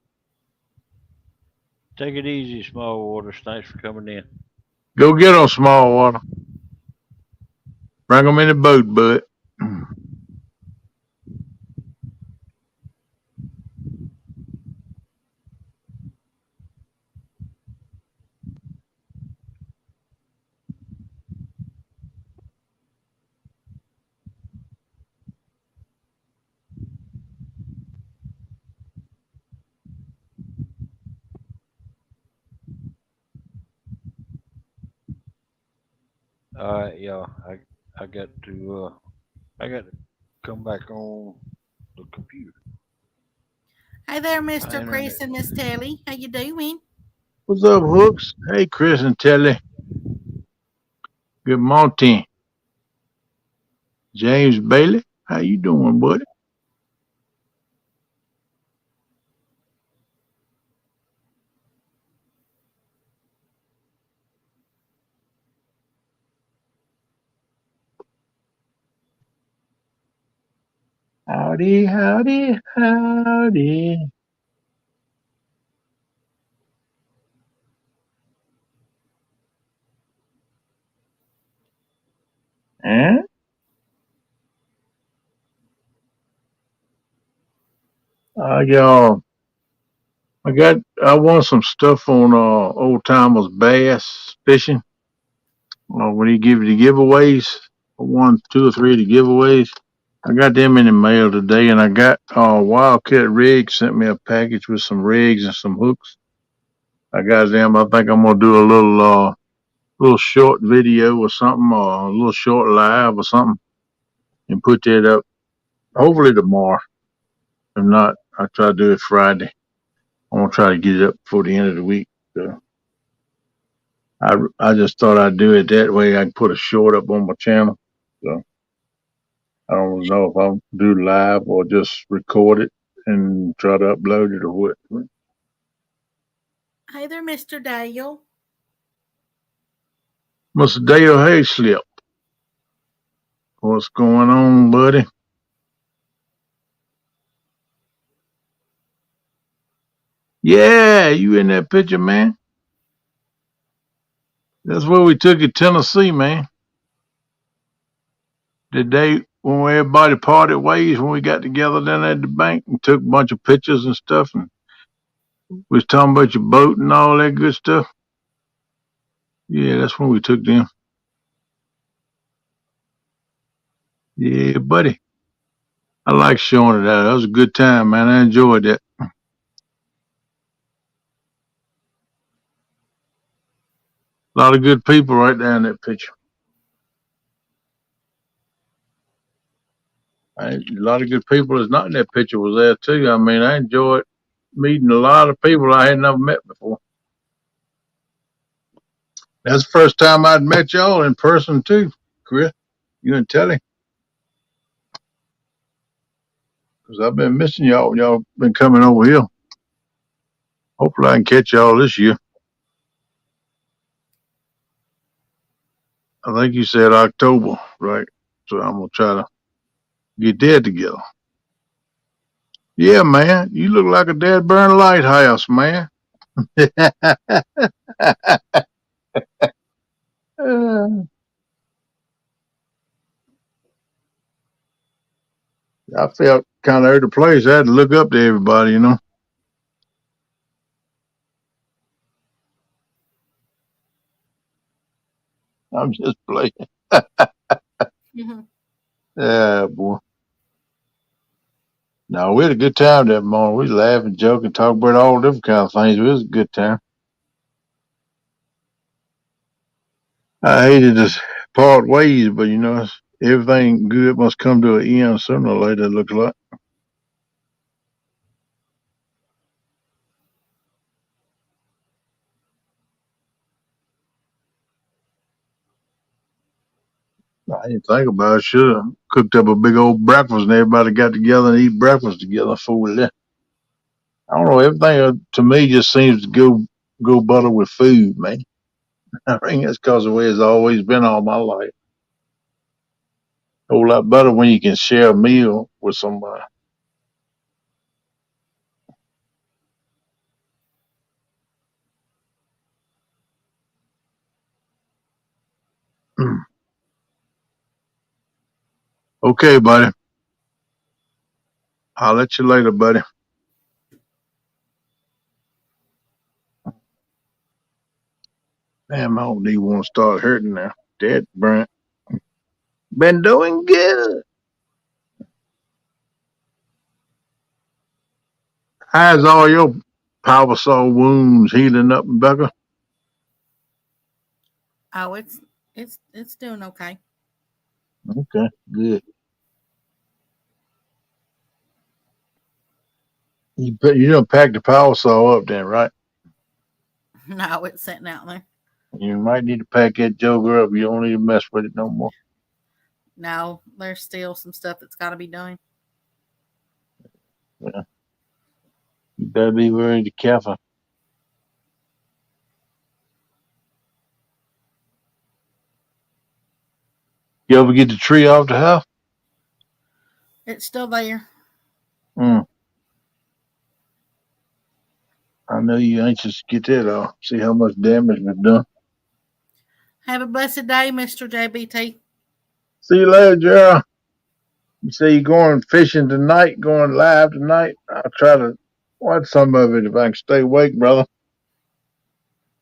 Take it easy, Small Waters. Thanks for coming in. Go get on, Small Water. Bring them in the boat, bud. All right, y'all. I got to come back on the computer. Hey there, Mr. Chris and Miss Telly. How you doing? What's up, Hooks? Hey, Chris and Telly. Good morning, James Bailey. How you doing, buddy? Howdy, howdy, howdy. Huh? Y'all, I won some stuff on Old Timers Bass Fishing. When he give you the giveaways, I won 2 or 3 of the giveaways. I got them in the mail today, and I got Wildcat Rigs sent me a package with some rigs and some hooks. I got them. I think I'm gonna do a little short video or something, or a little short live or something, and put that up. Hopefully tomorrow. If not, I'll try to do it Friday. I'm gonna try to get it up before the end of the week. So I just thought I'd do it that way. I can put a short up on my channel. So I don't know if I'll do live or just record it and try to upload it or what. Hey there, Mr. Dale. Mr. Dale Hayslip, what's going on, buddy? Yeah, you in that picture, man? That's where we took it, Tennessee, man. The day when everybody parted ways, when we got together down at the bank and took a bunch of pictures and stuff, and we was talking about your boat and all that good stuff. Yeah, that's when we took them. Yeah, buddy. I like showing it out. That was a good time, man. I enjoyed that. A lot of good people right there in that picture. A lot of good people that's not in that picture was there too. I mean, I enjoyed meeting a lot of people I had never met before. That's the first time I'd met y'all in person too, Chris. You and Telly. Because I've been missing y'all. Y'all been coming over here. Hopefully I can catch y'all this year. I think you said October, right? So I'm gonna try to get that together. Yeah, man. You look like a dead burn lighthouse, man. I felt kind of out of place. I had to look up to everybody, you know. I'm just playing. Mm-hmm. Yeah, boy. No, we had a good time that morning. We laughed and joked and talked about all different kind of things. It was a good time. I hated to part ways, but you know, everything good must come to an end sooner or later, it looks like. I didn't think about it. Should have cooked up a big old breakfast and everybody got together and eat breakfast together before we left. I don't know. Everything to me just seems to go better with food, man. I think that's because of the way it's always been all my life. A whole lot better when you can share a meal with somebody. Okay, buddy. I'll let you later, buddy. Damn, I don't even want to start hurting now. Dead, Brent. Been doing good. How's all your power saw wounds healing up, Becca? Oh, it's doing okay. Okay, good. You done packed the power saw up then, right? No, it's sitting out there. You might need to pack that joker up. You don't need to mess with it no more. No, there's still some stuff that's got to be done. Yeah. You better be very careful. You ever get the tree off the house? It's still there. Mm. I know you anxious to get that off. See how much damage was done. Have a blessed day, Mr. JBT. See you later, Gerald. You say you're going fishing tonight, going live tonight. I'll try to watch some of it if I can stay awake, brother.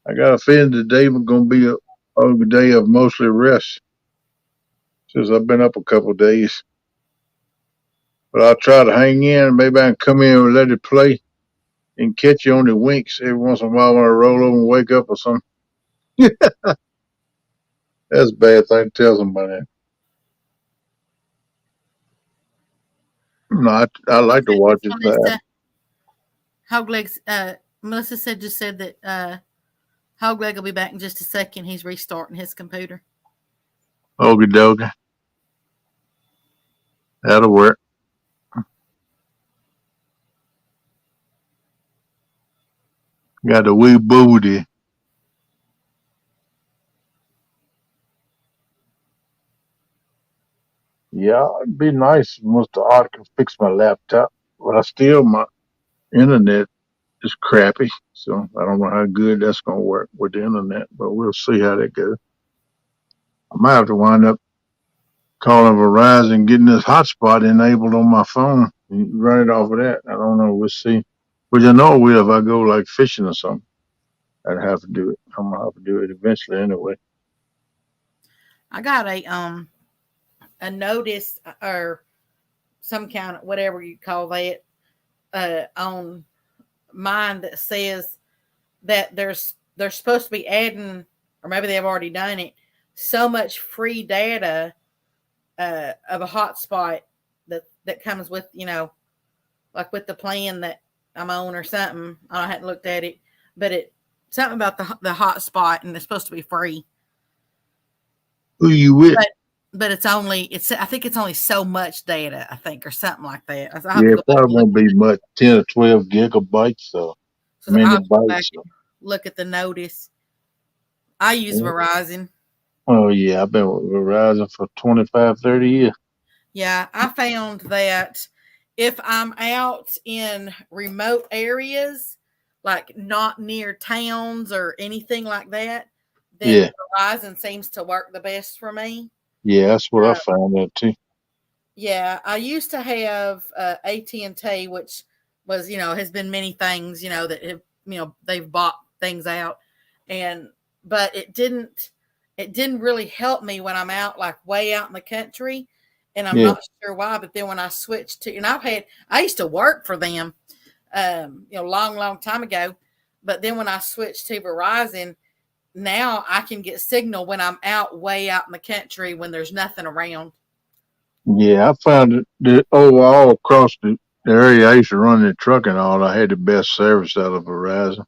I got a feeling today was going to be a day of mostly rest since I've been up a couple of days. But I'll try to hang in. Maybe I can come in and let it play and catch you on the winks every once in a while when I roll over and wake up or something. That's a bad thing to tell somebody. No, I like to watch it live. Melissa just said that Hogleg will be back in just a second. He's restarting his computer. Okie dokie. That'll work. Got the wee booty. Yeah, it'd be nice once the art can fix my laptop. But my internet is crappy. So I don't know how good that's going to work with the internet, but we'll see how that goes. I might have to wind up calling Verizon and getting this hotspot enabled on my phone and run it off of that. I don't know. We'll see. But I know will if I go like fishing or something. I'd have to do it. I'm gonna have to do it eventually anyway. I got a notice or some kind of whatever you call that on mine that says that they're supposed to be adding, or maybe they've already done it, so much free data of a hotspot that comes with, like with the plan that I'm on or something. I hadn't looked at it, but it something about the hotspot, and it's supposed to be free. Who you with? But I think it's only so much data, I think, or something like that. Yeah, it probably won't be much, 10 or 12 gigabytes, so megabytes. Look at the notice. I use Verizon. Oh, yeah, I've been with Verizon for 25, 30 years. Yeah, I found that if I'm out in remote areas, like not near towns or anything like that, then Verizon seems to work the best for me. Yeah, that's what I found out too. Yeah, I used to have AT&T, which was, has been many things, that have, they've bought things out, but it didn't really help me when I'm out, like way out in the country, and I'm not sure why. But then when I switched to, and I used to work for them, long time ago, but then when I switched to Verizon, now I can get signal when I'm way out in the country when there's nothing around. Yeah, I found that overall across the area I used to run the truck and all, I had the best service out of Verizon.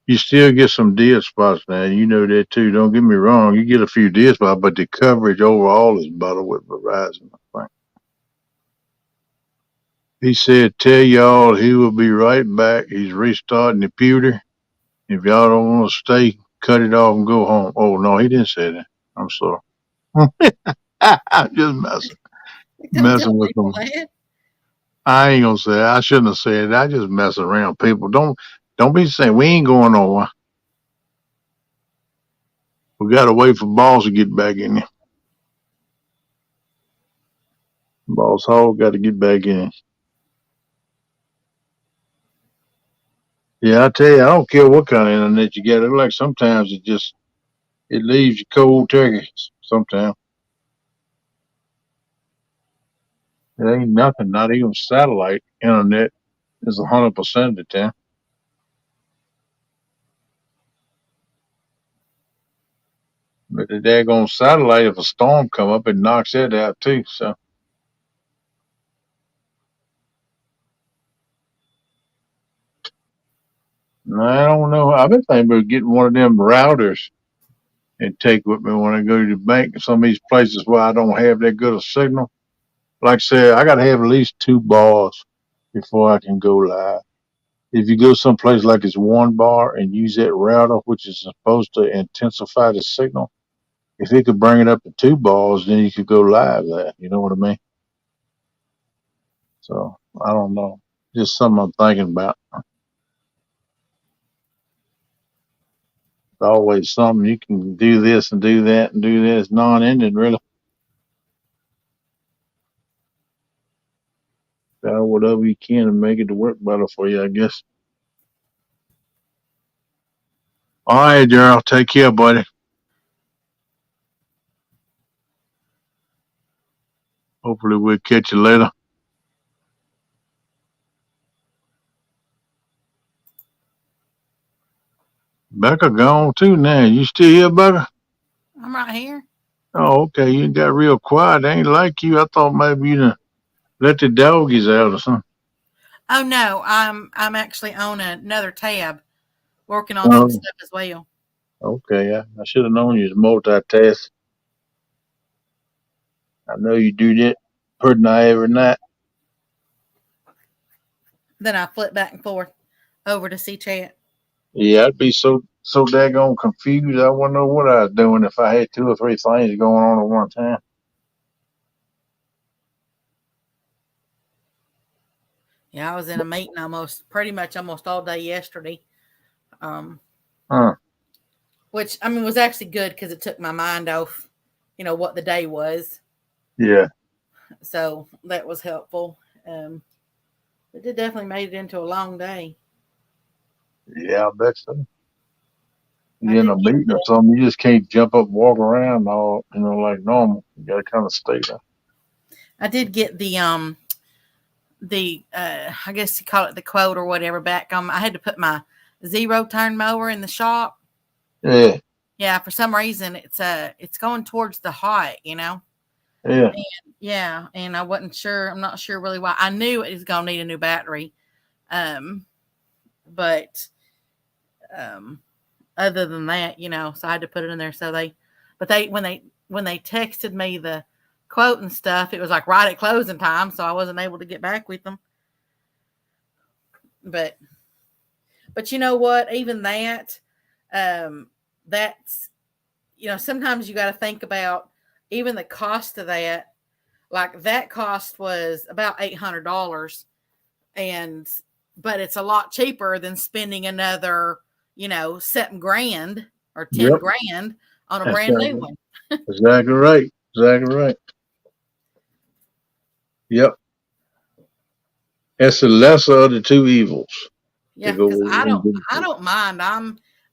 You still get some dead spots now. You know that too. Don't get me wrong. You get a few dead spots, but the coverage overall is better with Verizon, I think. He said, tell y'all he will be right back. He's restarting the computer. If y'all don't want to stay, cut it off and go home. Oh, no, he didn't say that. I'm sorry. I'm just messing with them. I ain't gonna say it. I shouldn't have said it. I just mess around. People don't be saying we ain't going nowhere. We gotta wait for Boss to get back in there. Boss Hall got to get back in. Yeah, I tell you, I don't care what kind of internet you get. It's like sometimes it leaves you cold turkey. Sometimes it ain't nothing. Not even satellite internet is 100% of the time. But the daggone satellite, if a storm come up, it knocks it out too. So I don't know. I've been thinking about getting one of them routers and take with me when I go to the bank. Some of these places where I don't have that good a signal. Like I said, I got to have at least 2 bars before I can go live. If you go someplace like it's 1 bar and use that router, which is supposed to intensify the signal, if it could bring it up to 2 bars, then you could go live there. You know what I mean? So I don't know. Just something I'm thinking about. It's always something you can do this and do that and do this non-ending really. Whatever you can to make it to work better for you, I guess. All right, Daryl. Take care, buddy. Hopefully we'll catch you later. Becca gone too now. You still here, Becca? I'm right here. Oh, okay. You got real quiet. They ain't like you. I thought maybe you let the doggies out or something. Oh no, I'm actually on another tab working on some Oh, stuff as well. okay. I should have known you was multitask. I know you do that pretty night every night. Then I flip back and forth over to see chat. Yeah, I'd be so daggone confused. I wouldn't know what I was doing if I had 2 or 3 things going on at one time. Yeah, I was in a meeting pretty much almost all day yesterday. Huh. Which I mean was actually good because it took my mind off, what the day was. Yeah. So that was helpful. It definitely made it into a long day. Yeah, I bet so. I You in did a get meeting or something, you just can't jump up and walk around all like normal. You gotta kind of stay there. I did get the I guess you call it the quote or whatever back. I had to put my 0-turn mower in the shop. Yeah. Yeah, for some reason it's going towards the height, Yeah. And, yeah, and I wasn't sure. I'm not sure really why. I knew it was going to need a new battery, but other than that, so I had to put it in there. So when they texted me the quote and stuff, it was like right at closing time, so I wasn't able to get back with them. But you know what? Even that, that's sometimes you got to think about even the cost of that. Like that cost was about $800, but it's a lot cheaper than spending another $7,000 or Yep. $10,000 on a That's brand new one. exactly right. Exactly right. Yep. That's the lesser of the two evils. To Yeah, go because I and don't do I don't mind.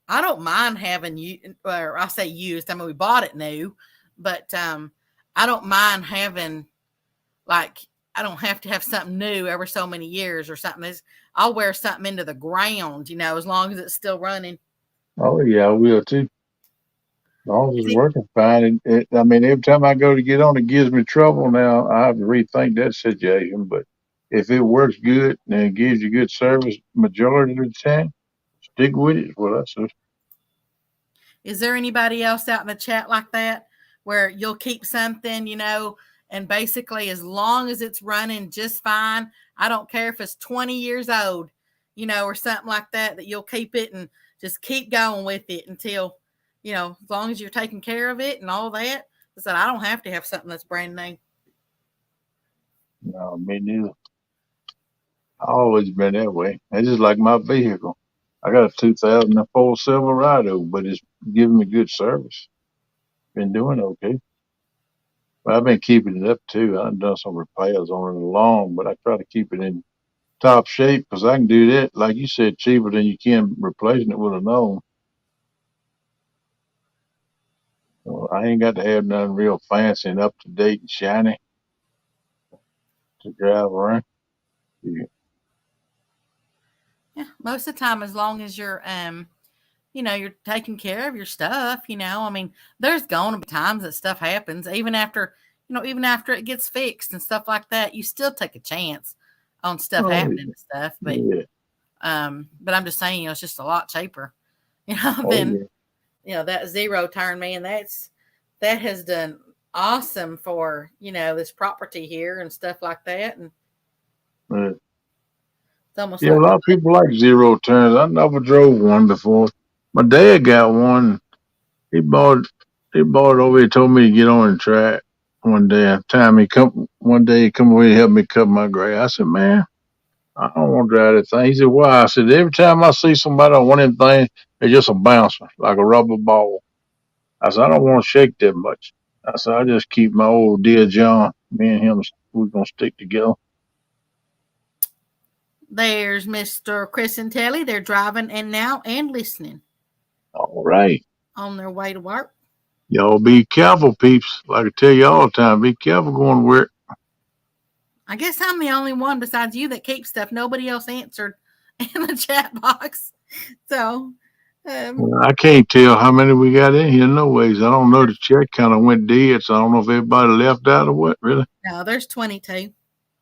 I don't mind having you, or I say used. I mean, we bought it new, but I don't mind having, like, I don't have to have something new every so many years or something. I'll wear something into the ground, as long as it's still running. Oh yeah, I will too. As long as it's See, working fine. I mean, every time I go to get on, it gives me trouble. Now I have to rethink that situation. But if it works good and it gives you good service majority of the time, stick with it. What I say. is there anybody else out in the chat like that where you'll keep something, and basically as long as it's running just fine, I don't care if it's 20 years old, or something like that, that you'll keep it and just keep going with it until, as long as you're taking care of it and all that. I said, I don't have to have something that's brand new. No, me neither. I always been that way. It's just like my vehicle. I got a 2004 Silverado, but it's giving me good service. Been doing okay. But I've been keeping it up too. I've done some repairs on it along, but I try to keep it in top shape because I can do that, like you said, cheaper than you can replacing it with a new one. So I ain't got to have nothing real fancy and up to date and shiny to drive around. Yeah. Yeah, most of the time, as long as you're, you're taking care of your stuff, I mean, there's going to be times that stuff happens, even after it gets fixed and stuff like that, you still take a chance on stuff Oh, happening and stuff. yeah. But I'm just saying, it's just a lot cheaper, Oh, than yeah. that zero turn, man, that has done awesome for, this property here and stuff like that. And But, it's almost yeah, a like lot of people like zero turns. I never drove one before. My dad got one. He bought he bought it over here. Told me to get on the track one day. One day he come over here to help me cut my grass. I said, man, I don't want to drive that thing. He said, why? I said, every time I see somebody on one of them things, they're just a bouncer, like a rubber ball. I said, I don't want to shake that much. I said, I just keep my old dear John. Me and him, we're gonna stick together. there's Mr. Chris and Telly. They're driving and listening All right. on their way to work. Y'all be careful, peeps. Like I tell you all the time, be careful going to work. I guess I'm the only one besides you that keeps stuff. Nobody else answered in the chat box. So, Well, I can't tell how many we got in here. No ways. I don't know. The chat kind of went dead, so I don't know if everybody left out or what. Really? no, there's 22.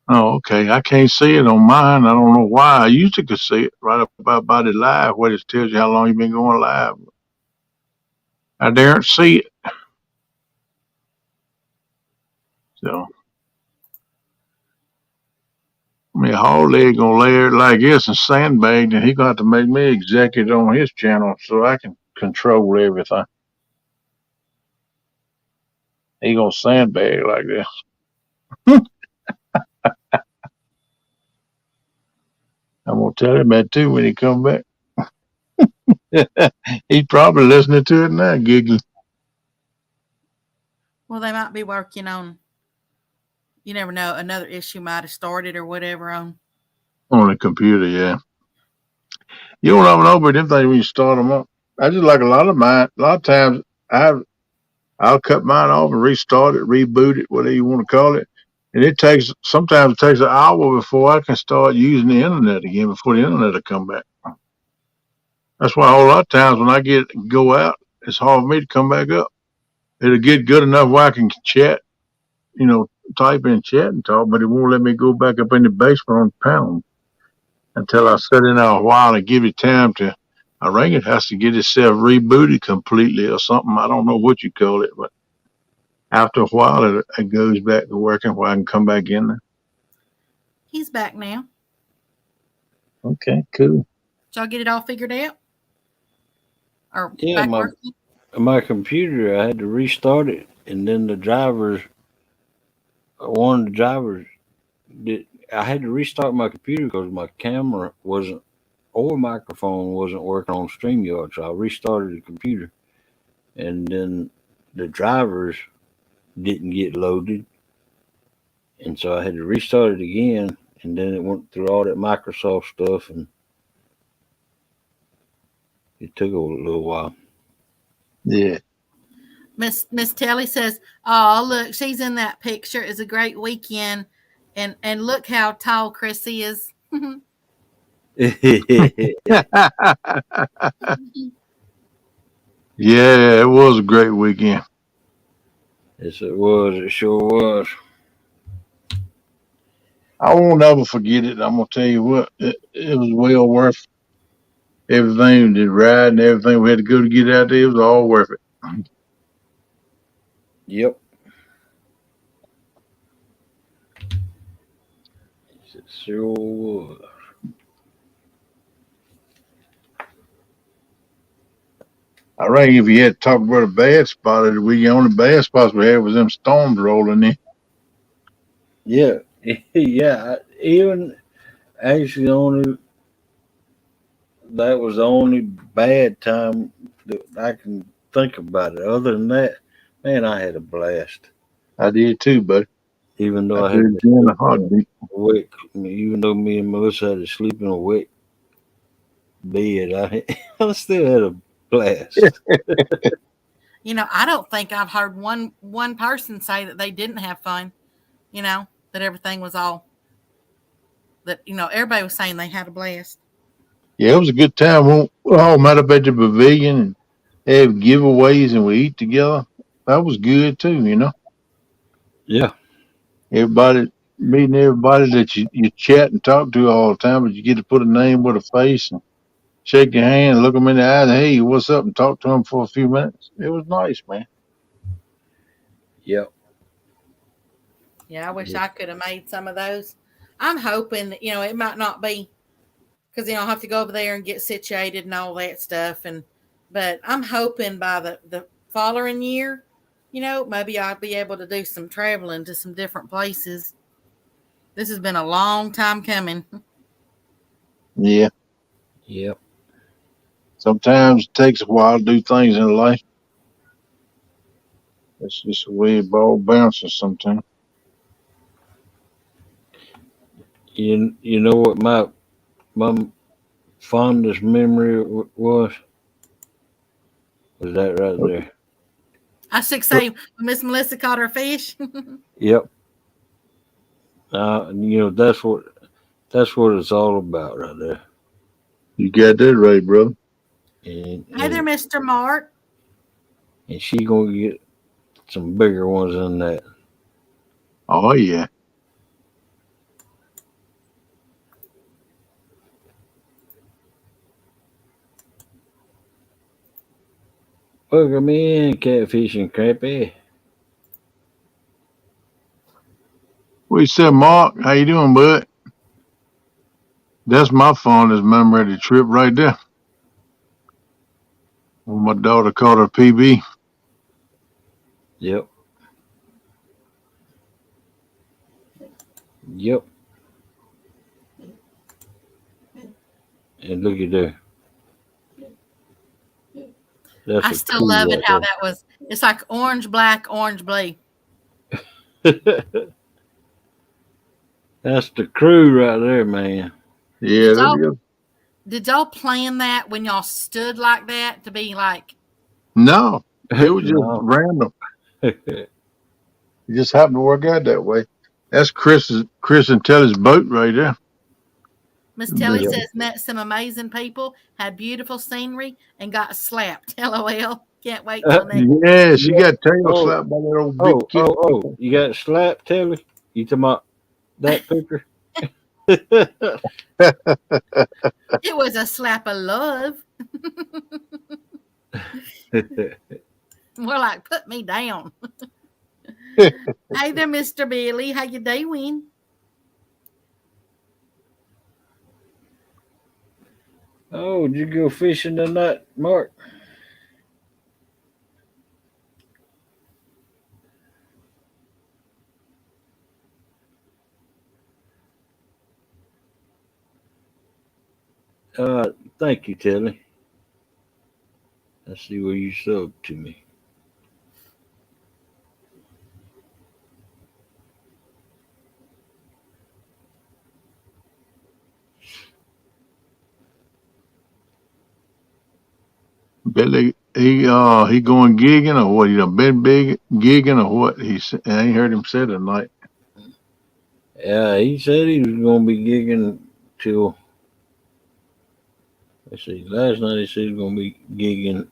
Oh, okay. I can't see it on mine. I don't know why. I used to could see it right up about it live, where it tells you how long you've been going live. I daren't see it. So, I mean, Hall leg gonna layer it like this and sandbag, and he gonna have to make me executive on his channel so I can control everything. He gonna sandbag like this. I'm gonna tell him that too when he come back. He's probably listening to it now, giggling. Well, they might be working on, you never know, another issue might have started or whatever on the computer. Yeah, you don't ever know, but them things when you start them up. I just like a lot of mine. A lot of times I'll cut mine off and restart it, reboot it, whatever you want to call it. And sometimes it takes an hour before I can start using the internet again, before the internet will come back. That's why a whole lot of times when I go out, it's hard for me to come back up. It'll get good enough where I can chat, type in chat and talk, but it won't let me go back up in the basement on the pound until I sit in there a while and give it time to. I think it has to get itself rebooted completely or something. I don't know what you call it, but after a while, it goes back to working where I can come back in there. He's back now. Okay, cool. Did y'all get it all figured out? Or Yeah, back working? my computer, I had to restart it, and then one of the drivers I had to restart my computer because my camera wasn't or microphone wasn't working on StreamYard, so I restarted the computer, and then the drivers didn't get loaded, and so I had to restart it again, and then it went through all that Microsoft stuff, and it took a little while. Yeah. Miss Telly says, "Oh, look, she's in that picture. It's a great weekend, and look how tall Chris is." Yeah, it was a great weekend. Yes, it was. It sure was. I won't ever forget it. I'm gonna tell you what, it was well worth everything. The ride and everything we had to go to get out there. It was all worth it. Yep. It sure was. I reckon if you had to talk about a bad spot of the week, the only bad spots we had was them storms rolling in. Yeah, yeah. Even actually, that was the only bad time that I can think about it. Other than that, man, I had a blast. I did too, buddy. Even though I I had did to in a sleep heartbeat. wet, even though me and Melissa had to sleep in a wet bed, I still had a blast. I don't think I've heard one person say that they didn't have fun. That everything was all that. Everybody was saying they had a blast. Yeah, it was a good time. We all met up at the pavilion and have giveaways and we eat together. That was good too. Yeah, Meeting everybody that you chat and talk to all the time, but you get to put a name with a face and shake your hand, look them in the eyes, hey, what's up, and talk to them for a few minutes. It was nice, man. Yep. Yeah, I wish I could have made some of those. I'm hoping that, it might not be because, I'll have to go over there and get situated and all that stuff. But I'm hoping by the following year, maybe I'll be able to do some traveling to some different places. This has been a long time coming. Yeah. Yep. Sometimes it takes a while to do things in life. It's just the way it ball bounces sometimes. You know what my fondest memory was that right there. I should say Miss Melissa caught her fish. Yep. That's what it's all about right there. You got that right, brother. And Hey there, Mr. Mark. and she gonna get some bigger ones than that. Oh yeah. Welcome in, Catfish and Crappie. What you said, Mark? How you doing, bud? That's my fondest memory of the trip right there. When my daughter caught her PB. Yep. Yep. And look at there. That's I still love it how that was. It's like orange, black, orange, blue. That's the crew right there, man. Yeah, that is. Did y'all plan that when y'all stood like that to be like? No, it was just No. random. It just happened to work out that way. That's Chris and Telly's boat right there. Miss Telly says met some amazing people, had beautiful scenery, and got slapped. LOL. Can't wait till next. Yeah, she got tail slapped by that old big kid. Oh! You got slapped, Telly? You talking about that picture? It was a slap of love. More like put me down. Hey there, Mr. Billy. How you doing? Oh, did you go fishing tonight, Mark? Thank you, Telly. Let's see where you subbed to me. Billy, he going gigging or what? He done been big gigging or what? I ain't heard him say tonight. Yeah, he said he was going to be gigging till. Let's see. Last night he said he was going to be gigging.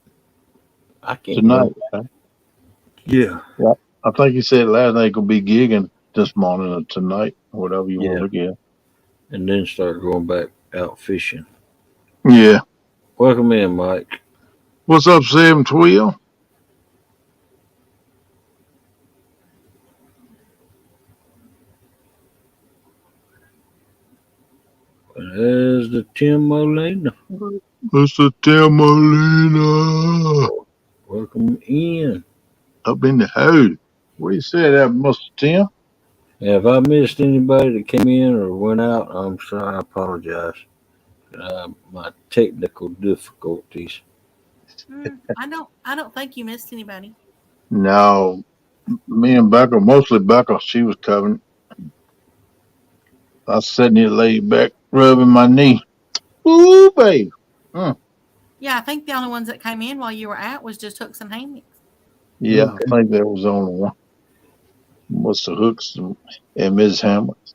I can't Tonight. remember. Yeah. I think he said last night he could be gigging this morning or tonight, whatever you want to look at. And then start going back out fishing. Yeah. Welcome in, Mike. What's up, 712? There's the Tim Molina. Mr. Tim Molina. Welcome in. Up in the house. What do you say that, Mr. Tim? Yeah, if I missed anybody that came in or went out, I'm sorry. I apologize. My technical difficulties. I don't think you missed anybody. No. Me and Becca, mostly Becca, she was covering. I was sitting here laid back, rubbing my knee. Ooh, babe. Yeah, I think the only ones that came in while you were out was just Hooks and Hammocks. Yeah, Okay. I think that was the only one. Mr. Hooks and Ms. Hammocks.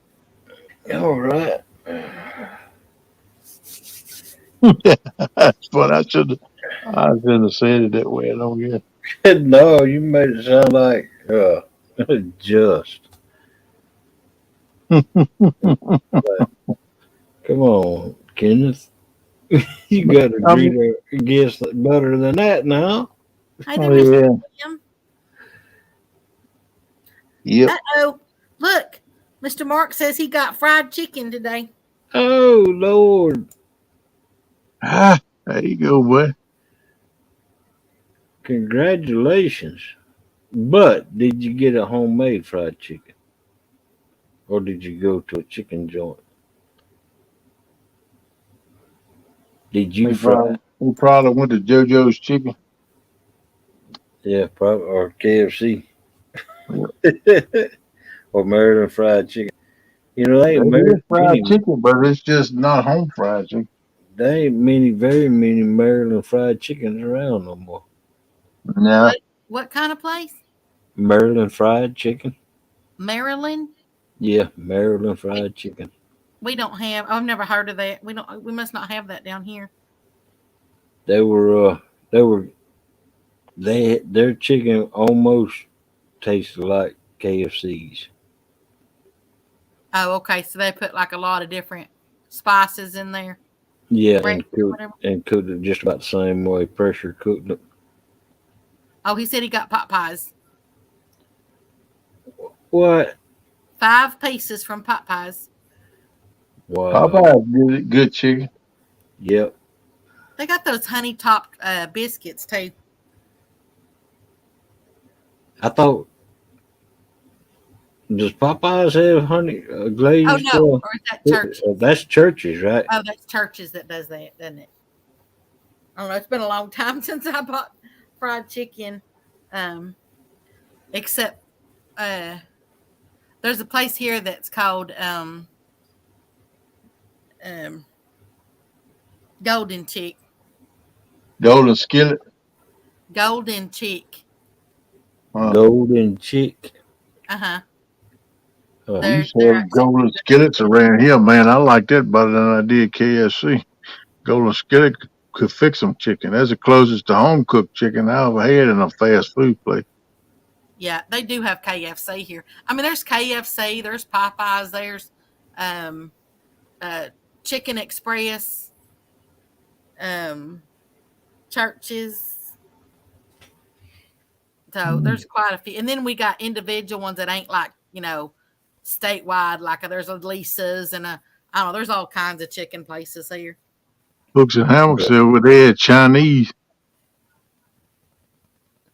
All right. But I should have said it that way. I don't get it. No, you made it sound like just. Come on, Kenneth. You got to agree to guess better than that now. Hey Oh there, Mr. yeah. William. Yep. Uh-oh. Look, Mr. Mark says he got fried chicken today. Oh Lord! Ah, there you go, boy. Congratulations. But did you get a homemade fried chicken, or did you go to a chicken joint? Did you fry? He probably went to JoJo's Chicken. Yeah, probably, or KFC, Yep. or Maryland fried chicken. You know, they ain't It is fried many, chicken, but it's just not home fried chicken. they ain't many, very many Maryland fried chickens around no more. Nah, What kind of place? Maryland fried chicken. Maryland? Yeah, Maryland fried chicken. We don't have. I've never heard of that. We don't. We must not have that down here. They were, their chicken almost tasted like KFC's. Oh, okay. So they put like a lot of different spices in there. Yeah, Ranch or whatever. and cooked it just about the same way. Pressure cooked it. Oh, he said he got pot pies. What? 5 pieces from pot pies. Wow. Popeye's good chicken. Yep. They got those honey topped biscuits too. I thought, does Popeyes have honey glazed? Oh no, or is that church? That's churches, right? Oh, that's churches that does that, doesn't it? I don't know. It's been a long time since I bought fried chicken. Except there's a place here that's called Golden Chick. Golden skillet. Golden Chick. Golden chick. Uh-huh. Oh. We used to have golden skillets around here, man. I like that better than I did KFC. Golden skillet could fix some chicken. That's the closest to home cooked chicken I ever had in a fast food place. Yeah, they do have KFC here. I mean, there's KFC, there's Popeyes, there's um, Chicken Express, churches. So there's quite a few. And then we got individual ones that ain't like, statewide. Like there's a Lisa's and I don't know, there's all kinds of chicken places here. Hooks and Hammocks said where they had Chinese.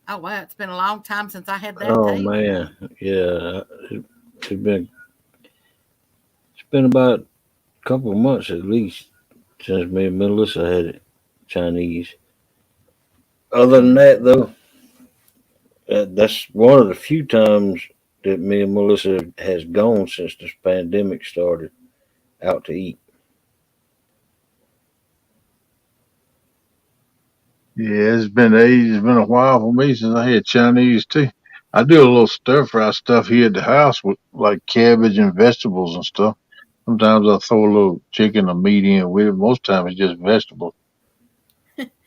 Oh, wow. It's been a long time since I had that. Oh man, yeah. It's been about a couple of months at least since me and Melissa had it Chinese. Other than that, though, that's one of the few times that me and Melissa has gone since this pandemic started out to eat. Yeah, it's been ages. It's been a while for me since I had Chinese too. I do a little stir fry stuff here at the house with like cabbage and vegetables and stuff. Sometimes I throw a little chicken or meat in with it. Most times it's just vegetables.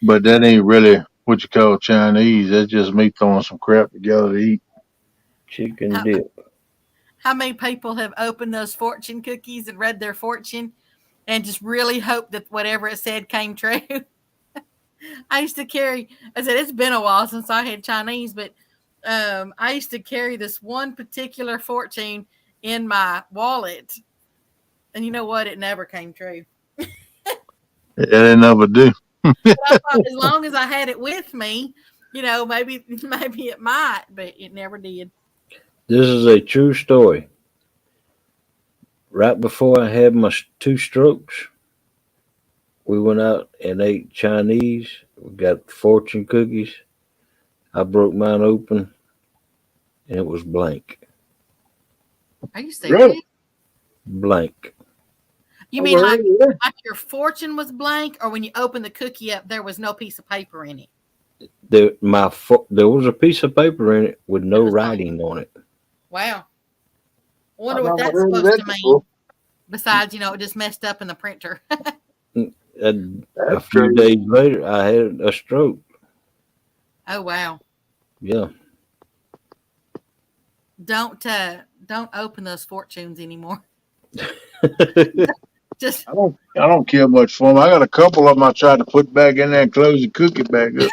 But that ain't really what you call Chinese. That's just me throwing some crap together to eat. Chicken How, dip. how many people have opened those fortune cookies and read their fortune and just really hoped that whatever it said came true? I used to carry, I said, it's been a while since I had Chinese, but I used to carry this one particular fortune in my wallet. And you know what? It never came true. That they never do. But I thought as long as I had it with me, maybe it might, but it never did. This is a true story. Right before I had my 2 strokes, we went out and ate Chinese. We got fortune cookies. I broke mine open, and it was blank. Are you serious? Really? Blank. You mean like your fortune was blank, or when you opened the cookie up, there was no piece of paper in it? There was a piece of paper in it with no writing on it. Wow. I wonder I've what that's never heard of supposed that to mean. before. Besides, it just messed up in the printer. A few days later, I had a stroke. Oh wow. Yeah. Don't open those fortunes anymore. Just I don't care much for them. I got a couple of them I tried to put back in there and close the cookie back up.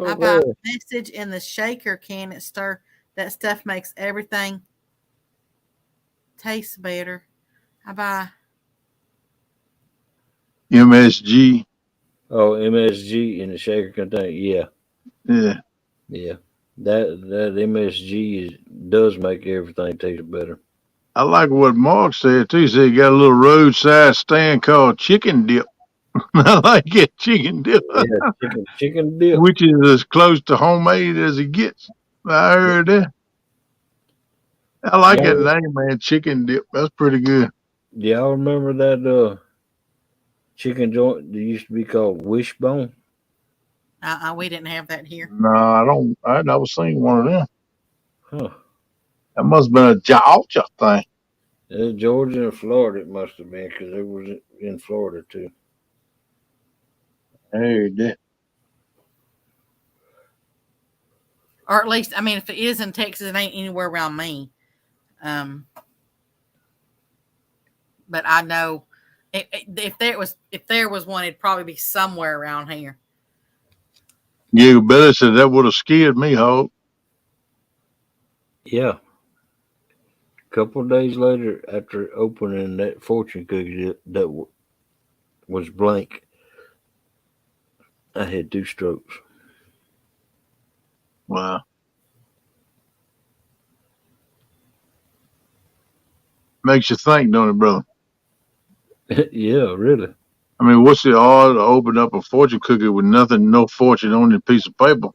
I Oh buy man. message in the shaker can. It stir. That stuff makes everything taste better. I buy. MSG. Oh, MSG in the shaker container. Yeah, Yeah. yeah. That MSG does make everything taste better. I like what Mark said too. He said he got a little roadside stand called Chicken Dip. I like it, Chicken Dip, Yeah, chicken dip. which is as close to homemade as it gets. I heard that. I like that Y'all, name, man. Chicken Dip. That's pretty good. y'all remember that chicken joint that used to be called Wishbone? We didn't have that here. No, I don't. I never seen one of them. Huh. That must have been a Georgia thing. Georgia and Florida it must have been because it was in Florida too. I heard that. Or at least, I mean, if it is in Texas, it ain't anywhere around me. But I know if there was one, it'd probably be somewhere around here. Gigability said that would have scared me, Hope. Yeah. A couple of days later, after opening that fortune cookie that was blank, I had 2 strokes. Wow. Makes you think, don't it, brother? Yeah, really. I mean, what's the odds to open up a fortune cookie with nothing, no fortune on the piece of paper?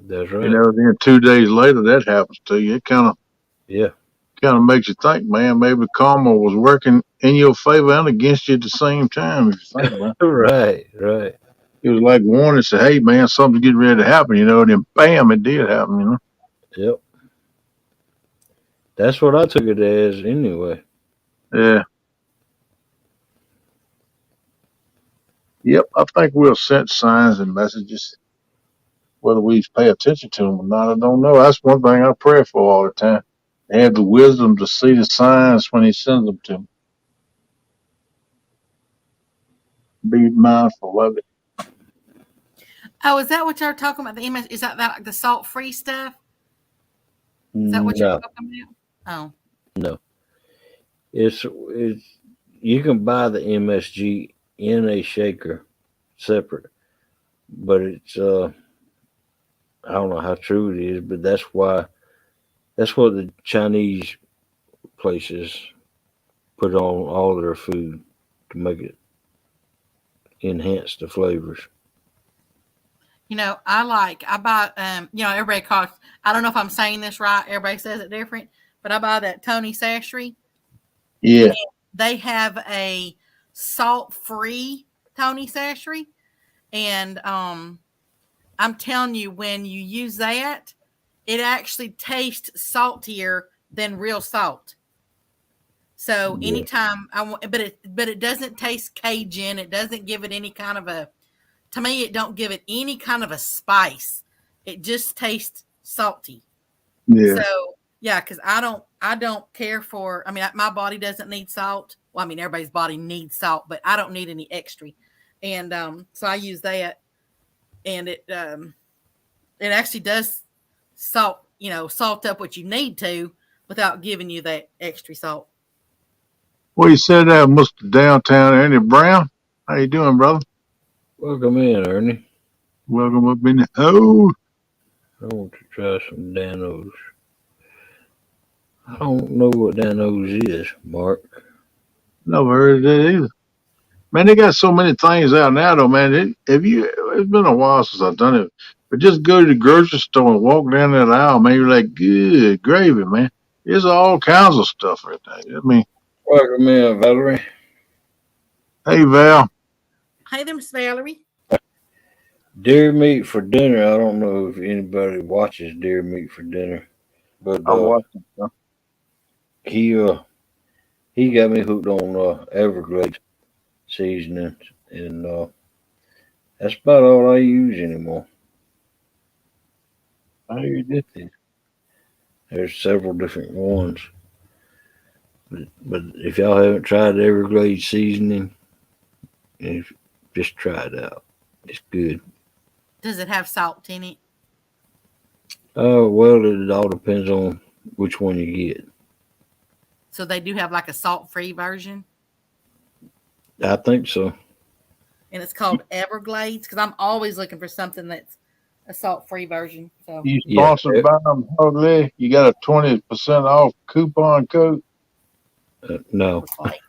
That's You right. know, then 2 days later that happens to you. It Yeah. kind of makes you think, man. Maybe karma was working in your favor and against you at the same time. If you think about it, Right, right. it was like warning, say, "Hey, man, something's getting ready to happen," you know. And then, bam, it did happen. You know. Yep. That's what I took it as anyway. Yeah. Yep. I think we'll send signs and messages. Whether we pay attention to them or not, I don't know. That's one thing I pray for all the time. They have the wisdom to see the signs when He sends them to me. Be mindful of it. Oh, is that what you're talking about? The image is that like the salt free stuff? Is that what you're No, talking about? Oh, no. It's you can buy the MSG in a shaker separate, but it's I don't know how true it is, but that's what the Chinese places put on all their food to make it enhance the flavors. I buy everybody calls. I don't know if I'm saying this right. Everybody says it different, but I buy that Tony Sashery. Yeah. They have a salt free Tony Sashery, and I'm telling you, when you use that, it actually tastes saltier than real salt. So Yeah. anytime but it doesn't taste Cajun. It doesn't give it any kind of a. To me, it don't give it any kind of a spice. It just tastes salty. Yeah. So yeah, because I don't care for. I mean, my body doesn't need salt. Well, I mean, everybody's body needs salt, but I don't need any extra. And so I use that, and it actually does salt up what you need to without giving you that extra salt. Well, you said that, Mr. Downtown Ernie Brown. How you doing, brother? Welcome in, Ernie. Welcome up in the house. I want to try some Danos. I don't know what Danos is, Mark. Never heard of that either. Man, they got so many things out now, though, man. It's been a while since I've done it. But just go to the grocery store and walk down that aisle, man. You're like, good gravy, man. There's all kinds of stuff right there. I mean, Welcome in, Valerie. hey, Val. Hey, there, Miss Valerie. Deer meat for dinner. I don't know if anybody watches deer meat for dinner, but I'm watching stuff. he he got me hooked on Everglades seasoning, and that's about all I use anymore. I heard that. There's several different ones. But if y'all haven't tried Everglades seasoning, just try it out. It's good. Does it have salt in it? Oh well, it all depends on which one you get. So they do have like a salt-free version, I think so. and it's called Everglades because I'm always looking for something that's a salt-free version. So You Yeah. sponsored by them, Hardly? You got a 20% off coupon code? No. looks like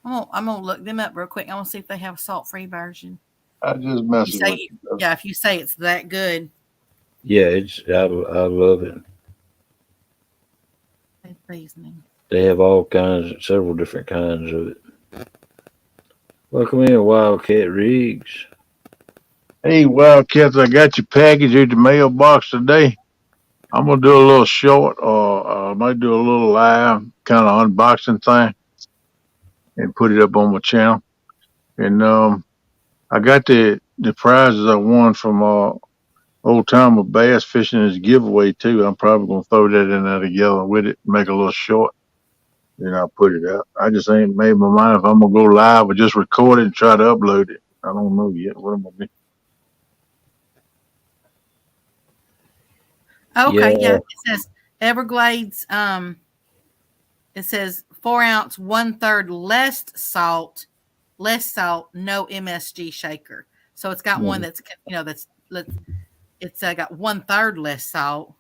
I'm gonna look them up real quick. I want to see if they have a salt-free version. I just You messing with say, you. yeah, if you say it's that good, Yeah, I love it. seasoning. They have all kinds, several different kinds of it. Welcome in, Wildcat Riggs. Hey, Wildcats, I got your package at the mailbox today. I'm going to do a little short or I might do a little live kind of unboxing thing and put it up on my channel. And I got the prizes I won from Old Timer Bass Fishing is giveaway too. I'm probably going to throw that in there together with it, make a little short. Then I'll put it up. I just ain't made my mind if I'm going to go live or just record it and try to upload it. I don't know yet what I'm going to do. Okay, Yeah. It says Everglades. It says 4 ounce, 1/3 less salt, no MSG shaker. So it's got one that's it's got 1/3 less salt.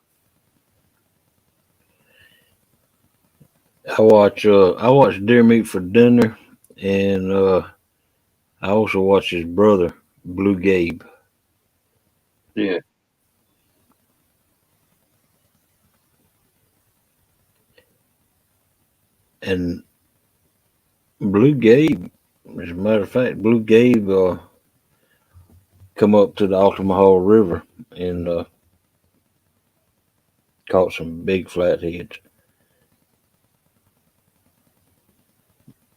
I watch Deer Meat for Dinner, and I also watch his brother, Blue Gabe. Yeah. And Blue Gabe, as a matter of fact, Blue Gabe come up to the Altamaha River and caught some big flatheads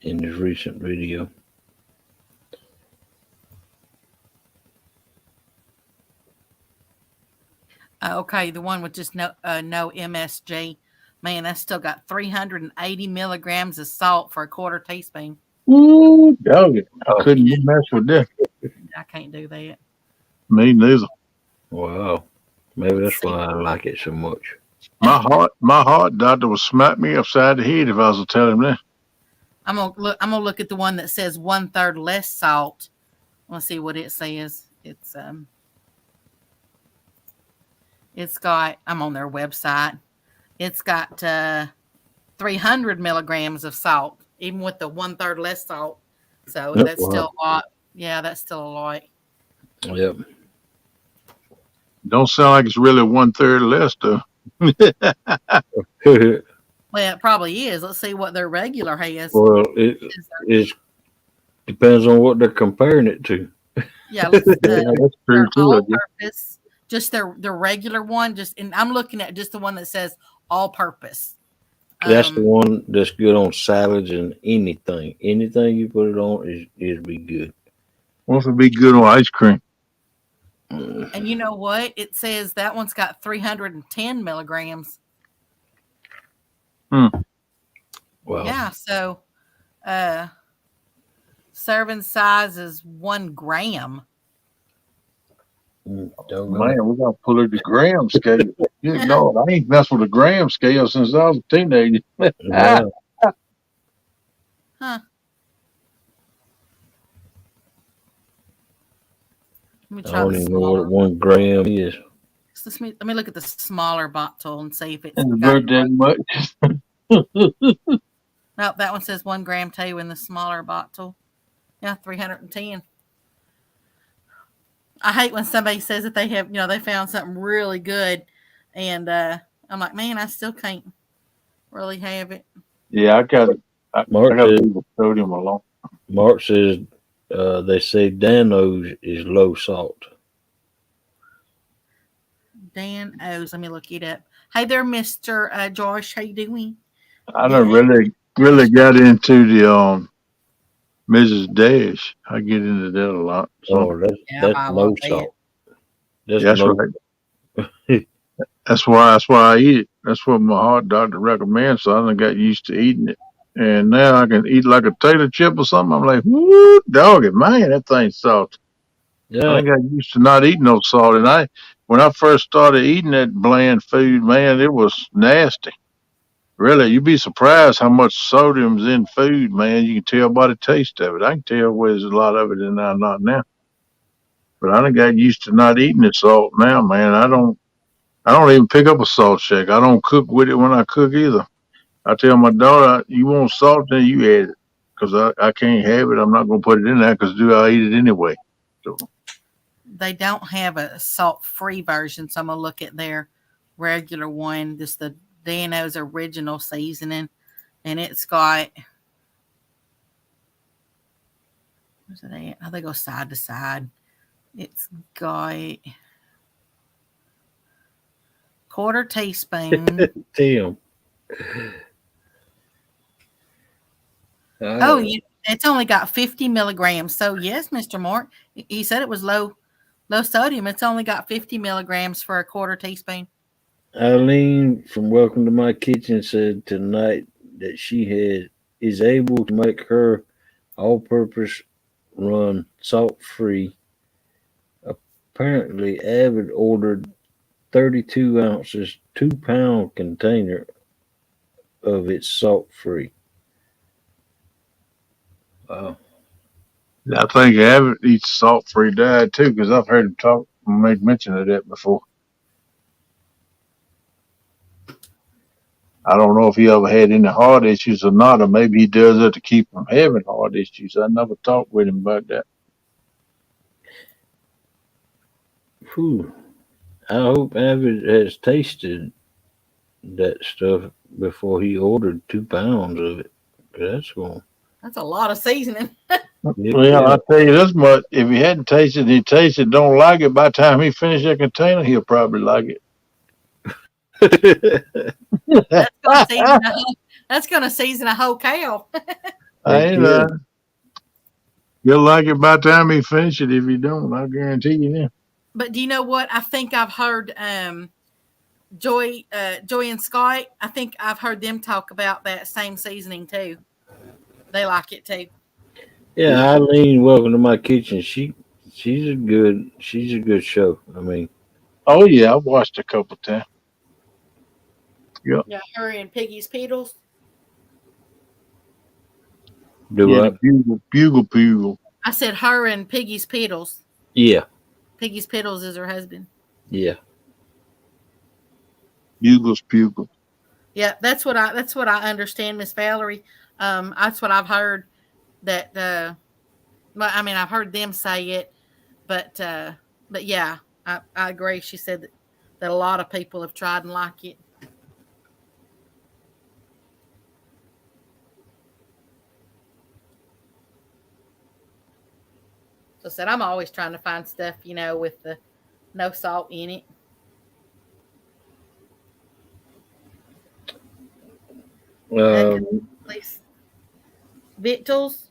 in this recent video. Okay, the one with just no MSG. Man, that's still got 380 milligrams of salt for a quarter teaspoon. Ooh, dog it. I couldn't mess with that. I can't do that. Me neither. Wow. Maybe that's why I like it so much. My heart doctor would smack me upside the head if I was to tell him that. I'm gonna look at the one that says 1/3 less salt. Let's see what it says. It's got, I'm on their website. It's got 300 milligrams of salt, even with the 1/3 less salt. So that's still a lot. Yeah, that's still a lot. Yep. Don't sound like it's really 1/3 less though. Well, it probably is. Let's see what their regular has. Well, it depends on what they're comparing it to. Yeah, let's, Yeah, that's true their too. I guess. all-purpose, just their regular one. And I'm looking at just the one that says all-purpose. That's the one that's good on salads and anything. Anything you put it on is be good. Wants to be good on ice cream. And you know what? It says that one's got 310 milligrams. Hmm. Wow. Yeah, so serving size is 1 gram. Man, we're gonna pull out the gram scale. You know, I ain't messed with a gram scale since I was a teenager. Yeah. Huh. Let me I try don't the even know what smaller. 1 gram is. Let me look at the smaller bottle and see if it's And the got. bird that much. No, that one says 1 gram too in the smaller bottle. Yeah, 310. I hate when somebody says that they have, they found something really good, and I'm like, man, I still can't really have it. Yeah, I got it. I Mark got to says, leave the sodium alone. Mark says they say Dano's is low salt. Dan O's. Let me look it up. Hey there, Mr. Josh. How you doing? I done really got into the Mrs. Dash. I get into that a lot. So Oh, that's low salt. that's low. right. That's why I eat it. That's what my heart doctor recommends. So I done got used to eating it. And now I can eat like a tater chip or something. I'm like, whoo, doggy, man, that thing's salty. I Yeah, done got used to not eating no salt. And when I first started eating that bland food, man, it was nasty. Really, you'd be surprised how much sodium's in food, man. You can tell by the taste of it. I can tell where there's a lot of it in there, not now. But I done got used to not eating the salt now, man. I don't even pick up a salt shake. I don't cook with it when I cook either. I tell my daughter, you want salt, then you add it. Because I can't have it. I'm not going to put it in there because I eat it anyway. So, They don't have a salt-free version, so I'm gonna look at their regular one. This the Dano's original seasoning, and it's got. Where's it at? Oh, they go side to side. It's got quarter teaspoon. Tim. Oh, it's only got 50 milligrams. So yes, Mr. Mark, he said it was low sodium. It's only got 50 milligrams for a quarter teaspoon. Eileen from Welcome to My Kitchen said tonight that she is able to make her all-purpose run salt-free. Apparently, Avid ordered 32 ounces, 2-pound container of its salt-free. Wow. I think Abbott eats salt-free diet too, because I've heard him make mention of that before. I don't know if he ever had any heart issues or not, or maybe he does it to keep from having heart issues. I never talked with him about that. Whew. I hope Avid has tasted that stuff before he ordered 2 pounds of it. That's a lot of seasoning. Well, I'll tell you this much. If he hadn't tasted it, he tasted don't like it, by the time he finished that container, he'll probably like it. That's gonna season a whole cow. I ain't He'll like it by the time he finishes it. If he don't, I guarantee you that. But do you know what? I think I've heard Joy and Scott. I think I've heard them talk about that same seasoning too. They like it too. Yeah, Eileen, Welcome to My Kitchen. She's a good show. I mean, oh yeah, I've watched a couple times. Yep. Yeah, her and Piggy's Pedals. Bugle. I said her and Piggy's Pedals. Yeah. Piggy's Pedals is her husband. Yeah. Bugle. Yeah, that's what I understand, Miss Valerie. That's what I've heard. That I mean, I've heard them say it, but yeah, I agree. She said that a lot of people have tried and like it. So I said I'm always trying to find stuff, with the no salt in it. Victuals.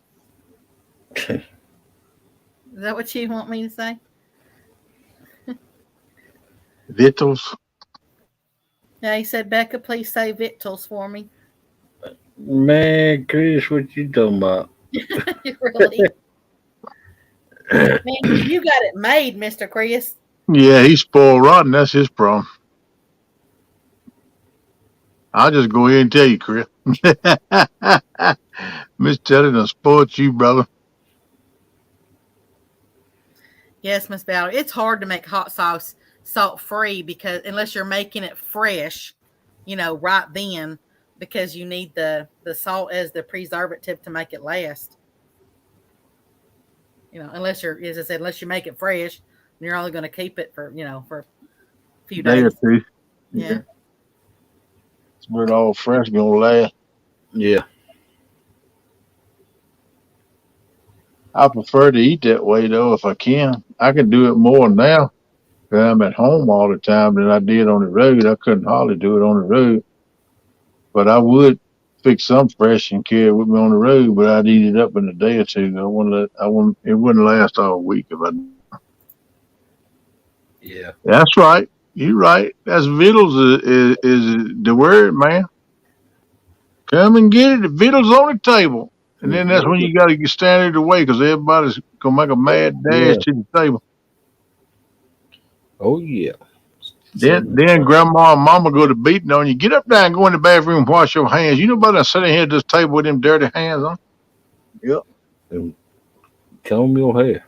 Is that what you want me to say? Victuals. Yeah, he said, Becca, please say victuals for me. Man, Chris, what you talking about? Really? Man, you got it made, Mr. Chris. Yeah, he's spoiled rotten. That's his problem. I'll just go ahead and tell you, Chris. Miss Telly done spoiled you, brother. Yes, Miss Valerie. It's hard to make hot sauce salt-free because unless you're making it fresh, right then, because you need the salt as the preservative to make it last. Unless as I said, unless you make it fresh, you're only going to keep it for a few days. Yeah. It's where all fresh gonna last. Yeah. I prefer to eat that way though, if I can. I can do it more now because I'm at home all the time than I did on the road. I couldn't hardly do it on the road, but I would fix some fresh and carry it with me on the road. But I'd eat it up in a day or two. It wouldn't last all week if I. Yeah. That's right. You right. That's vittles is the word, man. Come and get it. The vittles on the table. And then that's when you got to get standing away because everybody's going to make a mad dash Yeah. to the table. Oh yeah. Then grandma and mama go to beating on you. Get up there and go in the bathroom and wash your hands. You know about that sitting here at this table with them dirty hands on? Yep. And comb your hair.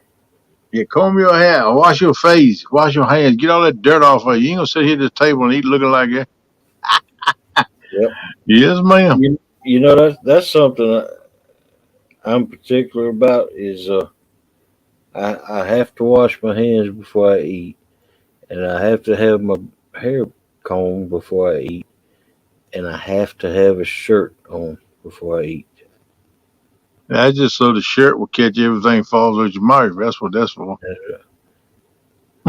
Yeah, comb your hair, wash your face, wash your hands, get all that dirt off of you. You ain't gonna sit here at this table and eat looking like that. Yep. Yes, ma'am. You know that's something I'm particular about is I have to wash my hands before I eat, and I have to have my hair combed before I eat, and I have to have a shirt on before I eat. That's just so the shirt will catch everything falls out your mouth. That's what that's for.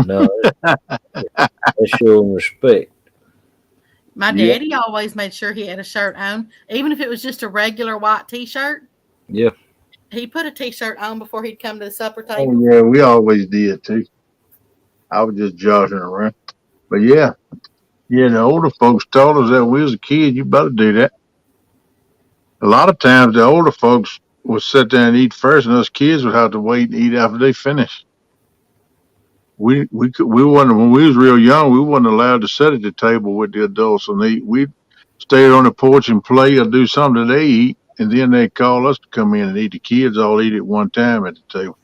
No, that's showing respect. My Yeah. daddy always made sure he had a shirt on, even if it was just a regular white T-shirt. Yeah. He put a T-shirt on before he'd come to the supper Oh table. yeah, we always did too. I was just joshing around. But yeah, the older folks told us that when we was a kid, you better do that. A lot of times the older folks would sit there and eat first and us kids would have to wait and eat after they finished. We wasn't when we was real young. We wasn't allowed to sit at the table with the adults and eat. We stayed on the porch and play or do something that they eat, and then they call us to come in and eat. The kids all eat at one time at the table.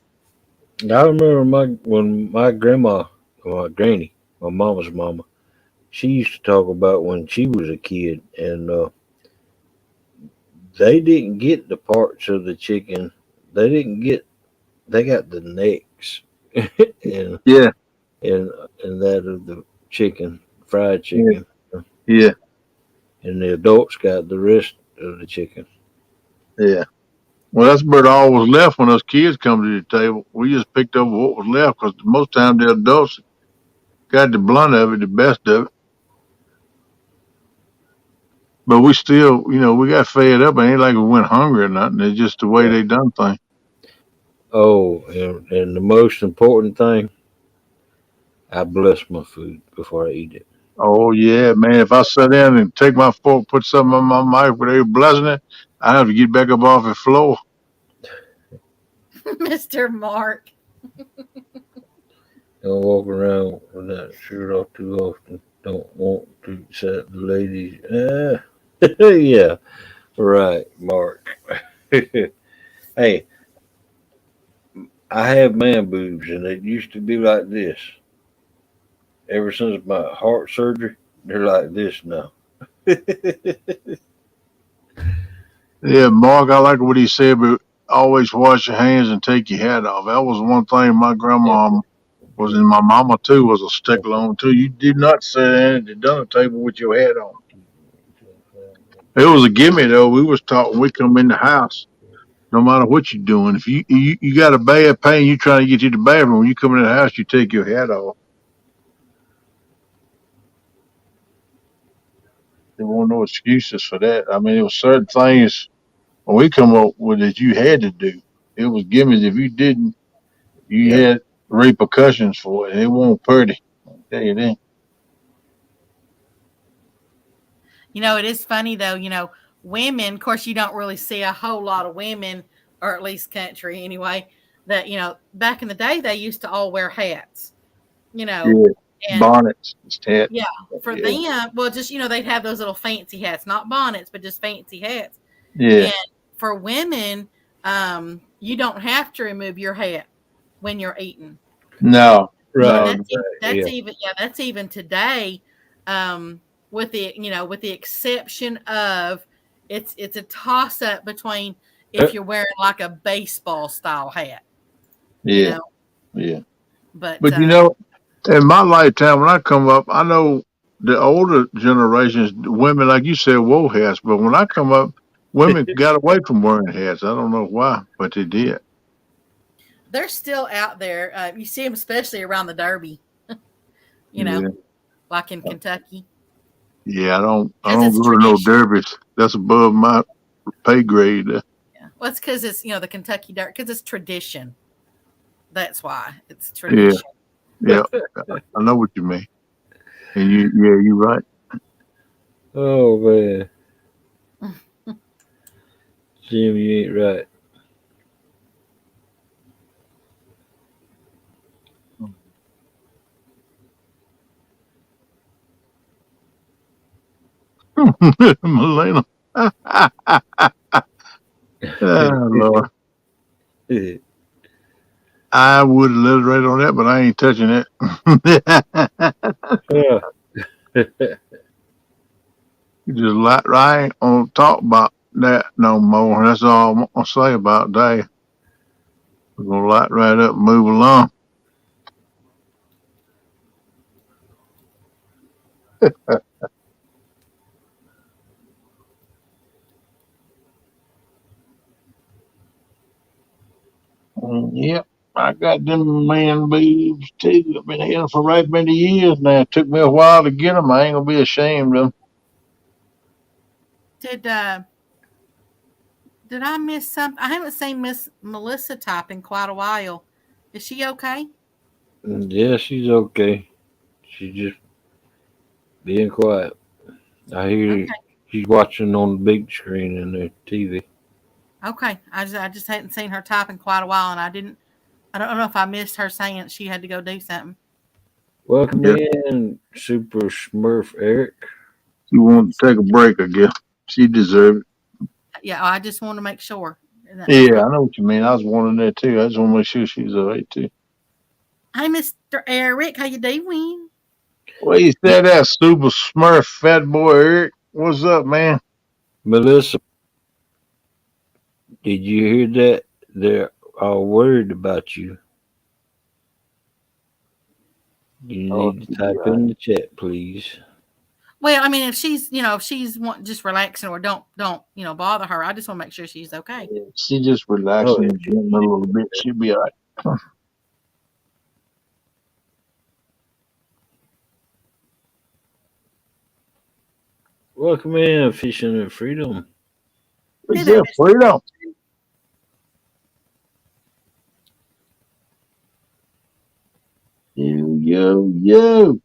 I remember when my grandma, my granny, my mama's mama, she used to talk about when she was a kid, and they didn't get the parts of the chicken. They didn't get. They got the necks and Yeah, and and that of the chicken, fried chicken, yeah, and the adults got the rest of the chicken. yeah. Well, that's about all was left when us kids come to the table. We just picked up what was left because most time the adults got the blunt of it, the best of it. But we still, we got fed up. It ain't like we went hungry or nothing. It's just the way Yeah. they done things. Oh, and the most important thing, I bless my food before I eat it. Oh yeah, man. If I sit down and take my fork, put something on my mouth where they were blessing it, I have to get back up off the floor. Mr. Mark. Don't walk around with that shirt off too often. Don't want to set the ladies. Yeah, right, Mark. Hey, I have man boobs, and it used to be like this. Ever since my heart surgery, they're like this now. Yeah, Mark, I like what he said, but always wash your hands and take your hat off. That was one thing my grandma was, and my mama too was a stickler on too. You did not sit down at the dinner table with your hat on. It was a gimme though. We was taught when we come in the house, no matter what you're doing, if you got a bad pain, you trying to get to the bathroom. When you come in the house, you take your hat off. There weren't no excuses for that. I mean, it was certain things when we come up with that you had to do. It was gimmies. If you didn't, you Yeah. had repercussions for it. It wasn't pretty. I'll tell you that. It is funny though, women, of course, you don't really see a whole lot of women, or at least country anyway, that, back in the day, they used to all wear hats, Yeah, and bonnets, hats. yeah, for them, well, just, they'd have those little fancy hats, not bonnets, but just fancy hats. Yeah, And for women, you don't have to remove your hat when you're eating. no, Right. no, That's Yeah. that's even today, with the exception of it's a toss up between if you're wearing like a baseball style hat, you yeah, know. yeah. But But in my lifetime, when I come up, I know the older generations, women, like you said, wore hats. But when I come up, women got away from wearing hats. I don't know why, but they did. they're still out there. You see them especially around the Derby, Yeah, like in Kentucky. yeah. I 'Cause don't it's go to no tradition. derbies. That's above my pay grade. Yeah. Well, it's because it's the Kentucky Derby, because it's tradition. That's why it's Yeah, tradition. yeah. I know what you mean. And you're right. Oh man, Jim, you ain't right. Melena. Oh, Lord. I would alliterate on that, but I ain't touching it. You just right on talk about that no more. That's all I'm gonna say about that. We're gonna light right up and move along. Yep, I got them man boobs too. I've been here for right many years now. It took me a while to get them. I ain't gonna be ashamed of them. Did I miss something? I haven't seen Miss Melissa type in quite a while. Is she okay? Yeah, she's okay. She's just being quiet. I hear Okay. she's watching on the big screen in the TV. Okay. I just hadn't seen her type in quite a while, and I don't know if I missed her saying she had to go do something. Welcome Yeah, in, Super Smurf Eric. she wanted to take a break, I guess. She deserved it. Yeah, I just want to make sure. That's Yeah, what. I know what you mean. I was wondering that too. I just want to make sure she's all right too. Hey, Mr. Eric, how you doing? Well, you said that super smurf fat boy Eric. What's up, man? Melissa, did you hear that? They're all worried about you. You Oh, need to she be type all right. in the chat, please. Well, I mean, if she's just relaxing or don't bother her. I just want to make sure she's okay. Yeah, she just Oh, relaxing yeah, and getting a little bit. She'll be all right. welcome in, Fishing and Freedom. Hey What's there, that, Mister. freedom? Yo.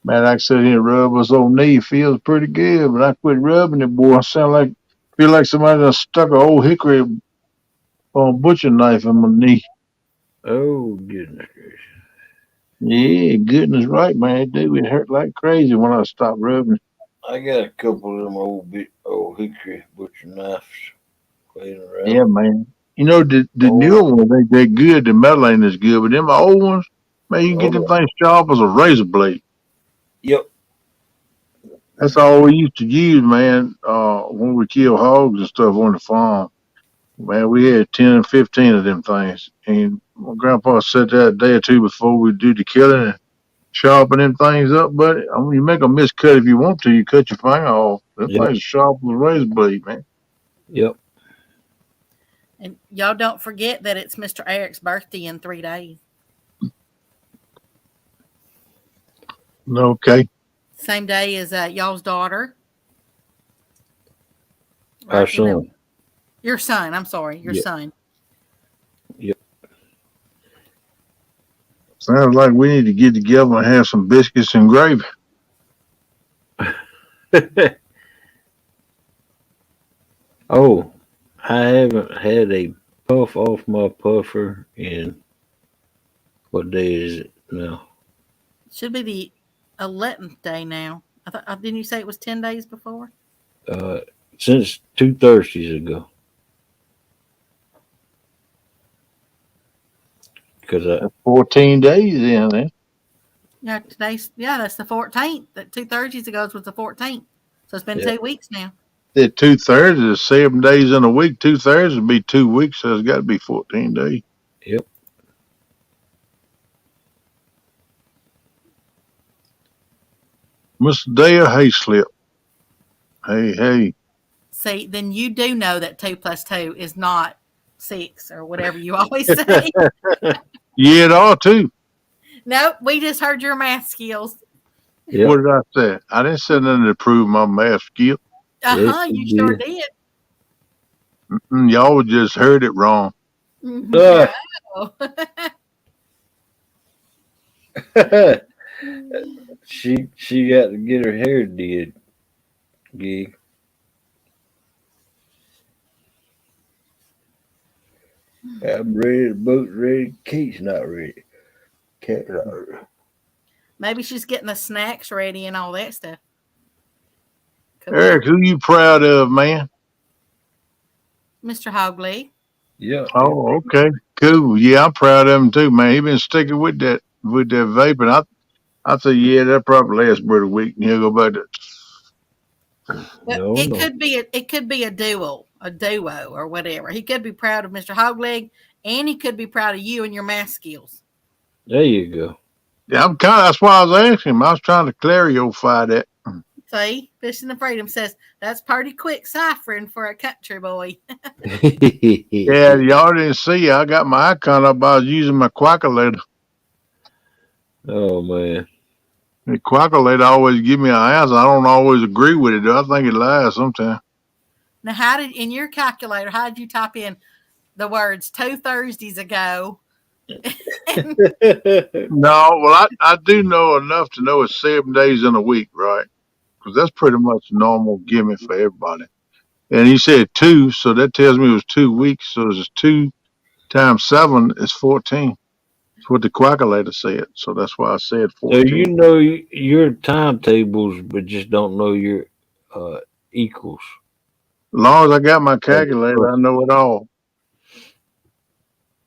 Man, I sit here and rub his old knee. Feels pretty good, but I quit rubbing it, boy. I feel like somebody done stuck an old hickory butcher knife in my knee. Oh, goodness gracious. Yeah, goodness right, man. It do. It hurt like crazy when I stopped rubbing it. I got a couple of them old hickory butcher knives laying Yeah, around. man. You know, the Oh, newer ones, they're good. The metal ain't as good, but them old ones, man, you can get them oh, things sharp as a razor blade. yep. That's all we used to use, man, when we kill hogs and stuff on the farm. Man, we had 10, 15 of them things. And my grandpa said that a day or two before we do the killing and sharpen them things up, but I mean, you make a miscut if you want to. You cut your finger off. Them Yep. things are sharp as a razor blade, man. Yep. And y'all don't forget that it's Mr. Eric's birthday in 3 days. Okay. Same day as y'all's daughter. Our Right? Isn't that son. your son? I'm sorry, your Yep. son. Yep. Sounds like we need to get together and have some biscuits and gravy. Oh, I haven't had a puff off my puffer in what day is it now? Should be the 11th day now. I thought didn't you say it was 10 days before? Uh, since 2 Thursdays ago. Because That's 14 days in there. Yeah, that's the 14th. That 2 Thursdays ago was the 14th. So it's been yep, 2 weeks now. That 2/3 is 7 days in a week. 2/3 would be 2 weeks, so it's got to be 14 days. yep. Mr. Dale Hayslip. Hey. See, then you do know that 2 plus 2 is not 6 or whatever you always say. Yeah, it ought to. Nope, we just heard your math skills. Yep. What did I say? I didn't say nothing to prove my math skill. Yes, You you sure did. did. Y'all just heard it wrong. Uh, Oh. she got to get her hair did. Gig. I'm ready. The boat's ready. Kate's not ready. Cat not ready. Maybe she's getting the snacks ready and all that stuff. Could Eric, who you proud of, man? be. Mr. Hogley. Yeah. Oh, okay, cool. Yeah, I'm proud of him too, man. He been sticking with that vaping. I say, yeah, that probably lasts about a week, and he'll go back to. But No, it no. could be a duo or whatever. He could be proud of Mr. Hogleg, and he could be proud of you and your math skills. There you go. Yeah, I'm kind of. That's why I was asking him. I was trying to clarify that. See, Fishing and Freedom says that's pretty quick ciphering for a country boy. Yeah, y'all didn't see. I got my icon up. I was using my quackulator. Oh man. The quackulator always give me an answer. I don't always agree with it, though. I think it lies sometimes. Now, in your calculator, how did you type in the words 2 Thursdays ago? No, well, I do know enough to know it's 7 days in a week, right? Because that's pretty much normal gimme for everybody. And he said 2, so that tells me it was 2 weeks. So it's 2 times 7 is 14. That's what the quackulator said. So that's why I said So 14. you know your timetables, but just don't know your equals. As long as I got my calculator, I know it all.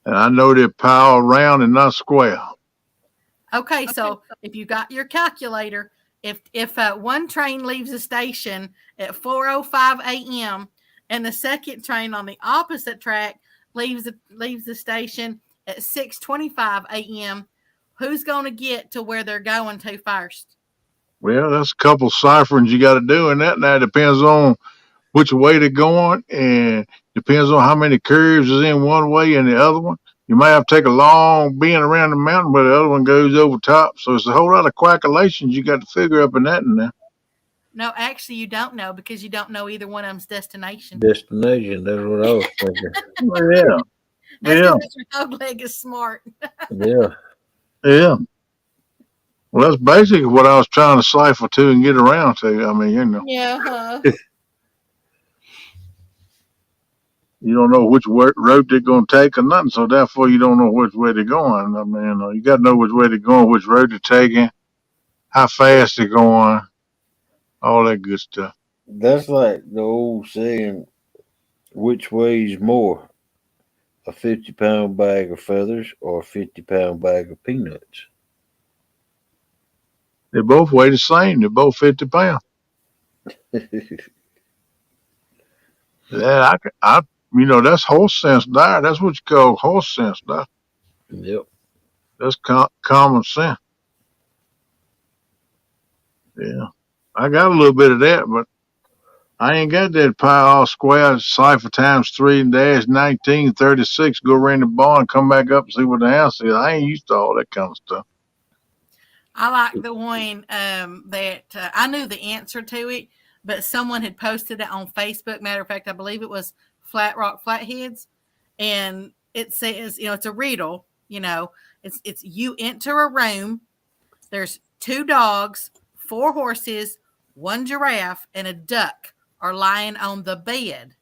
And I know they pile round and not square. Okay, so if you got your calculator, if one train leaves the station at 4:05 a.m. and the second train on the opposite track leaves the station at 6:25 a.m., who's going to get to where they're going to first? Well, that's a couple cipherings you got to do, and that now depends on which way they're going, and depends on how many curves is in one way and the other one. You might have to take a long bend around the mountain, but the other one goes over top. So it's a whole lot of quackulations you got to figure up in that and there. No, actually, you don't know because you don't know either one of them's destination. Destination. That's what I was thinking. Well, yeah, That's yeah, because Mr. Hogleg is smart. Yeah. yeah. Well, that's basically what I was trying to cipher to and get around to. I mean, Yeah. you don't know which road they're going to take or nothing, so therefore you don't know which way they're going. I mean, you got to know which way they're going, which road they're taking, how fast they're going, all that good stuff. That's like the old saying, which weighs more? A 50-pound bag of feathers or a 50-pound bag of peanuts? They both weigh the same. They're both 50 pounds. Yeah, that's horse sense there. That's what you call horse sense there. Yep. That's common sense. Yeah, I got a little bit of that, but I ain't got that pi all square cipher times 3 and dash 1936. Go around the barn, come back up and see what the answer is. I ain't used to all that kind of stuff. I like the one that I knew the answer to it, but someone had posted it on Facebook. Matter of fact, I believe it was Flat Rock Flatheads, and it says, it's a riddle. It's you enter a room. There's 2 dogs, 4 horses, 1 giraffe, and a duck are lying on the bed.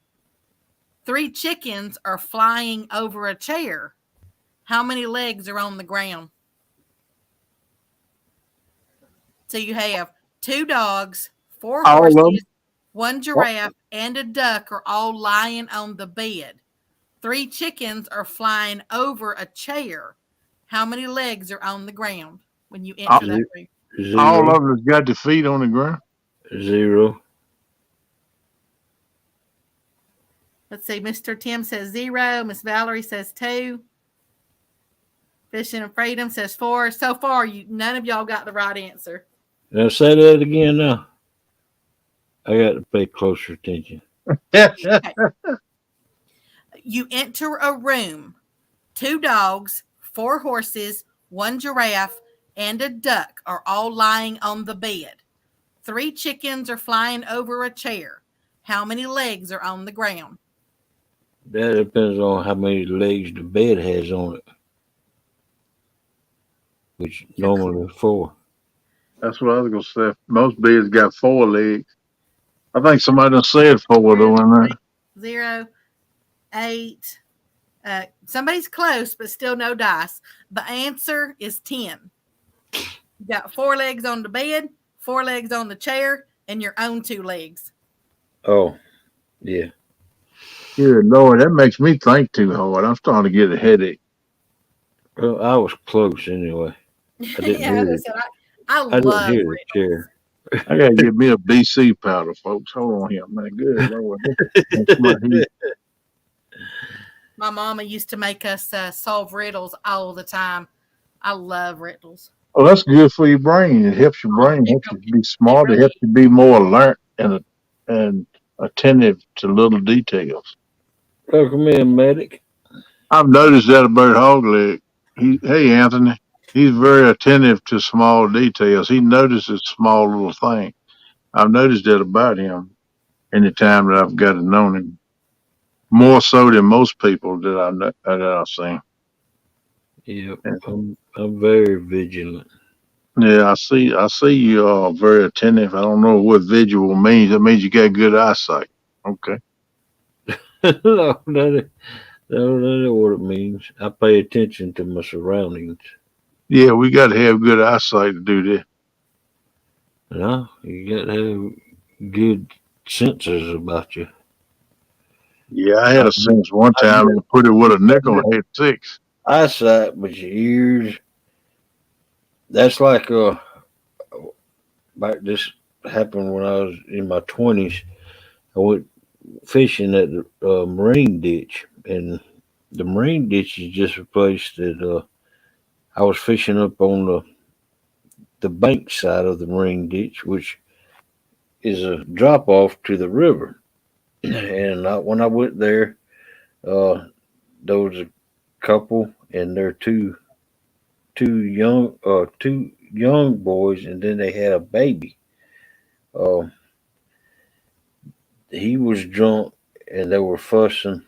3 chickens are flying over a chair. How many legs are on the ground? So you have 2 dogs, 4 All of them. horses, 1 giraffe, and a duck are all lying on the bed. 3 chickens are flying over a chair. How many legs are on the ground when you enter that room? Zero. All of them has got their feet on the ground. 0. Let's see. Mr. Tim says 0. Miss Valerie says 2. Fishing and Freedom says 4. So far, none of y'all got the right answer. Now say that again now. I got to pay closer attention. Okay. You enter a room. 2 dogs, 4 horses, 1 giraffe, and a duck are all lying on the bed. 3 chickens are flying over a chair. How many legs are on the ground? That depends on how many legs the bed has on it, which normally is 4. That's what I was gonna say. Most beds got 4 legs. I think somebody done said 4 though in there. 0, 8. Somebody's close, but still no dice. The answer is 10. You got 4 legs on the bed, 4 legs on the chair, and your own 2 legs. Oh, yeah. Good Lord, that makes me think too hard. I'm starting to get a headache. Well, I was close anyway. I didn't Yeah, hear as I it. said, I I didn't love hear the riddles. chair. I gotta get me a BC powder, folks. Hold on here, man. Good Lord, that's my heat. My mama used to make us solve riddles all the time. I love riddles. Oh, that's good for your brain. It helps your brain. It, Helps you be it smart. It really helps you be more alert and attentive to little details. Welcome in, medic. I've noticed that about Hogleg. Hey Anthony, he's very attentive to small details. He notices small little things. I've noticed that about him in the time that I've got to know him, more so than most people that I've seen. Yep, And, I'm very vigilant. yeah, I see you are very attentive. I don't know what visual means. That means you got good eyesight. Okay. No, that ain't what it means. I pay attention to my surroundings. Yeah, we got to have good eyesight to do this. No, you got to have good senses about you. Yeah, I had I a sense one I time and put it with a nickel and hit 6. eyesight, but your ears. That's like back this happened when I was in my 20s. I went fishing at the marine ditch, and the marine ditch is just a place that I was fishing up on the bank side of the marine ditch, which is a drop off to the river. And when I went there, uh, there was a couple and their two young boys, and then they had a baby. Uh, he was drunk, and they were fussing,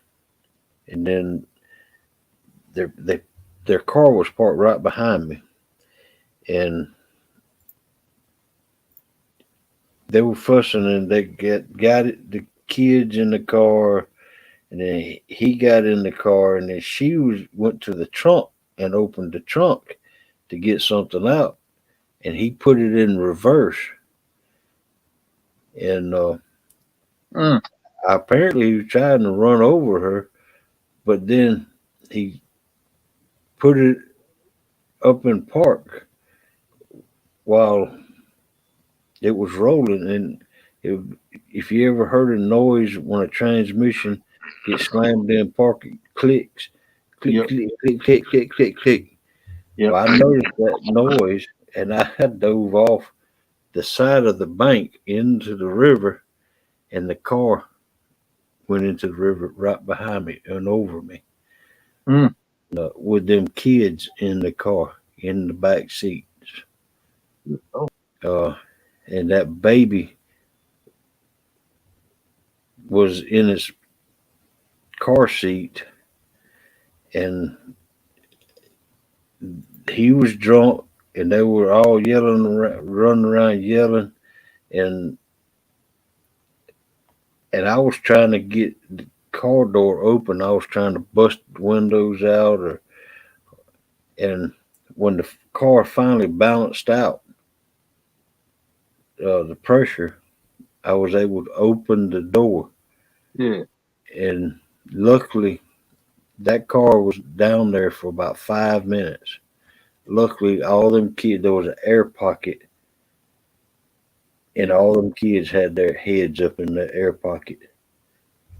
and then their they, their car was parked right behind me, and they were fussing, and they got it, the kids in the car, and then he got in the car, and then went to the trunk and opened the trunk to get something out, and he put it in reverse, and Mm, apparently he was trying to run over her, but then he put it up in park while it was rolling, and it, if you ever heard a noise when a transmission gets slammed in park, it clicks, click, yep, click, click, click, click, click, click. yep. Well, I noticed that noise, and I dove off the side of the bank into the river, and the car went into the river right behind me and over me, Mm. with them kids in the car in the back seats, Oh, uh, and that baby was in its car seat, and he was drunk, and they were all yelling around, running around yelling, and I was trying to get the car door open. I was trying to bust the windows out, and when the car finally balanced out the pressure, I was able to open the door, yeah. and luckily that car was down there for about 5 minutes. Luckily, all them kids, there was an air pocket, and all them kids had their heads up in the air pocket.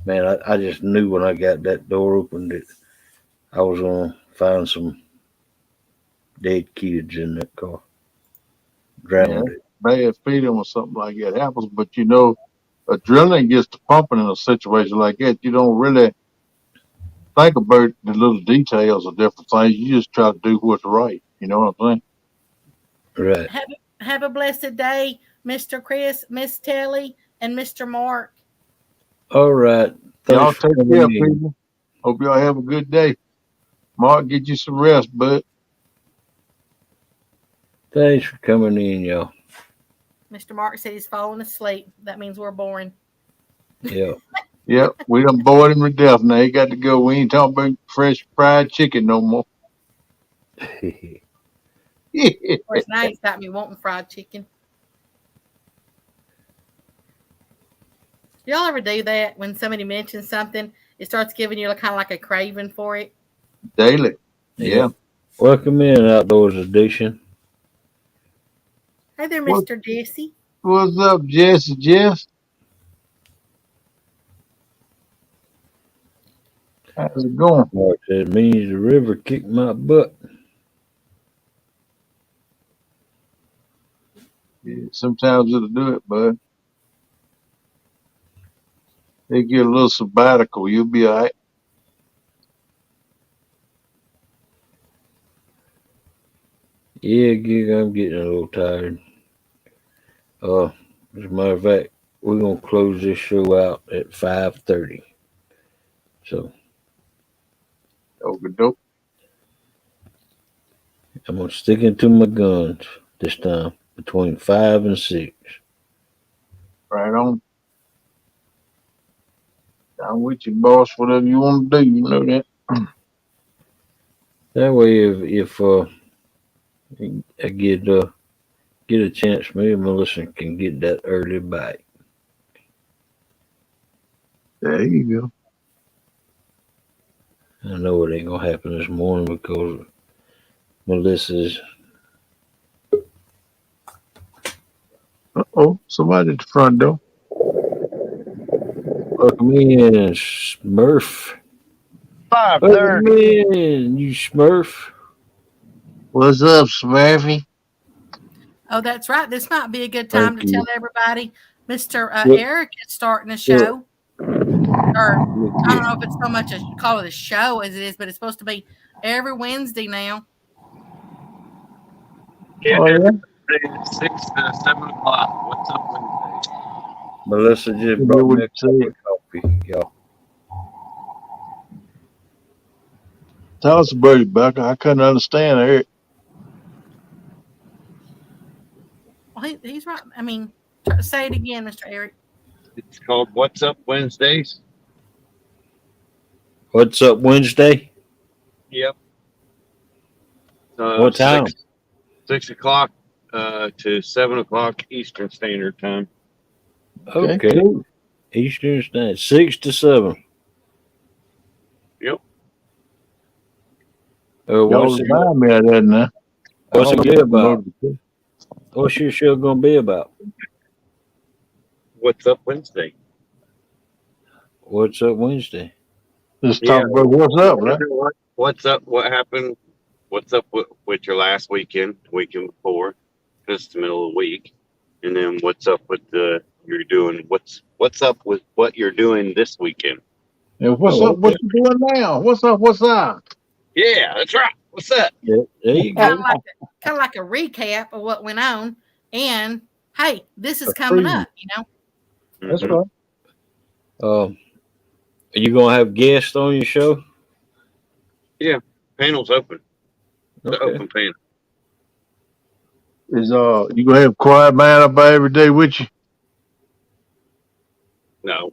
Man, I just knew when I got that door open that I was gonna find some dead kids in that car, Yeah, drowned. bad feeling when something like that happens. But adrenaline gets to pumping in a situation like that. You don't really think about the little details of different things. You just try to do what's right. You know what I'm saying? Right. Have, have a blessed day, Mr. Chris, Miss Telly, and Mr. Mark. All right. Thanks Y'all for take care, coming in. people. Hope y'all have a good day. Mark, get you some rest, bud. Thanks for coming in, y'all. Mr. Mark said he's falling asleep. That means we're boring. Yeah. Yep, we done bored him to death now. He got to go. We ain't talking about fresh fried chicken no more. Of course, now he's got me wanting fried chicken. Y'all ever do that when somebody mentions something, it starts giving you kind of like a craving for it? Daily. Yeah. Welcome in, Outdoors Edition. Hey there, What- Mr. Jesse. What's up, Jesse? Jess? How's it going? Mark said, means the river kicked my butt. Yeah, sometimes it'll do it, bud. They get a little sabbatical. You'll be all right. Yeah, Gig, I'm getting a little tired. As a matter of fact, we're gonna close this show out at 5:30. So Okey-doke. I'm gonna stick into my guns this time between 5 and 6. Right on. I'm with you, boss. Whatever you want to do, you know that. That way, if I get a chance, me and Melissa can get that early bite. There you go. I know it ain't gonna happen this morning because Melissa's. Uh-oh, somebody at the front door. Welcome in, Smurf. 5:30. Welcome in, you Smurf. What's up, Smurfy? Oh, that's right. This might be a good time Thank to tell you. everybody Mr. What- Eric is starting a show. Or I don't know if it's so much call it a show as it is, but it's supposed to be every Wednesday now. Yeah, Oh, yeah? every Wednesday, 6 to 7 o'clock. What's up, Wednesday? Melissa just Yeah, brought what me a you say? cup of coffee, y'all. Tell us about it, Becca. I couldn't understand her. Well, he's right. I mean, say it again, Mr. Eric. It's called What's Up Wednesdays. What's up, Wednesday? Yep. What time? 6 o'clock to 7 o'clock Eastern Standard Time. Okay. Cool. Eastern Standard, 6 to 7. Yep. Y'all What's it, remind me of that now. what's I it don't be get about? notification. What's your show gonna be about? What's Up Wednesday. What's up, Wednesday? Just Yeah. talk about what's up, right? What's up? What happened? What's up with your last weekend before? Because it's the middle of the week. And then what's up with you're doing? What's up with what you're doing this weekend? And what's Oh, up? What you doing now? What's up? What's up? Yeah, that's right. What's up? Yeah, there you Kind go. of like a recap of what went on. And hey, this is A coming preview. up. You know, That's Mhm. right. Are you gonna have guests on your show? Panel's open. The Okay. open panel. Is you gonna have quiet man up there every day with you? No.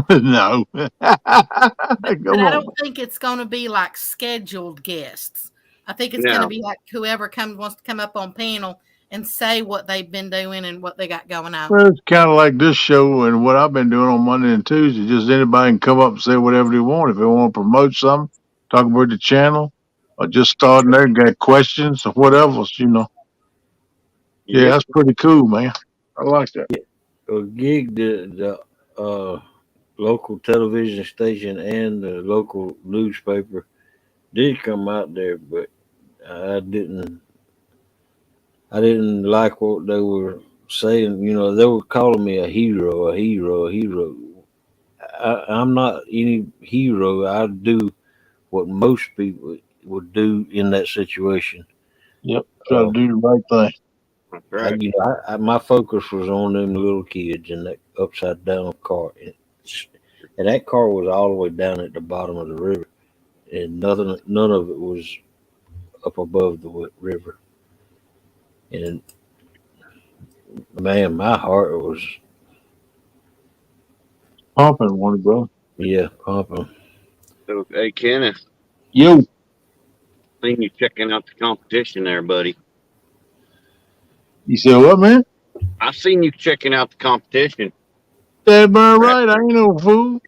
No. Come but I on. don't think it's going to be like scheduled guests. I think it's No. going to be like whoever wants to come up on panel and say what they've been doing and what they got going on. Well, it's kind of like this show and what I've been doing on Monday and Tuesday. Just anybody can come up and say whatever they want. If they want to promote something, talk about the channel, or just starting there and got questions or whatever, you know. Yeah, Yep. that's pretty cool, man. I like that. Gig the local television station and the local newspaper did come out there, but I didn't like what they were saying. You know, they were calling me a hero, a hero, a hero. I'm not any hero. I do what most people would do in that situation. Yep. Try to do the right thing. That's right. My focus was on them little kids in that upside down cart. And that car was all the way down at the bottom of the river, and none of it was up above the river. And man, my heart was Pumping one, bro. pumping. So, hey, Kenneth, Yo, seen you checking out the competition there, buddy. you said what, man? I seen you checking out the competition. That burn right. I ain't no fool.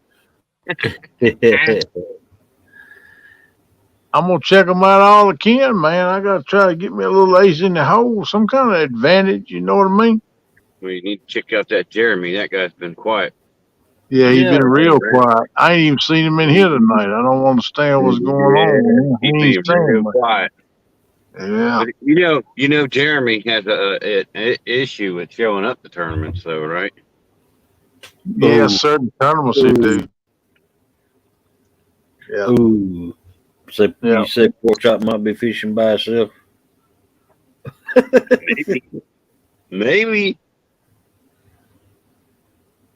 I'm gonna check them out all I can, man. I gotta try to get me a little ace in the hole, some kind of advantage. You know what I mean? Well, you need to check out that Jeremy. That guy's been quiet. Yeah, he's Yeah, been real man. quiet. I ain't even seen him in here tonight. I don't understand what's going on. He's He being ain't saying real much. quiet. Yeah. But you know, Jeremy has a issue with showing up to tournaments, though, right? Yeah, Ooh. certain tournaments he do. Yeah. Ooh. So Yeah. you said pork chop might be fishing by itself? Maybe.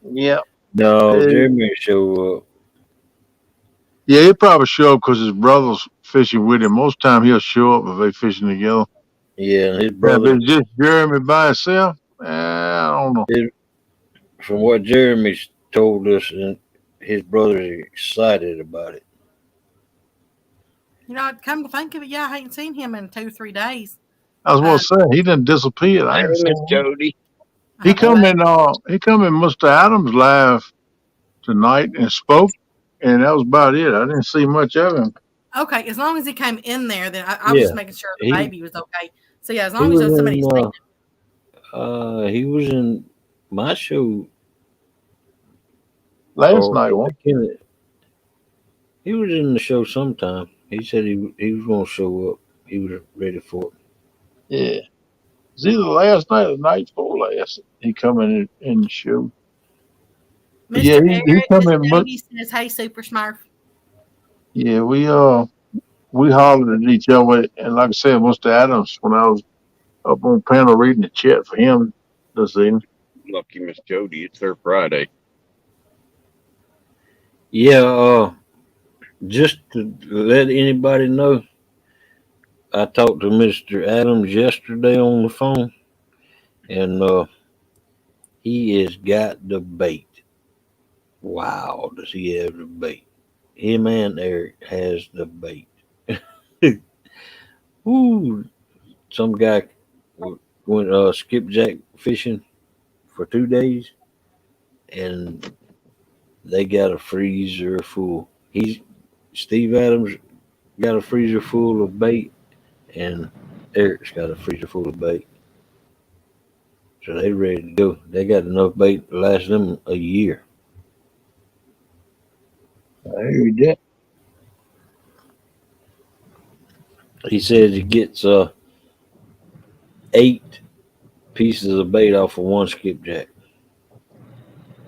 Yeah. No, Hey. Jeremy will show up. Yeah, he'll probably show up because his brother's fishing with him. Most time he'll show up if they fishing together. Yeah, and his Yeah, if brother, it's just Jeremy by himself, I don't know. from what Jeremy's told us, and his brother's excited about it. You know, come to think of it, yeah, I ain't seen him in 2-3 days. I was going to say he done disappeared. I Hey, ain't seen Miss him. Jody. He come in Mr. Adams live tonight and spoke, and that was about it. I didn't see much of him. Okay, as long as he came in there, then I was Yeah, just making sure the he- baby was okay. So yeah, as He long as was somebody's in, seen he was in my show Last night, one. He was in the show sometime. He said he was going to show up. He was ready for it. Yeah. It was either last night or the night before last. He come in the show. Mr. Yeah, he Eric, come Mr. in. Davey says, "Hey, Super Smurf." Yeah, we hollered at each other, and like I said, Mr. Adams, when I was up on panel reading the chat for him this evening. Lucky Miss Jody. It's her Friday. Yeah, just to let anybody know, I talked to Mr. Adams yesterday on the phone, and he has got the bait. Wow, does he have the bait? Him and Eric has the bait. Ooh, some guy went skipjack fishing for 2 days, and they got a freezer full. Steve Adams got a freezer full of bait, and Eric's got a freezer full of bait. So they ready to go. They got enough bait to last them a year. I heard that. He says he gets 8 pieces of bait off of one skipjack.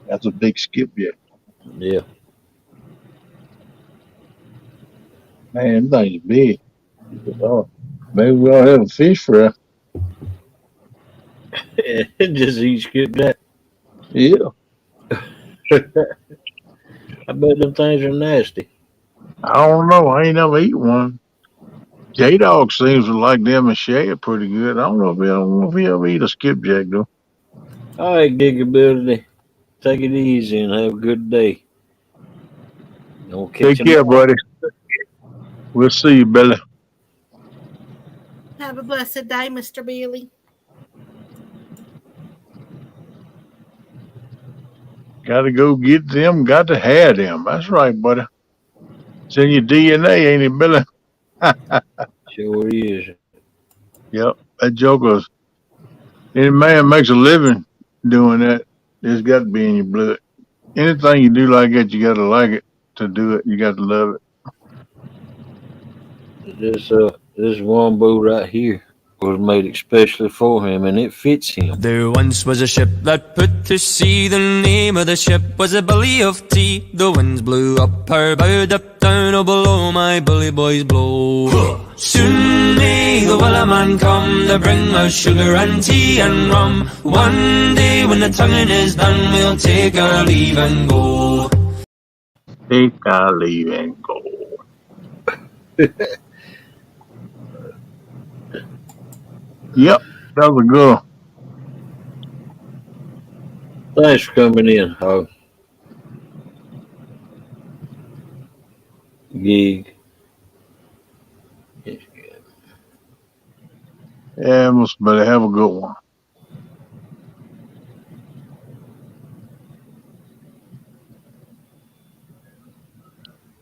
That's a big skipjack. Yeah. Man, that thing's big. Maybe we all have a fish fry. Just eat skipjack. Yeah. I bet them things are nasty. I don't know. I ain't never eat one. J-Dog seems to like them and shad pretty good. I don't know if he ever eat a skipjack, though. All right, Gigability. Take it easy and have a good day. Don't catch Take care, buddy. We'll see you, Billy. Have a blessed day, Mr. Billy. Got to go get them. Got to have them. That's right, buddy. It's in your DNA, ain't it, Billy? Sure is. Yep. That joker's. Any man makes a living doing that. It's got to be in your blood. Anything you do like that, you got to like it to do it. You got to love it. This wombo right here was made especially for him, and it fits him. There once was a ship that put to sea. The name of the ship was a Billy of Tea. The winds blew up her bow, up down, oh below my bully boys blow. Soon may the Wellerman come to bring us sugar and tea and rum. One day when the tonguing is done, we'll take our leave and go. Take a leave and go. Yep, that was a good one. Thanks for coming in, Hog. Gig. Yeah, must better have a good one.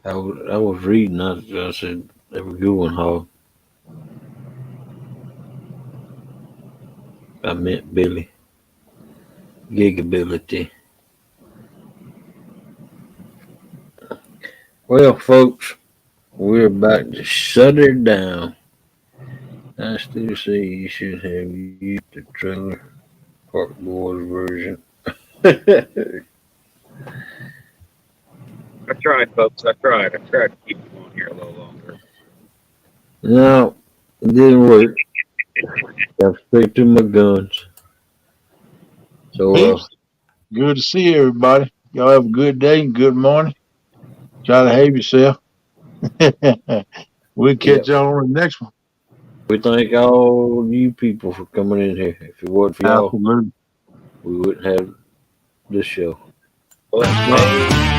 I was reading. I said, have a good one, Hog. I meant Billy. Gigability. Well, folks, we're about to shut her down. I still say you should have used the trailer park boys version. I tried, folks. I tried. I tried to keep you on here a little longer. No, it didn't work. I stick to my guns. So, Peace. Good to see everybody. Y'all have a good day and good morning. Try to behave yourself. We'll yeah, catch y'all on the next one. we thank all you people for coming in here. If it wasn't for y'all, Absolutely. we wouldn't have this show. Well, hey,